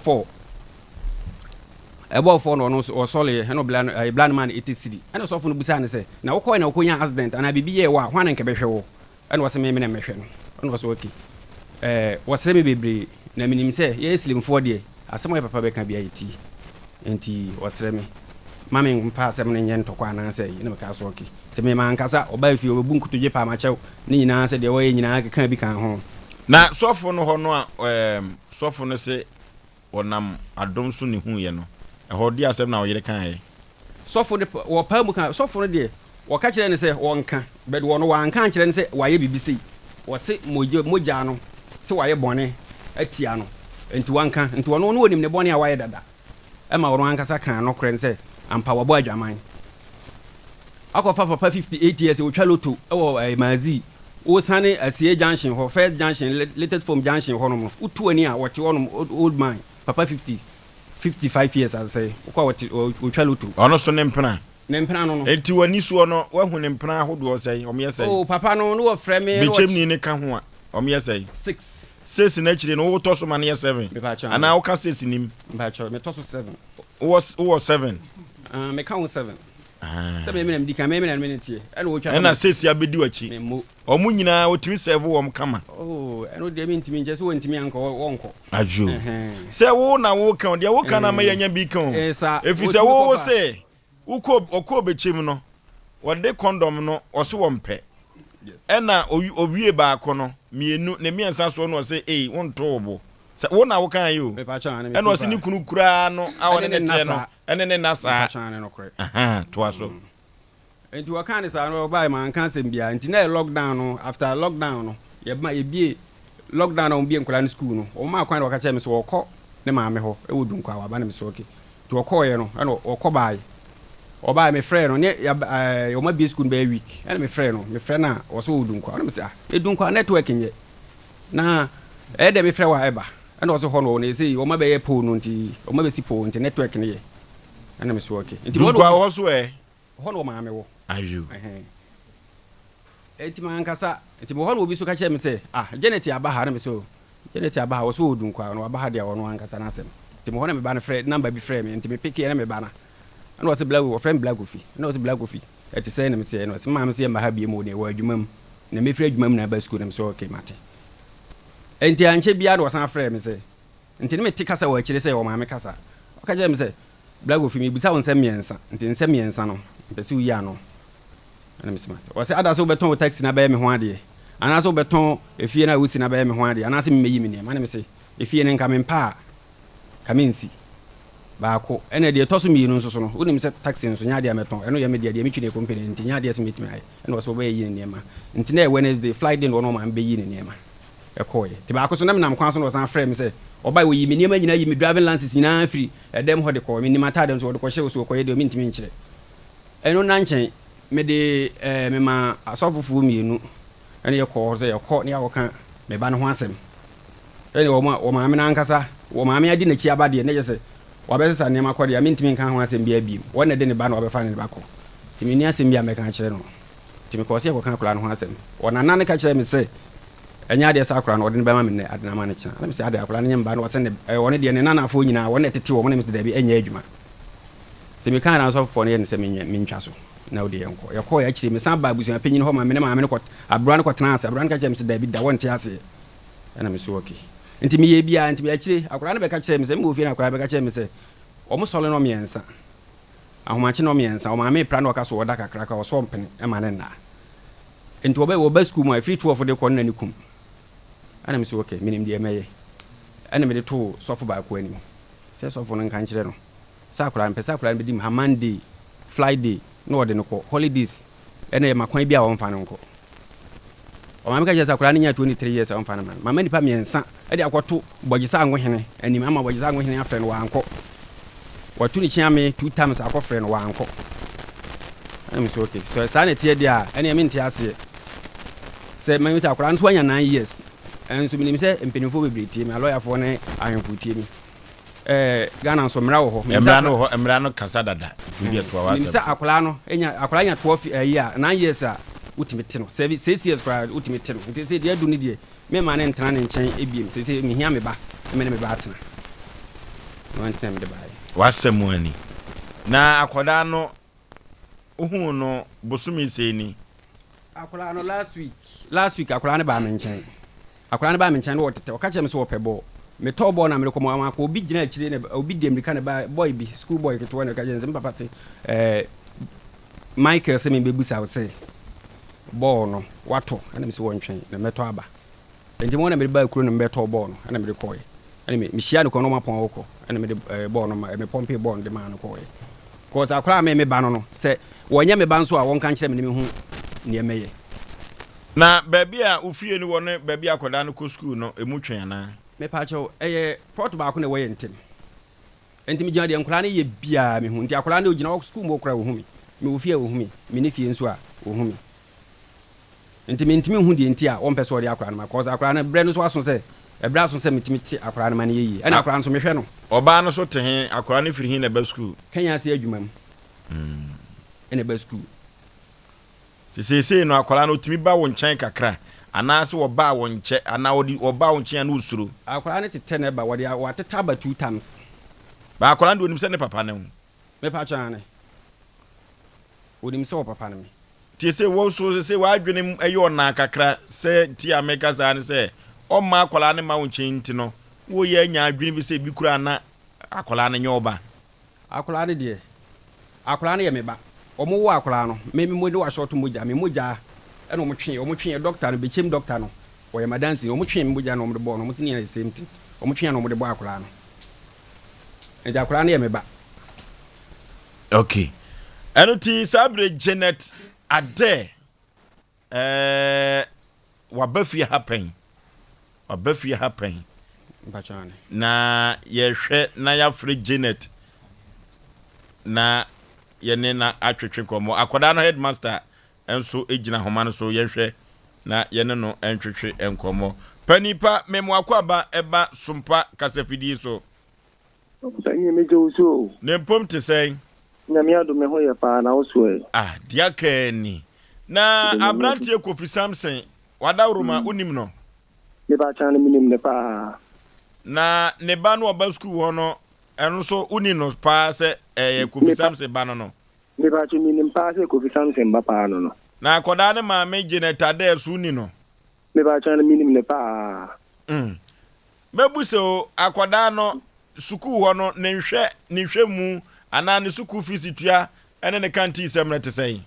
for no o sole he no blind man etesiri ene so fo no busa ne se na wokọ na wokonya accident ana bibi ye wa hwan nke behwe wo ene wose me na mehwe no ene wose okay wose me bebre na minim se ye slim for de asemo ye papa be ka bia yiti enti wose me mame mpa asem ne nye ntokwa na se ene me ka so okay te me man kasa oba fi obu nkutuje pa ma chew ni nyina se de wo nyina kan bi kan ho na sofo no ho no a sofo no se onam adom so ni hu ye no ho di asem na wo yere kan he sofo de wo pa mu kan sofo no de wo ka kire ne se wonka but wo no wan kan kire ne se waye bibisi wo se moja no se waye bone atia no enti wanka enti wo no wonim ne bone a waye dada e ma wo ankasa kan no kire ne se ampa wo bo adwaman akofa papa 58 years wo twa loto e wo mazi wo sane asie junction ho first junction latest form junction ho no utu ani a wote wo no old man papa 55 years as say wo twa loto ono so ne mpena no enti wani so no wahu ne mpena ahodo say o me say oh papa no no frame me bechemni ne ka ho a o me say 6 na chire no wo to so man ye 7 ana wo ka 6 nim me to so 7 wo 7 me ka 7 sabe me ndika me na minute ene wo twa ena 6 ya bedi wachi o mu nyina wotimi serve wo kama oh eno de me ntimi nje so wontimi anka wonko ajo se wo na wo kan de wo kan na me yanya bi kan efi se wo se uko bechem no wode condom no oso wo mpe ena owie ba akono mienu ne miensa so no se wonto obo se wo na wo kan yo ena osi ni kunu kura no awone ne te no ene ne nasa to aso enti wakan sa no bai man kan sem bia enti na lockdown no after lockdown no ye ma ye bie lockdown no bie nkura no school no o ma kwan na waka che me so wokọ ne maame ho e wodun kwa wa ba na me so okay to wokọ ye no ena wokọ bai oba me frɛ no ne o ma bi school be week ena me frɛ no me frɛ na o so wodun kwa na me say edun kwa network nye na de me frɛ wa eba ena o so ho no ne say o ma be ye po no nti o ma be si po nti network ne ye ena me so okay nti wo kwa ho so ho no maame wo ayu enti man kasa enti mo ho no obi so ka kye me say Janet abaha na me so Janet abaha o so wodun kwa no abaha dia wo no ankasa na asem enti mo ho na me ba na frɛ number bi frɛ me enti me pick na me ba na and was a black friend black coffee and was a black coffee at the same time say no some mam say ma ha bi mo de wa adwumam na me frɛ adwumam na ba school na so okay mate enti anche bia do san frɛ me say enti ne me ti kasa wa kire say o ma me kasa o ka je me say black coffee me bisa won miensa enti nsɛ miensa no pese wi ano ana me smart o say ada so beton taxi na ba me ho ade ana so beton efie na wusi na ba me ho ade ana se me yi me ne ma na me say efie ne nka me mpa ka me nsi baako ene de toso mi no nso no wonim se taxi nso nya de ameton eno ye me de metwi ne company nti nya de se metimi ai eno so be yi ne niema nti na Wednesday Friday no no ma be yi ne niema e koye ti baako so na nam kwan so no san frɛ me se oba we yi me niema nyina yi me driving license nyina free edem ho de ko me ni mata dem so de ko hye so ko ye de me ntimi nkyere eno na nkyɛn me de me ma asofofu mienu ene ye ko so ye ko ne ya wo kan me ba ne ho asɛm ene wo ma me na nkasa wo ma me adi na chi abade ne ye se wabesa ne makɔde amintimi kan ho asɛm bia bi wona de ne ba na wabefa ne bakɔ timi ni asɛm bia meka kyerɛ no timi kɔ se ko kan kula no ho asɛm wona nan ka kyerɛ me se enya de sa kula no ɔde ne ba ma me ne adena ma ne kyena na me se ade akula ne nyamba no wɔsɛ ne wɔne de ne nana afɔ nyina wɔne tete wɔ mo ne me se da bi enya adwuma timi kan na so fɔ ne ne se me ntwa so na odi yenko yakɔ ya kyerɛ me san ba abusu panyin hɔ ma me ne ma me ne kɔ abura ne kɔ tena ase abura ne ka kyerɛ me se da bi da wɔnte ase ɛna me so okay nti me ye bia nti me akire akora na be ka kire me se me ofie na akora be ka kire me se o mo sole no miensa ahomache no miensa o ma me pra na o ka so woda kakra ka o so mpene e ma ne na nti wo ba school mo free 12 de ko na ni kum ana me se okay minim de meye ana me de to sofo ba ko anim se sofo no kan kire no sa akora mpesa akora be dim ha Monday Friday no ode no ko holidays ena ye makwan bia wo mfa no nko o ma me ka jesa akora ne nya 23 years o mfa no man mama nipa miensa e de akoto bogisa anwohene anim ama bogisa anwohene afre no wanko watu ni chiame 2 times akofre no wanko ana me so okay so sa na tie dia ene me ntia ase se me mita akora nso anya 9 years enso minim se empenifo bebre tie me lawyer fo ne ahemfo tie mi Ghana nso mra wo ho mra no kasa dada bibia to awase se akora no enya akora nya 12 year 9 years a ultimate no 6 years kwa ultimate no nti se dia du ni die me ma ne ntena ne nkyɛn ebiem se me hia me ba me ne me ba atena no ntena me de ba wasɛm ani na akoda no ohu no bosumi seni akola no last week akola ne ba me nkyɛn akola ne ba me nkyɛn no wɔtete ɔka kyerɛ me se wɔpɛ bɔ me tɔ bɔ na me kɔmɔ ama ko obi gyina akyire ne obi di America ne ba boy bi school boy ketewa ne ka gyene papa se Michael se me bebusa wo se ball no wato ana me se wontwen na meto aba enti mo na me ba kuro no meto ball no ana me koye ana me hia no kono mapon woko ana me ball no me pompe ball de ma no koye cause akra me ba no se wonya me ba nso a wonka nkire me hu ne emeye na baby a ufie ni wona baby akoda no ko school no emu twen na me pa cho port ba ko ne woye ntem enti me gya de nkra ne ye bia me hu nti akra ne ogina wo school mo kra wo hu me ufie wo hu me ne fie nso a wo hu ntimi hu de nti a on pese ode akra na cause akra na bre no so aso se ebra so se mitimi ti akra na mane yeyi ana akra no so mehwe no oba no so te he akra na firi hin na ba school kanya se adwuma mu ene ba school ti se no akra na otimi ba wo nchen kakra ana se wo ba wo nche ana odi oba wo nchen na usuro akra na tete na ba wode wateta ba 2 times ba akra na onim se ne papa na me pa cha ne onim se wo papa na me ti se wo so se wa adwene ayo na kakra se ti ameka za ne se o ma akola ne ma wonchen nti no wo ye nya adwene bi se bi kura na akola ne nyoba akola ne de akola ne ye me ba o mo wo akola no me mo de wa short moja me moja e no mo twen doctor no be chem doctor no o ye madansi o mo twen me moja no mo de bo no mo tini na same thing o mo twen no mo de bo akola no e ja akola ne ye me ba okay eno ti sabre Janet ade wabafia happen bachane na yehwe na ya free Janet na yene na atwetwe komo akoda no headmaster enso ejina homa no so yehwe na yene no entwetwe enkomo panipa memo akwaba eba Sompa kasafidi so sanye mejo so ne mpom te sen nyame ado me ho ye pa na oso dia kani na abrantie Kofi Samson wadawruma unim no ne ba chan minim ne pa na ne ba no oba school ho no eno so uni no pa se Kofi Samson ba no ne ba chan minim pa se Kofi Samson ba pa no na akoda ne ma me Janet ade so uni no ne ba chan minim ne pa mebuse o akoda no school ho no ne hwe mu ana ne school fees tua ene ne kanti semre te sei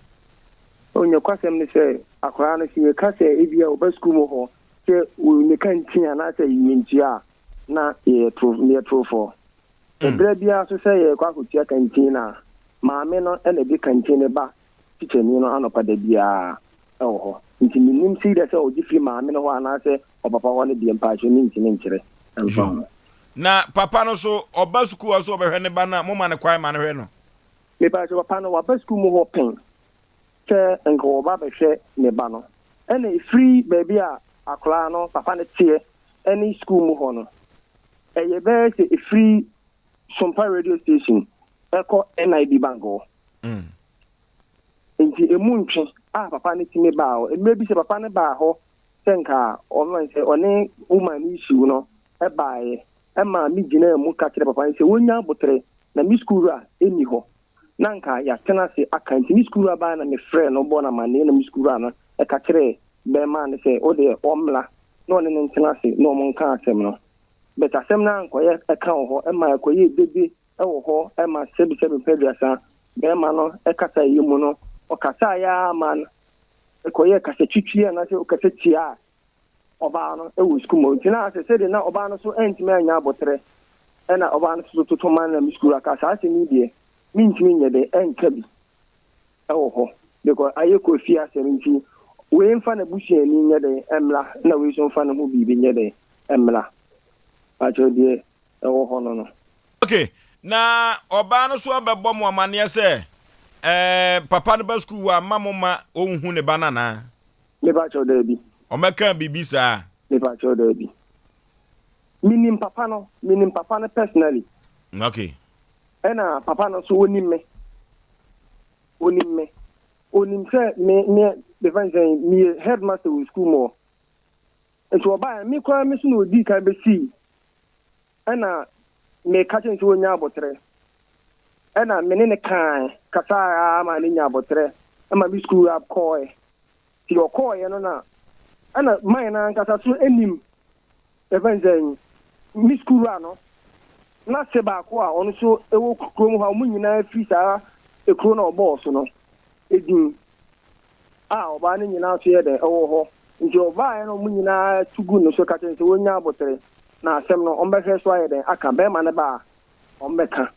onye kwasem ne se akwara no sie ka se ebia oba school mo ho se ne kanti ana se yintia na ye trofo ebra bia so se ye kwa kutia kanti na maame no ene bi kanti ne ba ticheni no anopa da bia ho nti minim si da se oji fi maame no ho ana se obapa ho ne bi mpa so ni ntine nkire na papa no so oba school so obehwe ne ba na mo ma ne kwai ma ne hwe no me pa so papa no oba school mo ho pen ke enko oba behwe ne ba no ene free baby a akla no papa ne tie any school mo ho no eye be se free Sompa radio station eko NID bango nti emu ntwe papa ne ti me ba o maybe se papa ne ba ho senka o se one woman issue no e baaye ema mi gina mu ka kire papa se wonya botre na mi school a eni ho nanka ya tena se akanti mi school a ba na me frɛ no bo na mane na mi school a no e ka kire be man se o de omla no ne ntena se no mo nka asem no but asem na nko ye e ka ho ema e koye bebe e wo ho ema sebi peduasa be ma no e kasa yimu no o kasa ya man e koye kasa twitwi na se o kasa tia oba no e wo school mo tina se de na oba no so entime anya abotre e na oba no so to man na mi school aka sa se ni die mi ntimi nye de enka bi e wo ho because aye ko fia se nti we mfa na bushia ni nye de emla na we so mfa na ho bibi nye de emla acho die e wo ho no okay na oba no so abebo mo amane se papa no ba school wa mamoma onhu ne banana le ba cho de bi o meka bibi sa le ba cho de bi minim papa no personally okay ena papa no so onim se me the fine saying me headmaster with school mo nti oba mi kwa mi so no di ka be si ena me ka chen so nya abotre ena me ne kan kasa ma ne nya abotre ama mi school up koy ti o koy no na ena mai na kasa so enim the fine saying mi school no na se ba ko a ono so ewo krom ha mu nyina fi sa ekro na obo so no edin ọba ne nyinaa so yɛ dɛ ɛwɔ hɔ nti ɔbaa yɛ no mu nyinaa tugu no so ka kyerɛ sɛ wonya abotere na asɛm no ɔmbɛhwɛ so ayɛ dɛ aka bɛrima ne ba a ɔmbɛka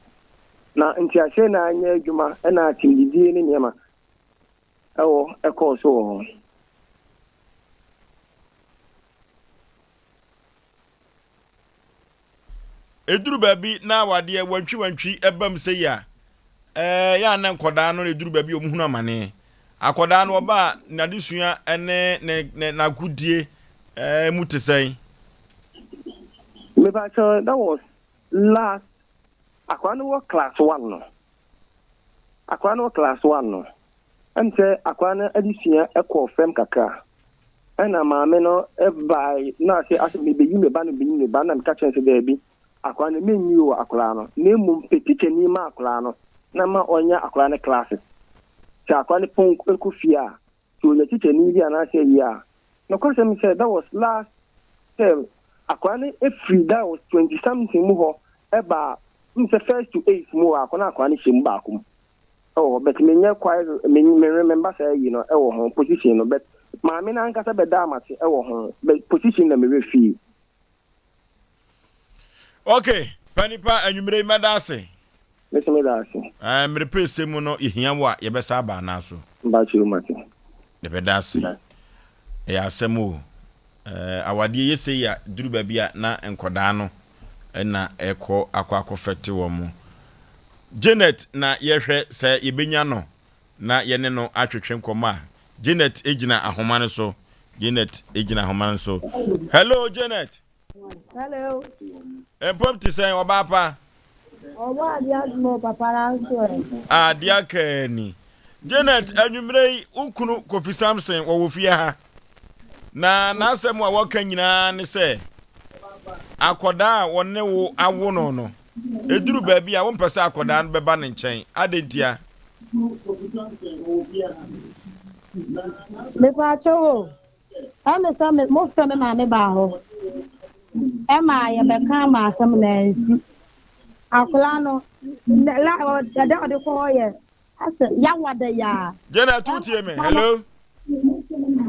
na nti ahyɛ na anyɛ adwuma ɛna atimdidie ne nneɛma ɛwɔ ɛkɔɔ so wɔ hɔ eduru baabi na wadeɛ wantwi ɛbam sɛ ya ya na nkɔdaa no eduru baabi omuhunu amane akɔdaa no ɔba na desua ɛne ne nagudie mu te sɛn mebacho that was last akwa no class 1 no akwa no class 1 no ante akwa no adesua ɛkɔ fam kakra ɛna maame no by na say asem be yi me ba na me ka kyerɛ sɛ baabi akwa no menyi o akwa no na emu petiche ni ma akwa no na ma onya akwa no classes sɛ akwa no pon ko fia so na teacher ni bi ana say ya no kwase me say that was last term akwa no free that was 20 something mu ho eba mse first to 8 mu akwa no hyem ba akom oh but me nya quite me remember say you know ewo ho position no but maame na nkasa be da amate ewo ho but position na me refi okay panipa anwumre medase listen me dase mre pese mu no ehia wo a ye be sa ba na so ba chiru mate de be dase ya asemu awade yese ya duru ba bia na enkoda no na ekọ akọfete wo mu Janet na yehwe se yebenya no na yene no atwetwe nkoma Janet ejina ahoma ne so Janet ejina ahoma ne so hello Janet hello empomti sen obapa oba dia mo papa ranso dia kani Janet anwumrei ukunu Kofi Samson wo fie ha na asem a woka nyina ne se akoda wonne wo awo no eduru baabi a wompese akoda no beba ne nkyɛn adentia me pa chowo ame sa me mo fa me ma me ba ho e ma ye be kan ma asem na nsi akola no la de ko ye ase ya wada ya Jena tutie me hello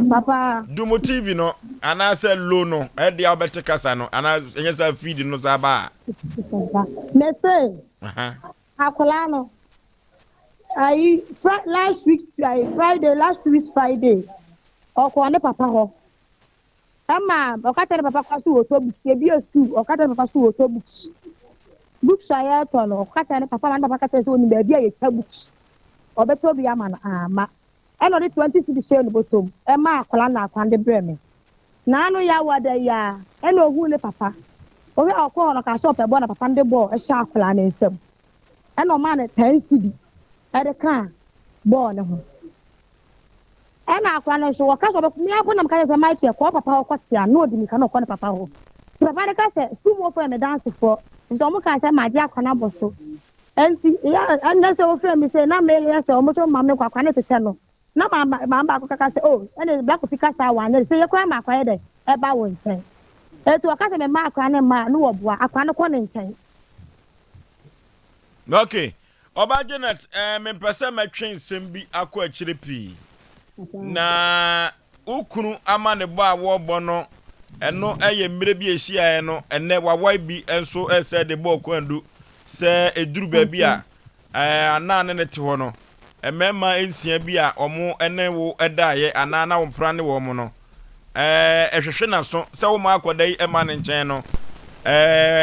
papa Dumo TV no ana se low no e dia obete kasa no ana enye sa feed no za ba me say akola no last week Friday okwa ne papa ho ama okata papa kwasu otobus ebi osu okata papa su otobus books aya to no okata ne papa man papa kata se oni ba bia ye tabus obeto bia ma ama eno de 20 cedi share no botom e ma akola na akwande breme na anu ya wada ya eno ohu ne papa owe akọ no ka shop e bo na papa nde bo e sha akola na nsem eno ma ne 10 cedi e de kan bo ne ho ena akwa no so waka so mi apo na mka se Mike ko papa ho kwatia no odi mi ka no ko ne papa ho papa ne ka se sumo for me dance for so mo ka se ma dia akwa na boso enti ya anda se o frɛ mi se na me ya se o mo so ma me kwa ne tete no na ma ba ko ka se oh ene black pika sa wa ne se ye kwa ma kwa de e ba wo nchen etu waka se me ma akwa ne ma no wo boa akwa ne ko ne nchen okay oba Janet me mpese matwen sembi akọ akire pi na ukunu ama ne bo a wo bo no eno eye mire bi ehia e no ene wawai bi enso ese de bo kwandu se eduru ba bi a anane ne te ho no emema ensia bi a omo ene wo edaye anana wo mpra ne wo mo no ehwehwe na so se wo ma akoda yi ema ne nchen no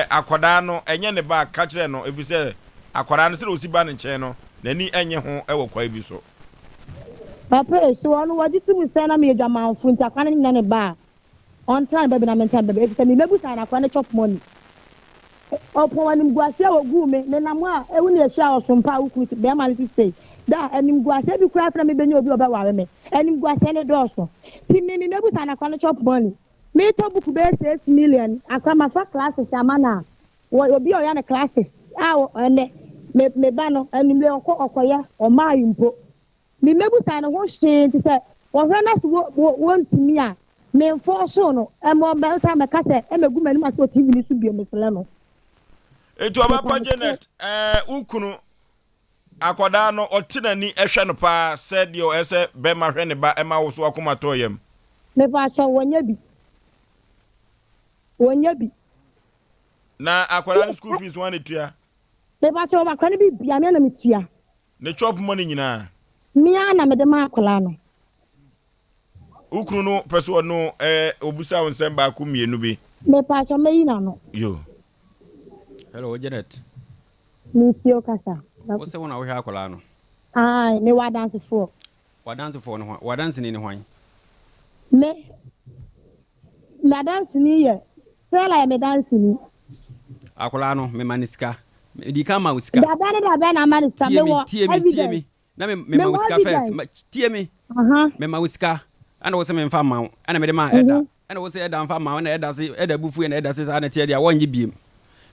akoda no enye ne ba ka kire no efise akoda no se osi ba ne nchen no nani enye ho ewo kwa bi so papa so onu waji tu mi se na me dwama mfunti akwane nyina ne ba on try baby na mental baby efise me mebuta na akwane chop money opo wanim guase wogu me ne nam a ewu ne ehia osompa wuku be ma nsi stay da enim guase bi kura fra me benya obi oba wawe me enim guase ne doso ti me mebuta na akwane chop money me to book be 6 million akama fa classes amana obi o ya ne classes ene me ba no enim le okoya o ma yimpo me mebuta na ho hwe ti se wo hwe na so wontimi a me enforce no mo be sa me ka se emegu mani ma so TV ni so bi mesele no etu abapa Janet ukunu akoda no otinani ehwe no pa said yo ese be ma hwe ne ba ema wo so akoma to yam me pa so wonya bi na akoda no school fees one tua me pa so makwa ne bi bia me na metua ne chop money nyina mia na me de ma akola no ukru no peso no obusa wonsem ba ku mienu bi me pa so me yina no yo hello Janet mi tio kasa what's the one I have akola no ai me wa dance for no wa dance ni hwan me dance ni ye sela me dance ni akola no me maniska di kama usika da ba na maniska me wo tie me na me ma usika first tie me me ma usika ana wo se me mfa ma ana me de ma eda ana wo se eda mfa ma na eda se eda bufu na eda se ana tie dia wonye biem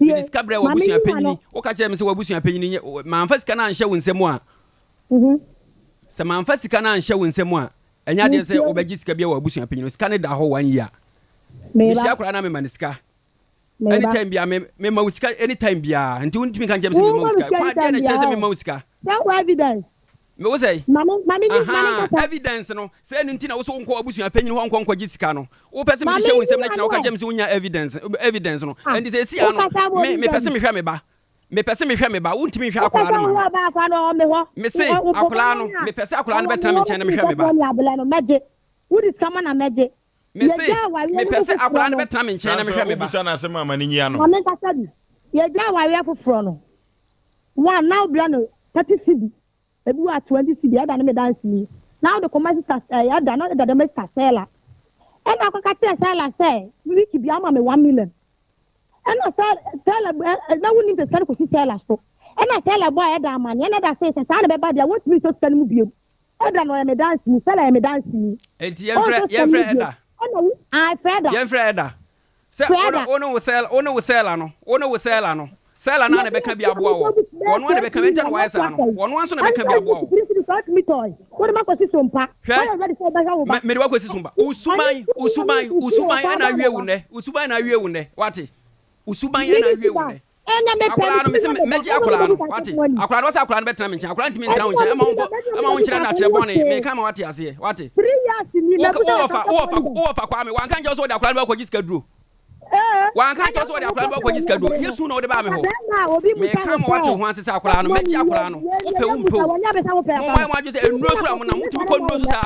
me discover wa busuan panyini wo ka kire me se wa busuan panyini ma mfa sika na anhye wo nsem a se ma mfa sika na anhye wo nsem a enya de se obegi sika bia wa busuan panyini sika ne da ho 1 year me sia kura na me maniska anytime bia me ma usika anytime bia nti untimi kan jemse me ma usika kwa de na kire se me ma usika that evidence me wo say mami evidence no say nti na wo so nko abusuan panyini ho nko jisika no wo pese me de hye wo nsem na kire wo ka jemse unya evidence no and say si ano me pese me hwe me ba me pese me hwe me ba untimi hwe akola no me say akola no me pese akola no betra me nchen na me hwe me ba who is come na meje me say me pese akola no betra me nchen na me hwe me ba bisa na asema mani nyi ano mami kasa bi ye ja wa we afoforo no one now bla no 30 cedi ebi wa 20 cedi ada na me dance ni now the commercial ada na the domestic seller and I ka kire seller say wiki bi ama me 1 million and no seller na woni se skare ko si seller so and na seller boy ada amani and that say say na be ba dia want me to spend mu biem ada no me dance ni seller me dance ni enti ye frɛ eda I Freda ye frɛ eda se ono wo seller no Sela na be ka bi aboa wo. Wono na be ka menja no wa esa no. Wono anso na be ka bi aboa wo. What am I going to Sompa? Me wa kwesi Sompa. Usuban na wie wu ne. Usuban na wie wu ne. Wati. Usuban na wie wu ne. Akola no me se meji akola no. Wati. Akola no sa akola no betra me nchen. Akola ntimi ntra wo nchen. Ema wo nchen na kire bone. Me ka ma wati ase. Wati. 3 years ni me Ofa kwa me. Wan kan je so de akola no ko jiska duro. Wan kan je so de akola no ko jiska duro. Yesu na wo de ba me ho. Me ka ma wati ho asese akola no. Meji akola no. Ope umpe. Mo ma je enuro so am na mutumi ko nuro so sa.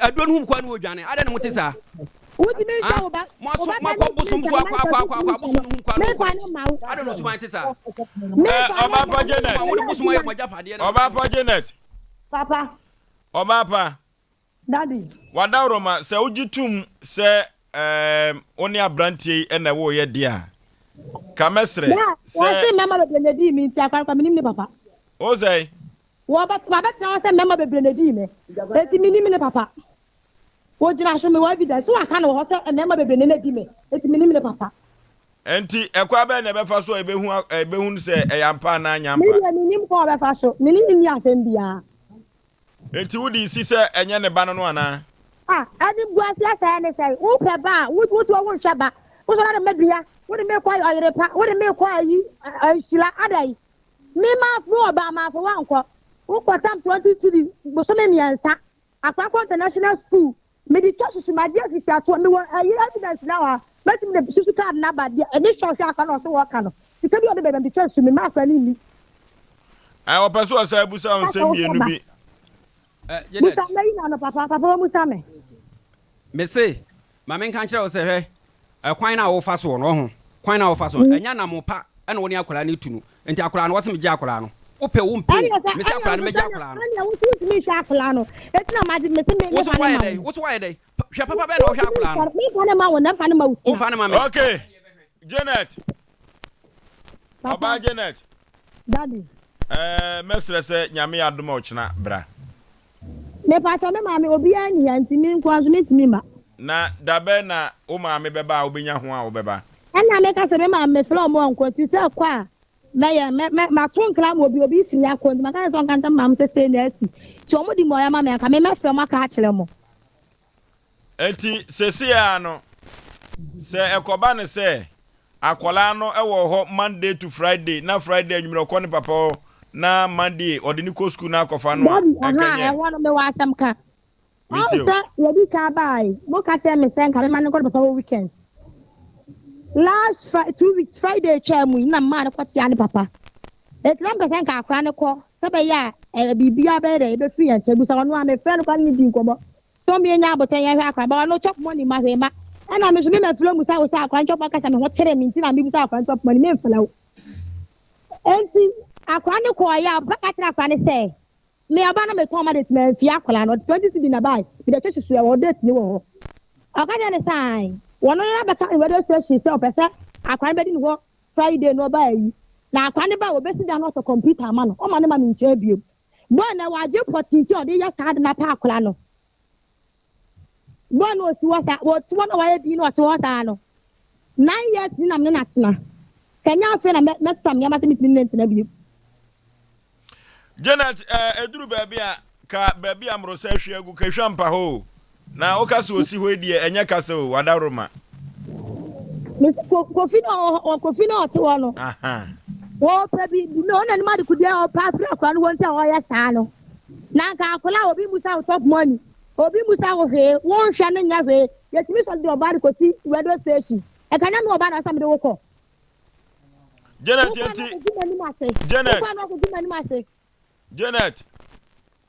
Adon hu kwa no odwane. Ade ne mutisa. Wudi me nja oba. Mo ko busum so akwa busum hu kwa no. Ade no so man tisa. Oba pa Janet. Mo de busum ayo moja pade na. Oba pa Janet. Papa. Oba pa. Daddy. Wada Roma se ujitum se oni abrantie na wo ye dia. Kamesre se wo se mama be Benedi mi ntia kwa minim ne papa. Osei. Wo ba tra se mama be Benedi me. Eti minim ne papa. Wo jira so me wa evidence so aka na wo se mama be Benedi me. Eti minim ne papa. Enti ekwa be na be fa so ebehu se eyampa na anyampa. Minim ko be fa so. Minim ni asem bia. Enti wudi si se enye ne ba no ana. Adi buasia say ne say wo pe ba wo wo nhweba. Wo so na medua. Wo de me kwa ayerepa. Wo de me kwa yi ansila adai. Me ma fo oba ma fo wanko. Wo ko tam 23 bo so me miansa. Akwa international school. Me di church su ma dia fi sia to me wo evidence na wa. Let me the susu card na ba dia. E ni show aka no so wo ka no. Sika bi o de be be church me ma fa ni ni. Ai opeso asa busa onsem mienu bi. Musa me ina no papa Musa me. Me say, ma men kan kire wo se hwe. Kwan na wo fa so no ho. Kwan na wo fa so. Enya na mo pa na wo ne akola na tunu. Enti akola no wo se me gya akola no. Ope wo mpe. Me say akola no me gya akola no. Anya wo tu me hwa akola no. Eti na ma di me se me. Wo so why dey? Wo so why dey? Hwa papa be na wo hwa akola no. Me fa na ma wo na fa na ma wo. O fa na ma me. Okay. Janet. Baba Janet. Daddy. Mesre se nyame adom ochina bra. Me pa cho me ma me obi anyi antimi nkwazo metimi ma. Na dabe na o ma me beba obenya ho a obeba. Ana me ka se me ma me flo mo ankwati se kwa na ya ma ton kra mo obi firi akon ma ka so nkanta ma me se na asi. Ti o mo di mo ya ma me ka me fro ma ka akire mo. Enti sesia no se ekoba ne se akola no ewo ho Monday to Friday na Friday anwumre ko ne papa na Monday or the Nico school na kofa no. I want to watch some car. You be car buy. What can say me send come man go to weekends. Last 2 weeks Friday chairman na man ko ti ani papa. Et number send ka akwa ne ko. Se be ya bibia be dey be free and chebu sa no am friend ko ni di nkomo. So me nya abotan ya hwa akwa ba no chop money ma hwe ma. And I'm assuming my flow musa was a chop because I'm what saying means I'm able to chop money me fellow. And see, I can't call ya, but I can't say. Me abana me come at me fiakola no 20 cedi na buy. With the church say or date you. I can't understand. One another can radio station say person I can't be in Friday no buy. Now I can't buy best than not to compete a man. O man in tribute. But now I just put into they just had na pakola no. One was what one away do you know what I know. 9 years in I'm not now. Can you feel met some Yamasi interview? Janet, Edru baby, ka baby amrose hwe agu ka hwampa ho. Na okaso osi ho die enya kase o wadaroma. Miss Kofino to one. Aha. Oh, baby, no one man could o pa fra no won ta o ya sa no. Na ka akola obi musa top money. Obi musa wo he won hwa no nya he yetimi so de obari koti radio station e kan na oba na sam de woko Janet Janet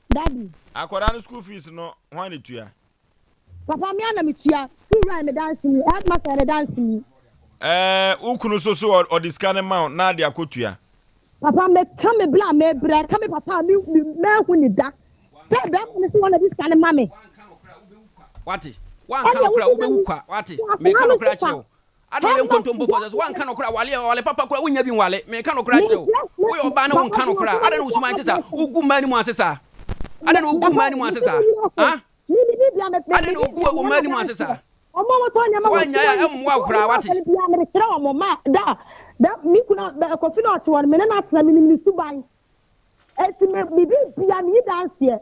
Daddy akwara no school fees no hwan ni tua Papa me ana me tua school run me dance me headmaster me dance me ukunu so or discount amount na de akotua Papa me come me bla me bread come papa me hu ni da say be ko so one this kind of mommy Wati wan kan okra wo be wukwa wati me kan okra chiro ado ye nkontombo for just wan kan okra wale papa kura wonya bi wale me kan okra chiro wo yo ba na won kan okra ada no usuma ntisa ugu mani mu asesa ada no ugu mani mu asesa ha ada no ugu mani mu asesa omo mo to nya ma wanya ya emwa okra wati bia me chira omo ma da mi kuna da ko fino to one me na atna mi suban eti me bibi bia mi dance here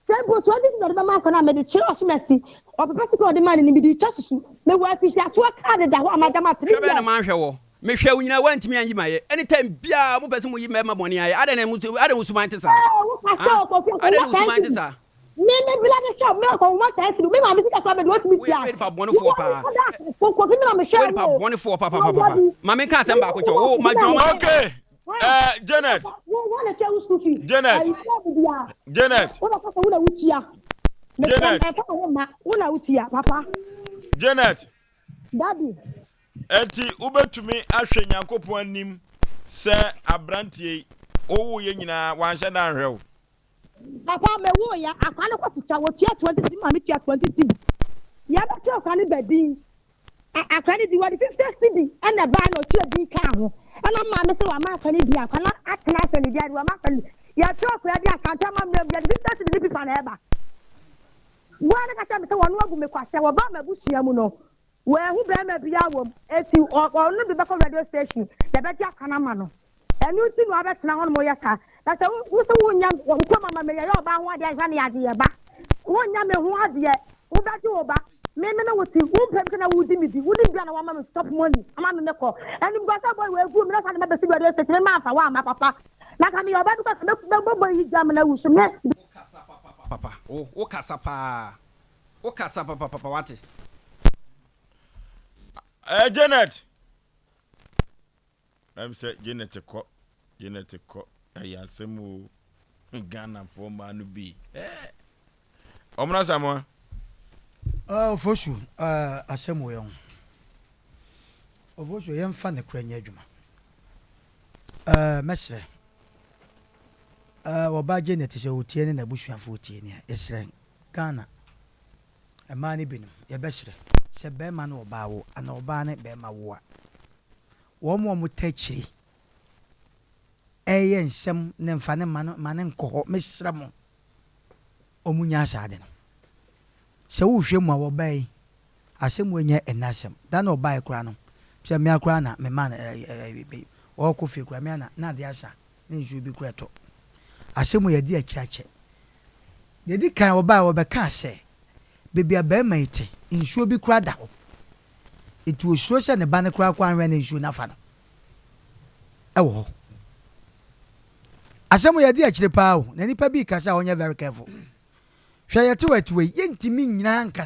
tempo to this na ma ko na me de chira so mesi o papa ko de man ni bi di chasu me wa fi sha to card da ho amada ma 3 be na man hwe wo me hwe wo nyina wantimi anyi maye anytime bia mo pese mo yi mema boni aye ada na musuman tisa ada na musuman tisa me bila de show me ko wa ta esi me ma mi sika fa me do oti mi tia we pa boni fo pa ko fi na me show we pa boni fo pa ma me ka sem ba ko cho o ma jo ma okay Janet wanna tell school fee Janet Janet una utia Janet una utia papa Janet Daddy enti ubetumi ahwe Nyankopon anim se abrantie owo ye nyina wanhye na nhwew papa me wo ya akwa ne ko ticha wo tia 20 ma me tia 20 ya ba tia akwa ne bedi akwa ne di wo 50 cedi na ba no tia di ka ho ana ma me se wa ma akwa ne di akwa na atena se ne di wa ma akwa ya tia akwa di asanta ma me bi 50 cedi bi pa na eba Bwana kata me se wonu agu me kwase wo ba ma busua mu no we hu bra ma bia wom eti onu bi bako radio station de be tia kana ma no enu ti no abetena ho mo yaka na se wo se wo nya wo ko mama me ya ba ho ade ya ne ade ya ba wo nya me ho ade wo ba ti wo ba me no wo ti wo pe kana wo di mi di wo di bia na wa ma me stop money ama me meko enu gba sa boy we gu me na sa me be si radio station me ma fa wa ma papa na ka me yo ba du ka me bobo yi jam na wusu me papa o kasapa papa wati Janet I'm say Janet ko ayasemu Ghana for manu bi omna samwa Ofoshu asemu yon Ofoshu yem fa ne kura nya adwuma mesre oba Janet se otie ne na busuafo otie ne esre Ghana emani binum ye besre se be ma na oba wo ana oba ne be ma wo a wo mo tachiri eye nsem ne mfa ne ma ne nko mesra mo omunya asade no se wo hwe mu a wo bai asem wonya enasem da na oba ekura no se me akura na me ma na wo ko fi kura me na de asa ne nju bi kura to asem ye di akirache ye di kan oba wo be ka se bebia ba ma ite nsuo bi kura da ho etu osuo se ne ba ne kura kwa anwe ne nsuo na fa no ewo asɛm yɛ di akyire paa o na nipa bi kasa ɔnyɛ very careful hwɛ yɛ te wɛtuwe yɛntimi nyinaa nka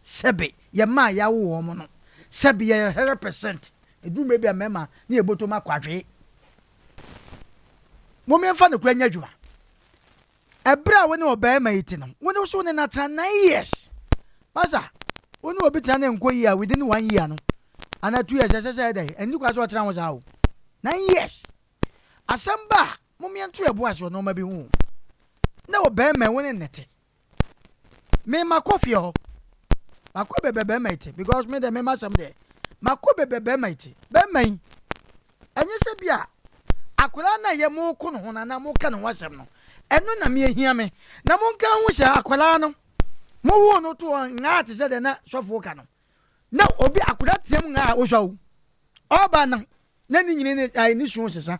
sɛbe yɛ maa yɛawo wɔn no sɛbe yɛ 100% eduru mebi a mɛma ne yɛ bɔtɔ mu akwadwe mo mɛmfa ne kura nya adwuma ɛbrɛ a wɔne ɔbɛrima yi te no wɔne nso ne natena 9 years masa wɔne obi tena ne nkɔ yi a within 1 year no ana 2 years ɛsɛ dɛ ɛni kwa so ɔtena wɔn saa o 9 years asɛm ba mo mɛnto ɛbo aso no ma bi hu na ɔbɛrima wɔne nete me makɔfie hɔ makɔ bɛbɛ bɛrima yi te because me de me masɛm de makɔ bɛbɛ bɛrima yi te bɛrima yi ɛnyɛ sɛ bi a akwadaa na yɛ mo ko no ho na mo ka no wasɛm no ɛno na me ahia me na mo nka ho hyɛ akwadaa no mo wo no to nga te sɛ de na sɔfo ka no na obi akwadaa tiam nga o hwa wo ɔba na ni nyine ne ai ni suo sesa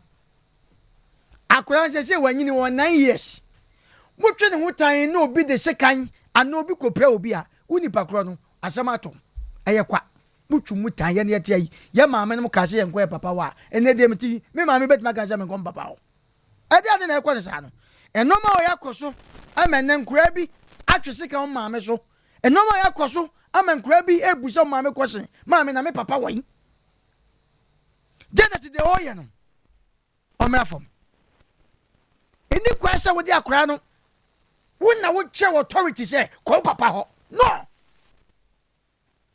akwadaa sɛ wanyini wɔ 9 years mo twe ne ho tan na obi de sekan ana obi kopra obi a unipa kro no asɛm atom ɛyɛ kwa mutu mutan yɛ ne yɛte ayi yɛ maame no ka se yɛ nkɔ yɛ papa wa ɛne de mti me maame betima ka se me nkɔ papa wo ɛde ade na ɛkɔ ne saa no ɛnoma o yakɔ so ama ne nkura bi atwe sika wo maame so ɛnoma o yakɔ so ama nkura bi ebusa maame kɔse maame na me papa wɔ yi Janet de o yɛ no ɔmra fam ɛni kwa sɛ wo de akora no wo na wo kyɛ authority sɛ kɔ papa hɔ no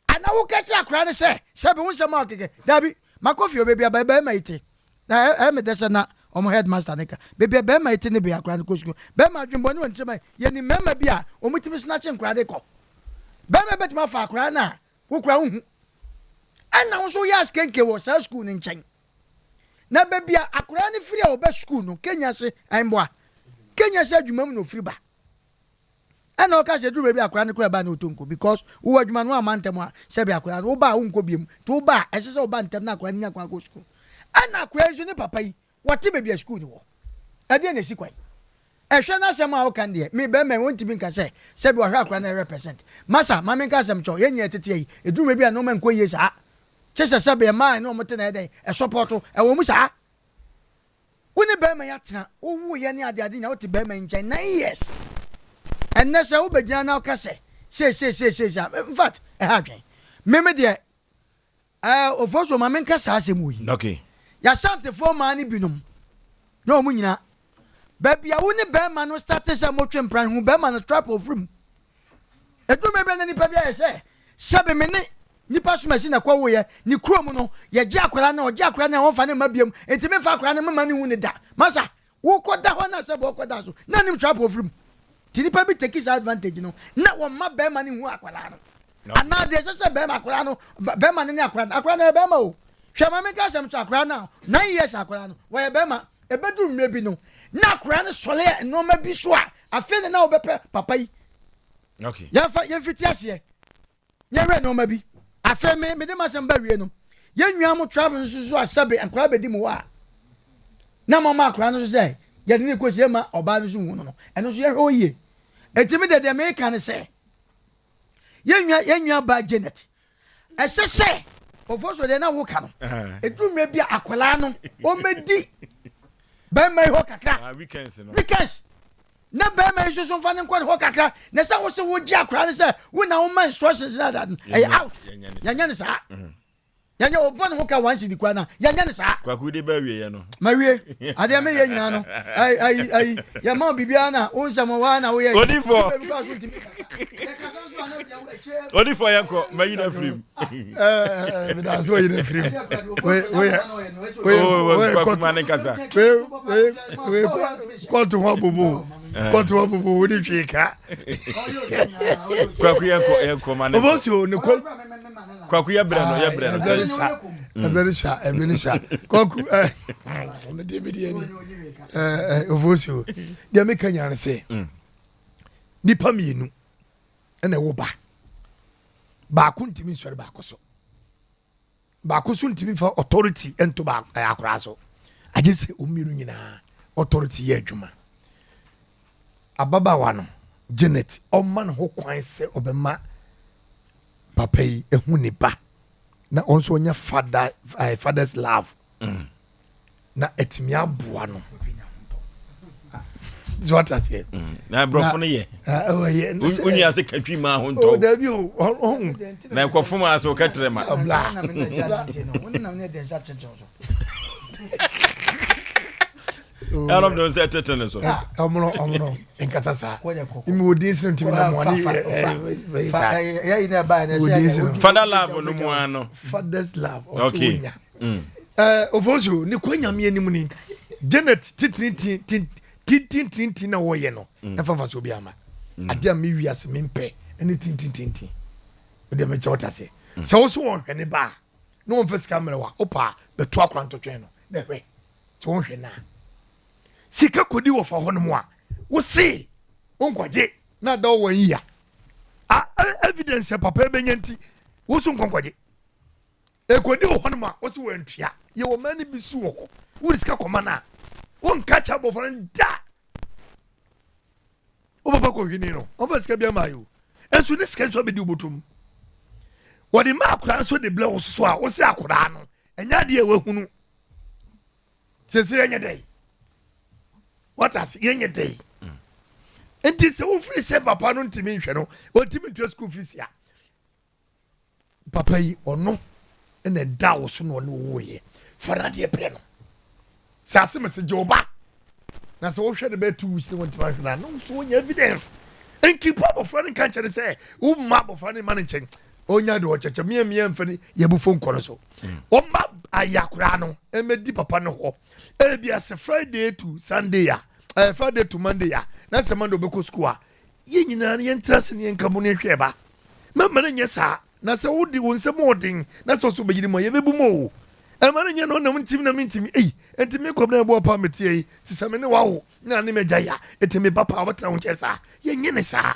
ana wo kɛkye akora ne sɛ be wo nsɛm a keke dabi makɔfie obebi aba bɛrima ite na me dɛsɛ na ɔmo headmaster ne ka bebi bɛrima ite ne be akora ne kɔsuku bɛrima adwembɔ ne wɔnkyɛm yɛni mɛrima bi a ɔmo timi snatch nkora de kɔ bɛrima bɛtuma fa akora na wo kora wo hu ɛna wo so yɛ askenke wɔ saa school ne nkyɛn na bebi akora ne firi a ɔbɛ school no Kenya se ɛmboa Kenya se adwuma mu no firi ba ɛna ɔka sɛ duru bebi akora ne kora ba na otonko because wo adwuma no amantem a sɛ be akora wo ba wo nko biem to wo ba ɛsɛ sɛ wo ba ntem na akora ne nya kwa go school ɛna akora nso ne papa yi wɔte bebi school ni wɔ ɛde na esi kwan ɛhwɛ na asɛm a wo kan de me be me won timi nka sɛ be ɔhwɛ akora na 100% masa ma me nka asɛm kyɔ yɛ nya tete yi eduru bebi a no ma nko yie saa kyɛ sɛ be ma na ɔmote na ɛdɛ ɛsupport ɛwɔ mu saa woni be ma ya tena wo wo yɛ ne ade ade na wote be ma nkyɛn 9 years and that's how we begin now. Say. In fact, I have me dear. Of course, my men can say Asem. Okay. Ya sante for money binum. No munina. Baby, I wouldn't bear man who started some motion plan who bear man a trap of room. A two maybe any baby I say. 7 minutes. Nipa sumasi na kwa woye ni krom no ye jakora na ojakora na won fa na mabiam entime fa akora na mama ni hu ne da masa wo koda ho na se bo koda so na nim trap of room. Tinipa bi take his advantage no na wo ma be ma ni hu akwala no ana de se be ma akwala no be ma ni akwala na be ma o hwe ma me ka sem cha akwala na 9 years akwala no wo be ma e bedu mre bi no na akwala no sole no ma bi so a afi ne na wo be papa yi okay ya fiti ase ye re no ma bi afi me de ma sem ba wie no ye nwua mo travel so asabe akwala be di mo wa na mama akwala no so say ya ni ko se ma oba no so hu no eno so ye hwe oye etimi de me kan se ye nwua ba Janet ese se ofoso de na wo ka no edu me bia akwala no o medi ba mai ho kakra weekends na ba mai so so fa ne ko ho kakra na se wo se wo gi akwala ne se wo na wo man instructions na that out yanya ne sa yanya obon ho ka once di kwa na yanya ne sa kwaku de ba wie ye no ma wie ade me ye nyina no ai ya ma bibia na onsamo wa na wo ye Onifo yanko ma yi na film me da so yi na film we kwaku ma ne kasa we kontu ho bubu wo di tweka kwaku yanko ma ne obosio ne kwaku ya bre no Ebenisha. Kwaku me David yani ovosio dia me kanya ne se nipa mienu ena wo ba ku ntimi nsori ba ko so ntimi fa authority ento ba akora so age se omiru nyina authority ye adwuma ababa wa no Janet o man ho kwan se obema papa yi ehu ne ba na onso onya father's love na etimi aboa no what I say. Na brofo no ye. Oh yeah. Uni ase katwi ma ho nto. Oh there be oh. Na kofo ma so ketre ma. Bla. Na me na ja nti no. Woni na me dey sa cheche so. Arom don say tetene so. Omono enkata sa. Imi wodi sin ntimi na mo ani. Ya ina ba na say. Father love no mo ano. Father's love. Okay. Ofosu ni kwanya me anim ni. Janet tintin na wo ye no. Na fa so bi ama. Ade am wi ase me mpe. Ene tintin. O de me chota se. Se wo so won hwe ne ba. No won fa sika mere wa. Opa be to akwa ntotwen no. Na hwe. Se won hwe na. Sika kodi wo fa ho no mo a. Wo se onkwaje na da wo yi ya. Evidence papa e benyanti. Wo so nkwaje. Ekodi wo ho no ma wo se wo ntua. Ye wo mani bi su wo. Wo sika koma na. Won catch up for da. O papa ko hini no. O fa sika bia ma yo. Enso ne sika so be di obotum. Wo di ma akura so de ble wo so a wo se akura no. Enya de e wahunu. Sese enya dai. What as yenye day? Enti se wo free se papa no ntimi nhwe no. O ntimi twa school fees ya. Papa yi ono ene da wo so no wo ye. Fara de pre no. Sa se me se joba. Na se wo hwe de be 2 weeks no ntimi nhwe na no so wonya evidence. Enki papa friend kan chere say wo ma bo friend man nchen. Onya de o cheche mie mfani ye bu phone call so. O ma ayakura no emedi papa no ho. E bia se Friday to Sunday ya. Friday to Monday ya. Na se Monday obeko school a. Ye nyina ne yentrase ne nkamu ne hwe ba. Mama ne nyesa. Na se wodi won se modin. Na so so begiri mo ye bebu mo. E ma ne nye no na mtim na mintimi. Entimi kom na ebo pa metie. Sisa me ne wa wo. Na ne meja ya. Etimi papa watra won chesa. Ye nye ne sa.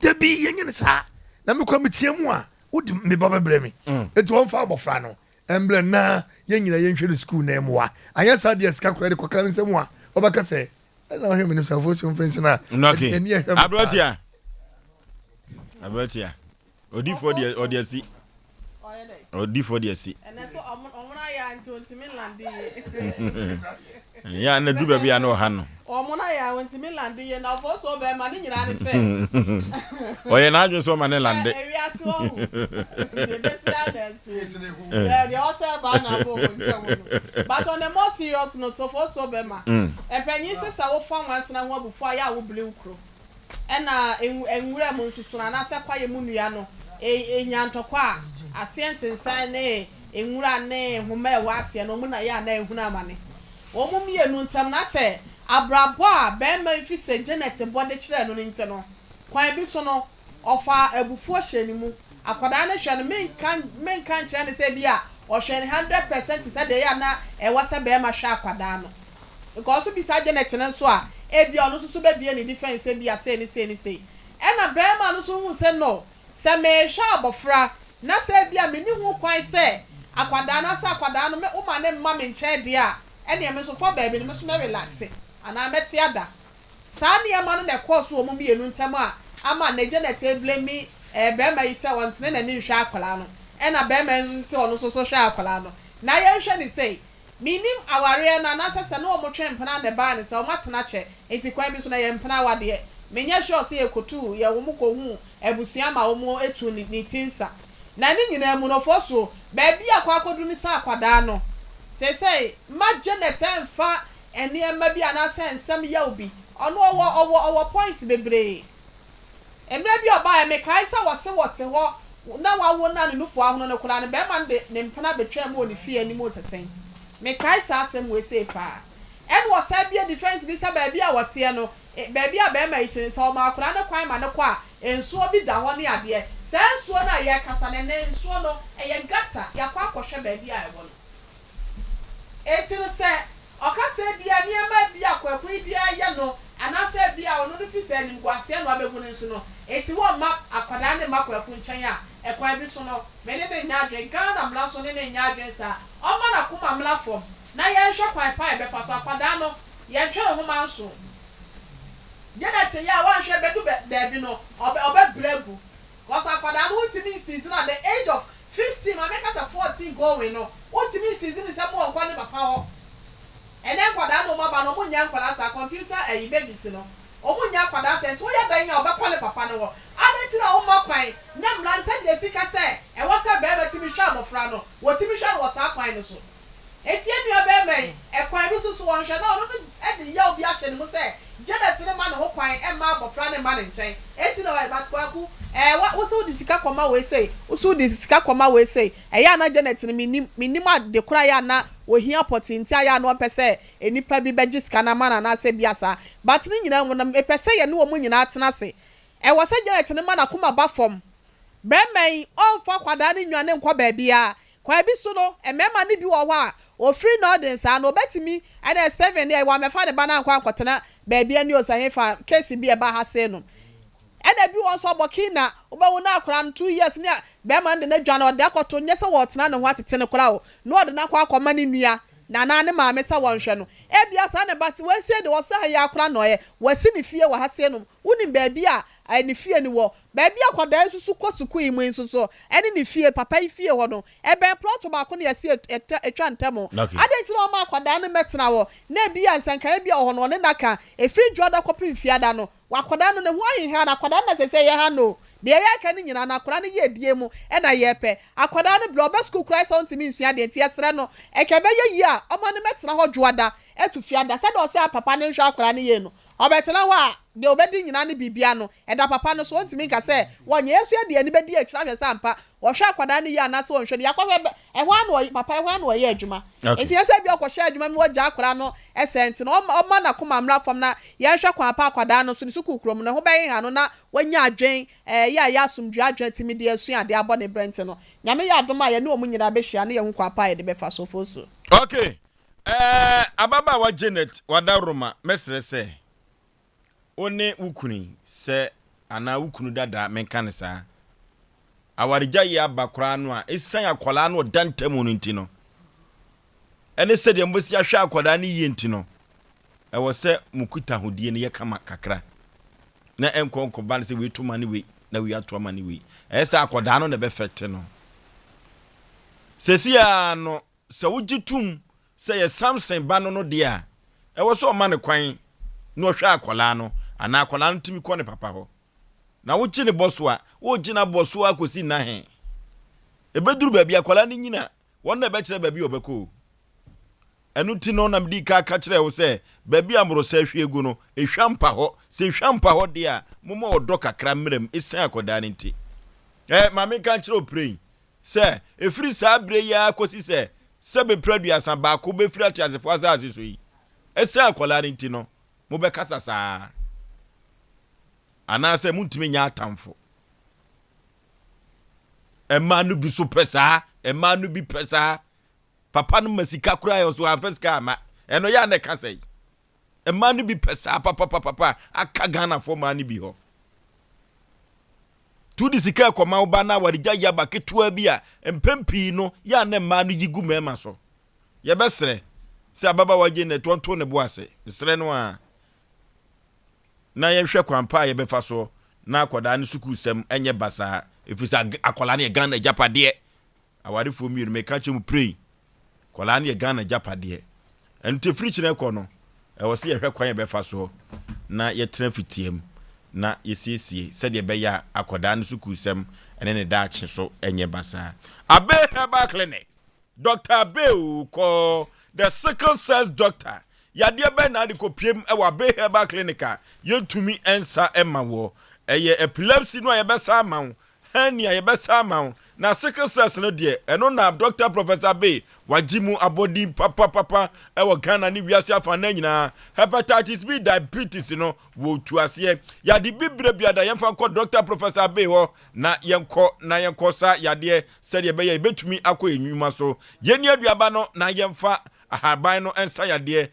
Debi ye nye ne sa. Na me kom metie mu a. Wodi me baba bremi. Eti won fa abofra no. Emble na ye nyina ye nhwe school na emwa. Anya sa de sika kwere de kokan nsemu a. Obaka se na hwe me nsa fo so mfensi na. Okay. Abrotia. Odi for the odiasi. Odi for the asi. And so omuna ya nti ontimi landi. Ya na du ba bia na ha no. Omuna ya ontimi landi ye na fo so be ma ni nyina ne se. Oye na adwo so ma ne lande. Ewiase wo. De besia dance. The Osei ba na bo ntawo. But on the more serious note fo so be ma. Epanyi se sa wo fa wanse na ho abufo ya wo ble ukro. Ena enwura mu nsusu na na se kwaye mu nua no. Enyantokwa asiensensan ne enwura ne homa e wase no mu na ya na ehuna amane. Omo mienu ntam na se abrabo a be ma fi se Janet bode kire no nti no kwan bi so no ofa abufu hyeni mu akwada na hwe no menkan kire ne se bia o hwe 100% se de ya na e wase be ma hwe akwada no because bi sa Janet ne so a e bia no so be bia ni defense bia se ni ena be ma no so hu se no se me hwe abofra na se bia me ni hu kwan se akwada na sa akwada no me o ma ne mma me nche de a ene me so for baby me so me relax ana meti ada sa ne ma no na course wo mu bi enu ntam a ama na Janet blame me be ma yi se won tene na ni hwe akwala no ena be ma nso se ono so hwe akwala no na ye hwe ni say minim aware na na sese na o mo twen mpana de ba ni se o matena che enti kwan bi so na ye mpana wade menya sure se ekotu ye wo mu ko hu ebusua ma wo mu etu ni tinsa na ni nyina mu no foso ba bi akwa akodu ni sa akwada no say ma Janet enfa ene ema bi ana sensem ya obi ono owo point bebre emre bi oba e me kai sa wose wote ho na wawo na ne nufu ahono ne kura ne be ma ne mpana betwa mu oni fie ni mo sesen me kai sa asem we say pa en wo sa bia defense bi sa ba bia wote no ba bia be ma itin sa o ma kura ne kwan ma ne kwa ensuo bi da ho ne ade sensuo na ye kasa ne ensuo no e ye gata ya kwa akohwe ba bia e wo no etino se okase bia niema bia kwaku bia ye no anase bia ono no fi se ni ngwase no abegu ne so no eti wo ma akwada ne makwaku nchen a ekwan bi so no me ne nya adwen Ghana mla so ne nya adwen sa o ma na kuma mla fom na ye hwe kwan pa e be fa so akwada no ye twere ho ma nso Janet ya wa hwe bedu be bi no obe bregu cause akwada no ultimate season at the age of 15 ma make us a 14 going no ultimate season is a more kwa ne papa ho and then kwada no ma ba no mo nya kwada sa computer e baby si no omunya kwada sense wo ya dan ya obekwa le papa no wo ade ti na wo makwan na mra se je sika se e wo se be be ti mi hwa abofra no wo ti mi hwa no wo sa kwan no so etie nua be me e kwan bi so won hwa na no e de ya obi a hye ne mo se Janet ne ma no ho kwan e ma abofra ne ma ne nchen eti na wa ba kwaku wo so di sika koma we say wo so di sika koma we say ya na Janet ne minim ade kura ya na wo hia potinti aya no pese enipa bi beji sika na mana na se biasa but ni nyina mo na pese ye no wo nyina atena se wo se Janet ne ma na kuma ba fom be men on fa kwada ne nwane nkwa ba bia kwa bi so no emema ne bi wo ho a o free no den sa no betimi ana 7 dey wa me fa ne ba na nkwa nkotena ba bia ni osahe fa case bi e ba ha se no ena bi won so boki na obawo na akora 2 years ne be man de na dwa na ode akoto nye se wo tena ne ho atete ne kora o no ode na akwa akoma ne nua na ne maame sa won hwe no e bia sa ne bati we sie de wo sa ya akora no ye wasi ne fie wa ha se no woni ba bia ai ne fie ni wo ba bia akoda nsusu kosuku imu nsusu ene ne fie papa fie ho no e ben plot ba ko ne yesi etwa ntamo ade ti no ma akoda ne metena wo na bia nsanka bia ho no ne naka e free joda kopi fie ada no wakoda no ne ho ahin ha na akoda na sese ye ha no de ya ka ni nyina na akora ne ye die mu e na ye pe akoda ne blo be school Christ on timi nsua de tie sere no e ke be ye yi a omo ne metena ho joada etu fie ada se do se papa ne hwa akora ne ye no obetena ho a de obedi nyina ne bibia no e da papa no so on timi ka se wonye esu de ani bedi e kira hwe sampa wo hwa akoda ne ye ana se won hwe de yakwa e ho anu papa e ho anu ye adwuma enti ese bi okwohye adwuma mi wo ja akora no esenti no o na koma mra fam na ye hwe kwa pa akoda no so ni suku krom no ho be yin anu na wanya adwen ya asumdwa adwen timi de asu ade abo ne brent no nyame ya adoma ye ne o munyina be hia ne ye hu kwa pa ye de be fa so foso okay ababa wa Janet wadaruma mesre se one ukuni se ana ukunu dada menka sa awarija ya bakora no a esan akola no dantemu no ntino ene se de mbosi ahwe akola ne yie ntino e wo se mukuta hodie ne ye kama kakra na enkonko ban se we tuma ne we na we atoma ne we e se akoda no ne be fete no sesia no se wugitum se ye Samson ba no de a e wo so ma ne kwan no hwe akola no ana akola no timi ko ne papa ho na wo chi ne boso a wo gina boso akosi na he e beduru ba bia akola no nyina won na be kire ba bi obeko enu ti no na mdi ka kire wo se ba bi amro se hwe egu no e hwampa ho se hwampa ho de a momo odo kakra mrem esan akoda ne nti ma me kan kire o pray se e free sa bre ya akosi se be pradu asan ba ko be free ati asefo azazi so yi esan akola ne nti no mo be kasa saa ana se muntimi nya atamfo emanu bi so pesa emanu bi pesa papa no masika kura yo so anfeska ama eno ya ne ka sei emanu bi pesa papa aka Ghana fo mani bi ho tudi sika koma uba na warija ya baketua bi a empempi no ya ne manu yigu mema so ye besre se ababa waje ne tonto ne boase besre no a na ye hwe kwampa ye befa so na akoda ne suku sem enye basa efisa akola ne Ghana japade awari fo mi me ka chemu pray kola ne Ghana japade ente free chine ko no e wo se ye hwe kwan ye befa so na ye tena fitiem na ye siesie se de be ya akoda ne suku sem ene ne da chi so enye basa Abe Herbal Clinic Dr. Abe ko the sickle cells doctor yade be na de kopiem e wa Abe Herbal Clinic yentumi ensa ema wo eye epilepsy no ye besa ma wo hernia ye besa ma wo na sickle cells no de eno na Dr. Professor Abe wajimu abodi papa e wo Ghana ni wiase afa na nyina hepatitis B diabetes no wo tuase yade bibre biada yemfa ko Dr. Professor Abe ho na yenko sa yade se de be ye betumi akọ enwuma so yeni aduaba no na yemfa ahaban no ensa yade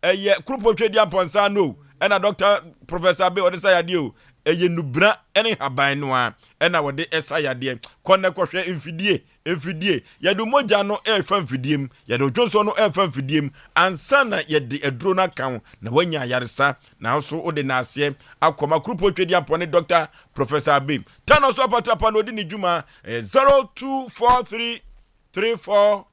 eye krupo twedi amponsa no ena Dr. Professor Abe odisa yade o eye nubra ene haban no a ena wode esa yade konne kohwe emfidie yade moja no efa mfidiem yade odwonso no efa mfidiem ansa na yade eduro na kan na wanya yaresa na so ode na ase akoma krupo twedi ampone Dr. Professor Abe tano so patapa no odi ni juma 0243 34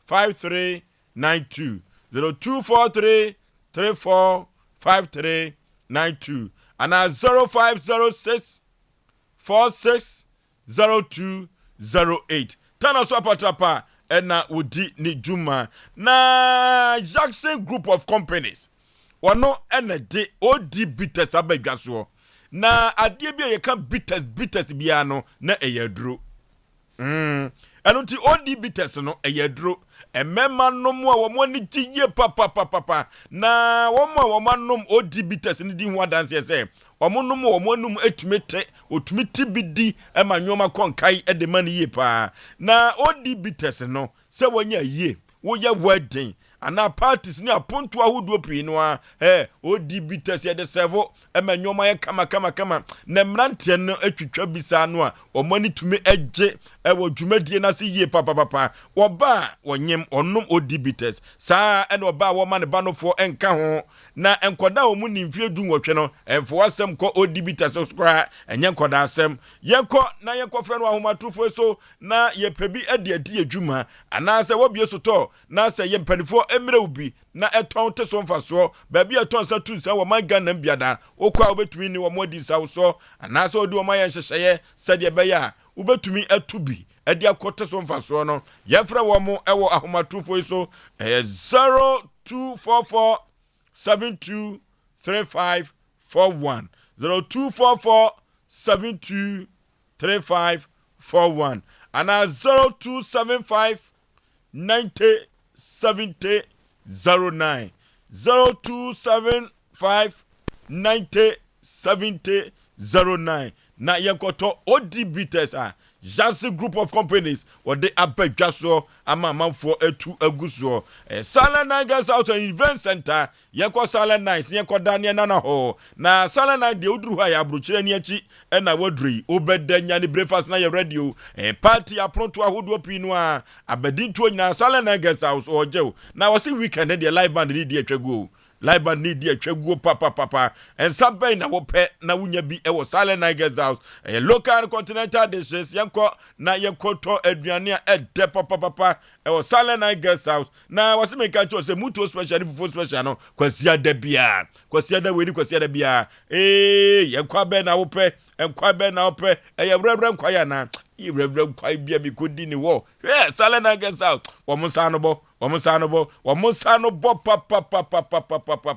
5392 0243 34 53 0292 and 0506 460208. Tana so patrapa ena wudi ni juma na Jackson Group of Companies. Wano ene de odi bitters abegwaso. Na adie bia ye kan bitters bia no na eyadro. Eno ti odi bitters no eyadro. Emema nom a womo ni tiye papa na womo nom odi bitters ni di ho adanse se womo num etumete otumiti bidi ema nyoma konkai edema ni ye pa na odi bitters no se wonya ye wo ye wedding ana parties ni aponto ahodo pii no a odi bitters ye de servo ema nyoma ye kama na mrante no atwitwa bisa no a omani tumi eje ewo dwumadie na se ye papa woba wonyem onum odi bitters saa ene oba wo ma ne banofo enka ho na enkoda omu ni mfie du nwotwe no enfo asem ko odi bitters skra enye enkoda asem yenko na yenko frɛ no ahomatofo so na ye pebi ade adwuma ana se wo bie soto na se ye mpanifo emre ubi na eton te so mfaso ba bia eton sa tu sa wo man Ghana biada okwa obetumi ni wo modi sa so ana se odi wo man yenhyehyeye se de beya ubetumi atubi edi akote so mfaso no yefra wo mo ewo ahomatofo so 0244 723541 0244 723541 and 0275 90 70 09 0275 90 70 09 na yekoto odi bitters Jackson Group of Companies what they abegwaso amamanfo etu aguso Silent Night Girls Out Event Center yeko Silent Night yeko Daniel nana ho na Silent Night de oduru ha ya abrochire ni achi na wadri obedanya ni breakfast na ye radio party apronto ahodo pinu a abedinto nyina Silent Night Girls House oje na wasi weekend de live band ni de atwago live band need dia twagwo papa and something na wo pe na wunya bi e wo Silent Night Girls House local continental dishes yanko na yankoto aduane a ede papa e wo Silent Night Girls House na wase make cho se muto special fufu special no kwasia da bia kwasia da weni kwasia da bia yankwa be na wo pe enkwa be na wo pe e yewrewre nkwa ya na irewre nkwa bia mi kodi ni wo Silent Night Girls House wo musanobo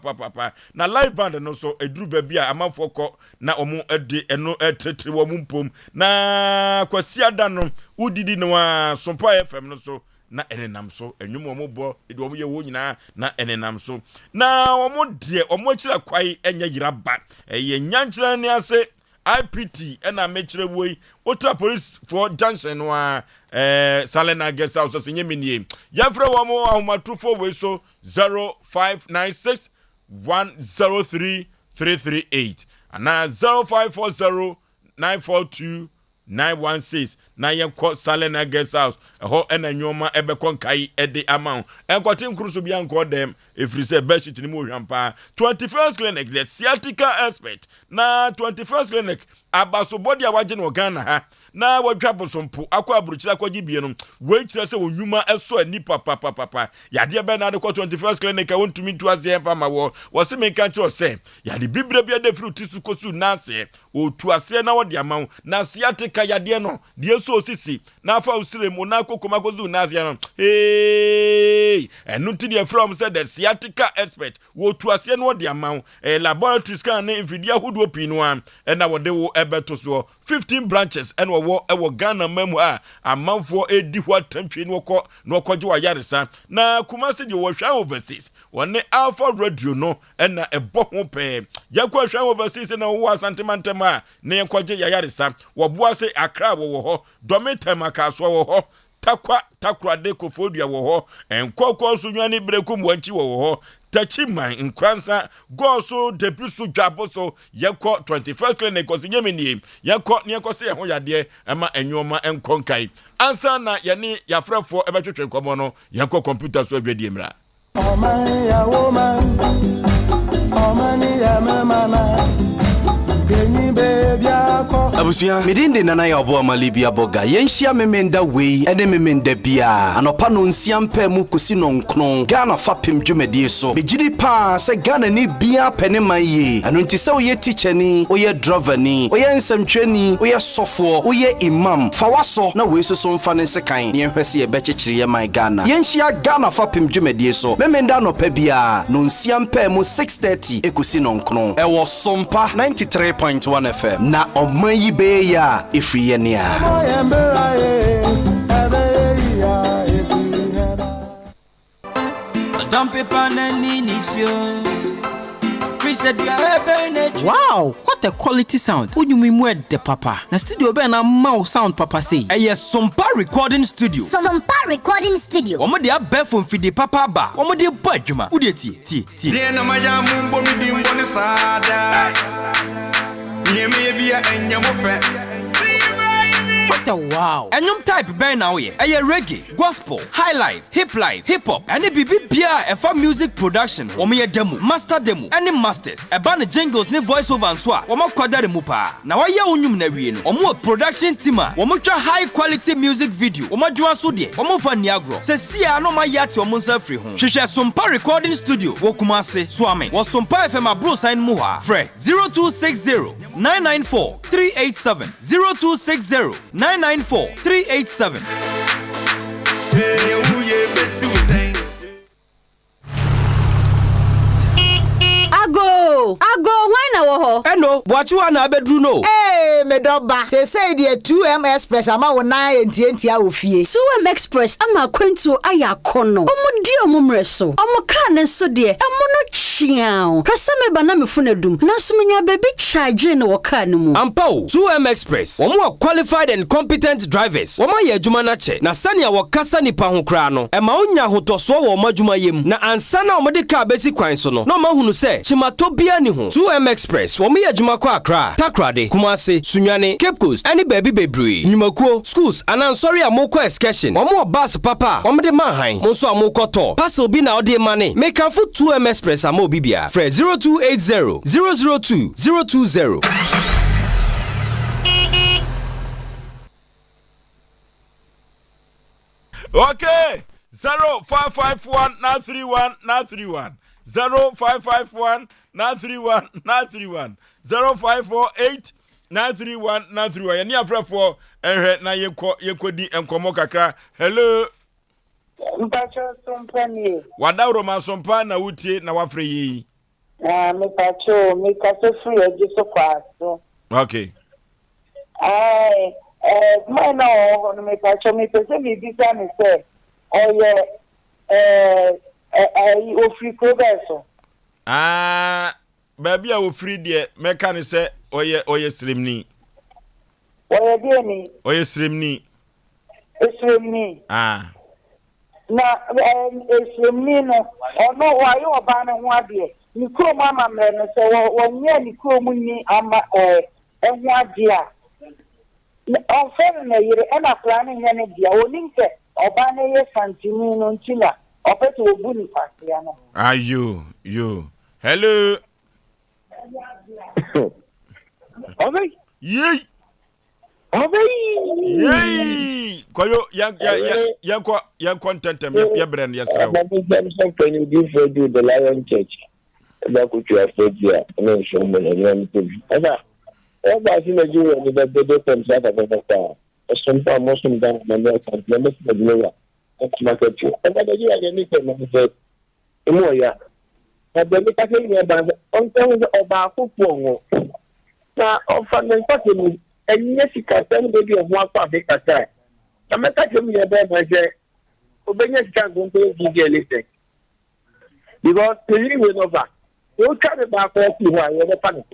papa na live band no so eduru ba bia amafoko na omo ede eno etetre wo mumpom na kwasia da no udidi no a Sompa FM no so na enenam so enwum omo bo ede omo ye wo nyina na enenam so na omo de omo kira kwai enya yiraba ye nyankyira ni ase IPT ena mechire woi Otra police for junction wa Silent Night Girls House so nyemenie yafre wo mo ahomatrofo we so 0596 103 338 ana 0540 942 916 na yenko Silent Night Girls House ho ena nyoma ebekon kai ede amount enkote nkruso bia nko dem efrise beshit ni mo hwampa 21st clinic the sciatica expert na 21st clinic abaso body awaje no Ghana ha na wadwa bosompo akwa aburuchira kwaji bie no we kire se onwuma eso ani papa yade be na de 21st clinic wontumi tu aze emfa ma wo se me kan che se yade bibre bia de fruit su kosu na se otu ase na wode amaw na sciatica yade no de so osisi na afa usire mu na kokoma kozu na ase no enu ti de from said the sciatica expert wo tu ase no wode amaw laboratory scan na infidia hudu opinu a na wode wo ebeto so 15 branches and wo Ghana memu a amanfo edi ho tantwe no kɔ no kɔje wa yaresa na Kumasi de wo hwa overseas wone Alpha Radio no na ɛbɔ ho pɛ yakɔ hwa overseas na wo asantemantem a na yakɔje yaresa wo boa se Accra wo ho Domintem akaso wo ho takwa de kofodua wo ho enkɔkɔ so nwane brekum wanchi wo ho tachiman nkransa go so depisu dwabo so yekɔ 21st clinic ko nyemenie yekɔ ne yekɔ se ho yade ama enwoma enkonkai ansa na yene yafrefo ebetwetwe komo no yekɔ computer so adwadi mra ya woman ya mama na kenyi baby akɔ Abusia, midinde nana ya obo amalibia boga. Yenshia memenda wei, ene memenda bia. Anopa no nsia mpe mu kosi no nkron. Ghana fapem dwumedie so. Bejidi pa se Ghana ni bia pene maye. Anu nti se oye teacher ni, oye driver ni, oye nsɛmtwani, oye sofo, oye imam. Fa waso na we so so mfa ne sekan. Ne hwese ye bekyekire ye man Ghana. Yenshia Ghana fapem dwumedie so. Memenda no pa bia. No nsia mpe mu 6:30 ekosi no nkron. Ewo Sompa 93.1 FM. Na omayi be ya ifri yenia. Wow, what a quality sound. Unyumimu de papa. Na studio be na mau sound papa say. Eye Sompa recording studio. Sompa recording studio. Omo de abefo mfidi papa ba. Omo de bo adwuma. Wo de tie. Die na maja mu bo mi di mboni sada. Nyeme bia enyamo fe. What a wow. Enyum type ben now ye. Eye reggae, gospel, high life, hip hop. Any bibi bia efa music production. Omo ye demo, master demo, any masters. Eba ne jingles ne voice over and so. Omo kwadare mu pa. Na wa ye onyum na wie no. Omo production team a. Omo twa high quality music video. Omo dwuma so de. Omo fa niagro. Se sia no ma yati omo nsa free ho. Hwehwe Sompa recording studio. Wo Kumase, Swame. Wo Sompa FM abro sign mu ha. Fre 0260 994 387 0260 994 387. Ago, why na wo ho? Eno, boachiwa na abedru no. Me doba. Say the 2M Express ama wo na enti a ofie. 2M Express ama kwentu aya kono. Omo di omo mreso. Omo ka ne so de. Omo no chiao. Hwesa me ba na me funadum. Na so menya baby charge no wo ka no mu. Ampao, 2M Express. Omo are qualified and competent drivers. Omo ye adwuma na che. Na sane wo kasa nipa ho kra no. E ma onya hotoso wo madwuma yem. Na ansa na omo de ka besi kwan so no. Na ma hunu se chimato bia ni ho. 2M Express. Omo ye adwuma kwa Accra, Takrade, Kumase, Sunyane, Cape Coast, any baby bebre. Nyumakuo, schools, and I'm sorry I'm more excursion. One more bus papa, one de man, Monso Amokoto, Passel be now de money. Make a foot 2M Express a mo bibia. Fred 0280 002 020. Okay, 0551 931 931 0551 931 931 0548 931 931. Yani afrafo na yekodi enkomo kakra. Hello. Mpacho Sompa ni. Wadawro ma Sompa na wutie na wafre yi. Mpacho mi kaso free ejiso kwa so. Okay. Mwana no mpacho mi pese mi bisa mi se. Oye ofiko beso. Baby a ofri de meka ne se oye srimni. Oye de ni. Oye srimni. Srimni. Na esrimni no ono wa yo oba ne ho ade. Ni kro mama me no se wonye ni kro mu ni ama ehu ade a. On fe na yire e na plan ne ne dia oni nke oba ne ye santini no ntila. Opete obu ni pasia no. You. Hello. Ovey. Yey. Koyo yan content ya brand ya srawo. I'm can you give for the Lion Church. That could you afford ya. No show me any thing. Aba si na ju ni da de tem sa ta ta. Sompa Muslim dan na na kan lemes na glowa. Market you. Aba da ju ya ni ko na se. Imo ya. Aba ni ka se ni ba on ta oba ku pongo. Na ofa na pate ni enye sika tan de bi ho akwa be kasa. Na meka jem ye be ma je obenya sika gonto gi elite. Because the we no va. You try to back off you are you panic.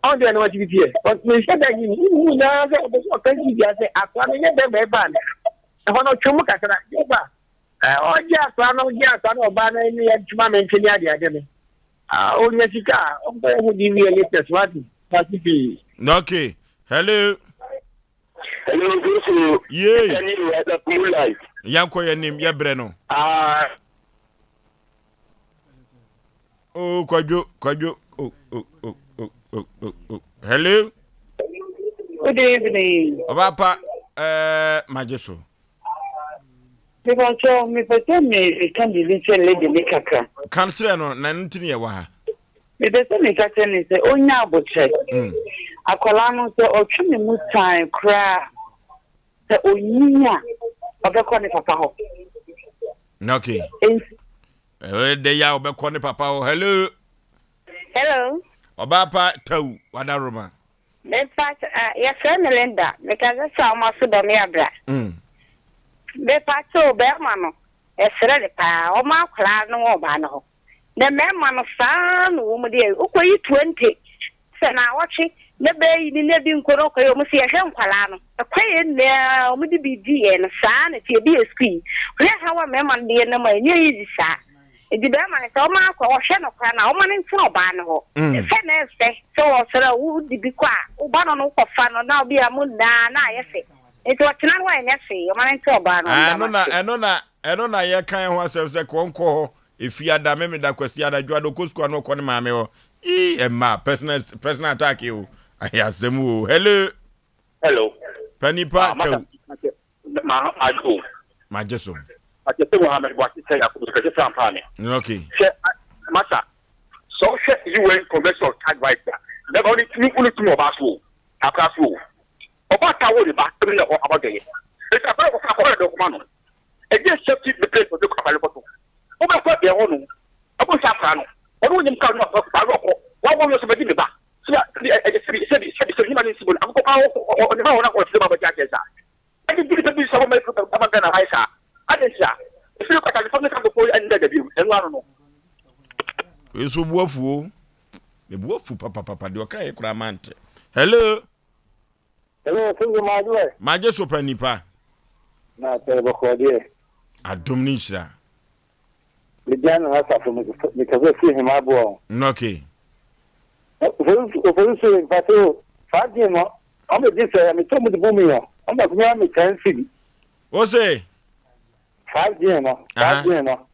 On the no give here. But me say that you na say o kan gi say akwa me be be ba na. E ho no twum kakra. Ye ba. O ji akwa no ba na ni ya tuma me ntini ade me. O nya sika o be ho di wi elite swati. Okay. Hello. Hello, Gosu. Yeah. Can you have a cool life? Yanko your name, ya Breno. Oh, Kwajo. Oh. Hello. Good evening. Obapa Majeso. Because me person me can be little lady Nikaka. Country no na ntini ye wa ha. Me person me ka tell me say onya aboche. Akola no say otwe me mu time kra. Say onyinya obekọ ne papa ho. Okay. De ya obekọ ne papa ho. Hello. Hello. Obapa taw wadaroma. Me pat ya friend Linda, me ka sa ma so do me abra. Me pat so be ma no. E sere le pa o ma kra no o ba no. Na me ma no fa no wo mu de ukoyi 20. Se na wachi ne be yi ni ne bi nkoro ko yo mu se ye nkwala no. Akwaye ne o mu di bi di e no sa na tie bi esku. Re ha wa me ma de na ma nye yi sa. Edi be ma so ma akwa wo hwe no kwa na o ma ne nti oba ne ho. Se na se so wo sere wo di bi kwa oba no no ko fa no na obi amu na ayese. Eti wo tena wa ne se o ma ne nti oba no. Eno na ye kan ho asem se konko efi ada me da kwasi ada dwa do kosko no ko ne maame ho. Emma personal attack you. Asem o. Hello. Hello. Panipa. Majeso. Majeso Mohammed Bwati say akubuka Sampane. Okay. Masa. So UN Convention of Child Rights. Never only two about school. After school. About tawo the back three about the. It's a part of a document. Against safety the place for the Kapaloko. Over the one. About Safrano. Or when you come up of Barocco. What was the the back? So I just said it's human incident. I'm going to go about Jackson. I didn't give it to be some of my Hisa. I didn't say. If you look at California before you ended the view, and I don't know. It's a wofu. The wofu papa, the okay, Cramante. Hello. Hello, Majeso Mpe Nipa. Na terrible idea. Adomnisha. The Jan has from because I see him abo. Okay. Oforisuo in fact, 5 years no. I'm just say I'm told the boom. I'm not me 10 city. Osei 5 years no. 5 years no.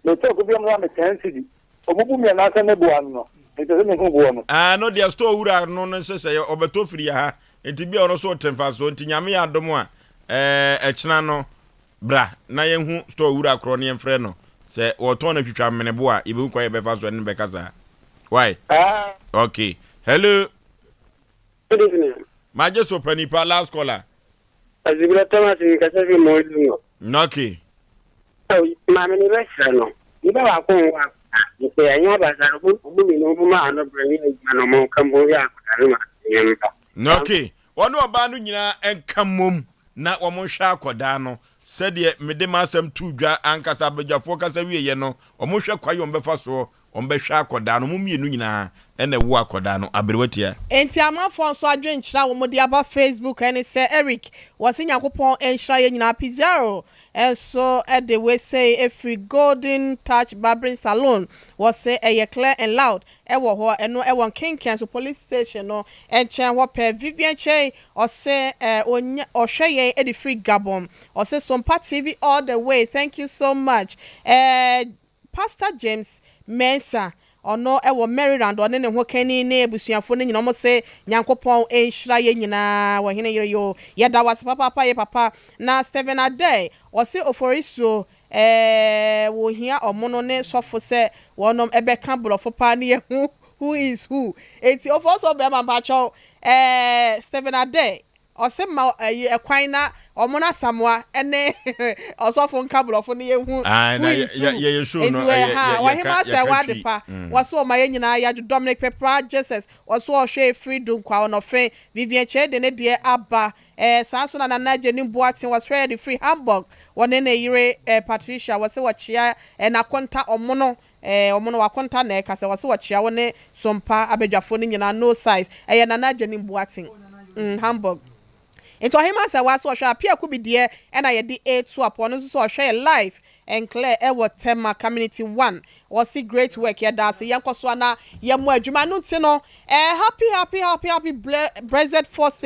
Me talk be am 10 city. Obubu me na asa nebu ano. It doesn't mean who no. No dia store wura no no sese obeto firi ha. Enti bia ono so temfa so enti nyame ya adom a ekina no bra na ye hu store wura kro ne enfre no. Se woto na twitwa menebo a ibe kwa ye befa so ne bekaza. Why? Okay. Hello. Good evening. Majeso Mpe Nipa last caller. Azibira Thomas ni kasafi moyo. Okay. Mama ni resa no. Iba wa ko wa. Ipe anya bazaro bu mi no bu ma no brani no mo kambo ya akutare ma yempa. Okay. Ono oba no nyina enkamom na wo mo hwa akoda no. Sede mede masem tudwa ankasa abegyafo kasa wiye no. Wo mo hwa kwayo mbefa so. Ombehwa akoda no mumienu nyina ene wo akoda no aberewatia enti amafo nso adwen kyira wo mode aba Facebook ene se Eric wose Yakopon enhyira ye nyina Pizarro enso ede we say every golden touch barbering salon wose eye clear and loud ewo ho eno ewon Kinkan so police station no enchen wo pe Vivian Che ose ohwe ye ede free Gabon ose Sompa TV all the way. Thank you so much. Pastor James Mensa ono ewo Maryland one ne ho kani ne ebusuafo ne nyina mo se Yakopon enhyira ye nyina wo hene yere yo yeda wase papa ye papa na Stephen Ade Osei Oforisuo wo hia omono ne sofo se wonom ebeka blofo pa ne ye who is who eti of also be ma bacho Stephen Ade Osei ma ekwan na omona Samoa ene osofo nkablofo ne ye hu ye show no wa hima se wade pa waso ma ye nyina ya Dominic Pepra Jesus waso ohwe freedom kwa onofe Vivian Che de ne de aba sanso na nanaje ni boatin was ready free Hamburg one ne yire Patricia wase wachia na konta omono omono wa konta na kase wase wachia wone Sompa abedwafo ne nyina no size nanaje ni boatin Hamburg. Into him as I was so sharp, Pierre could be dear, and I did 8 swap one so share life and Claire Ewa Tema Community 1 was see great work here. That's a young Koswana, Yamwa Jumanutino, happy blessed first day.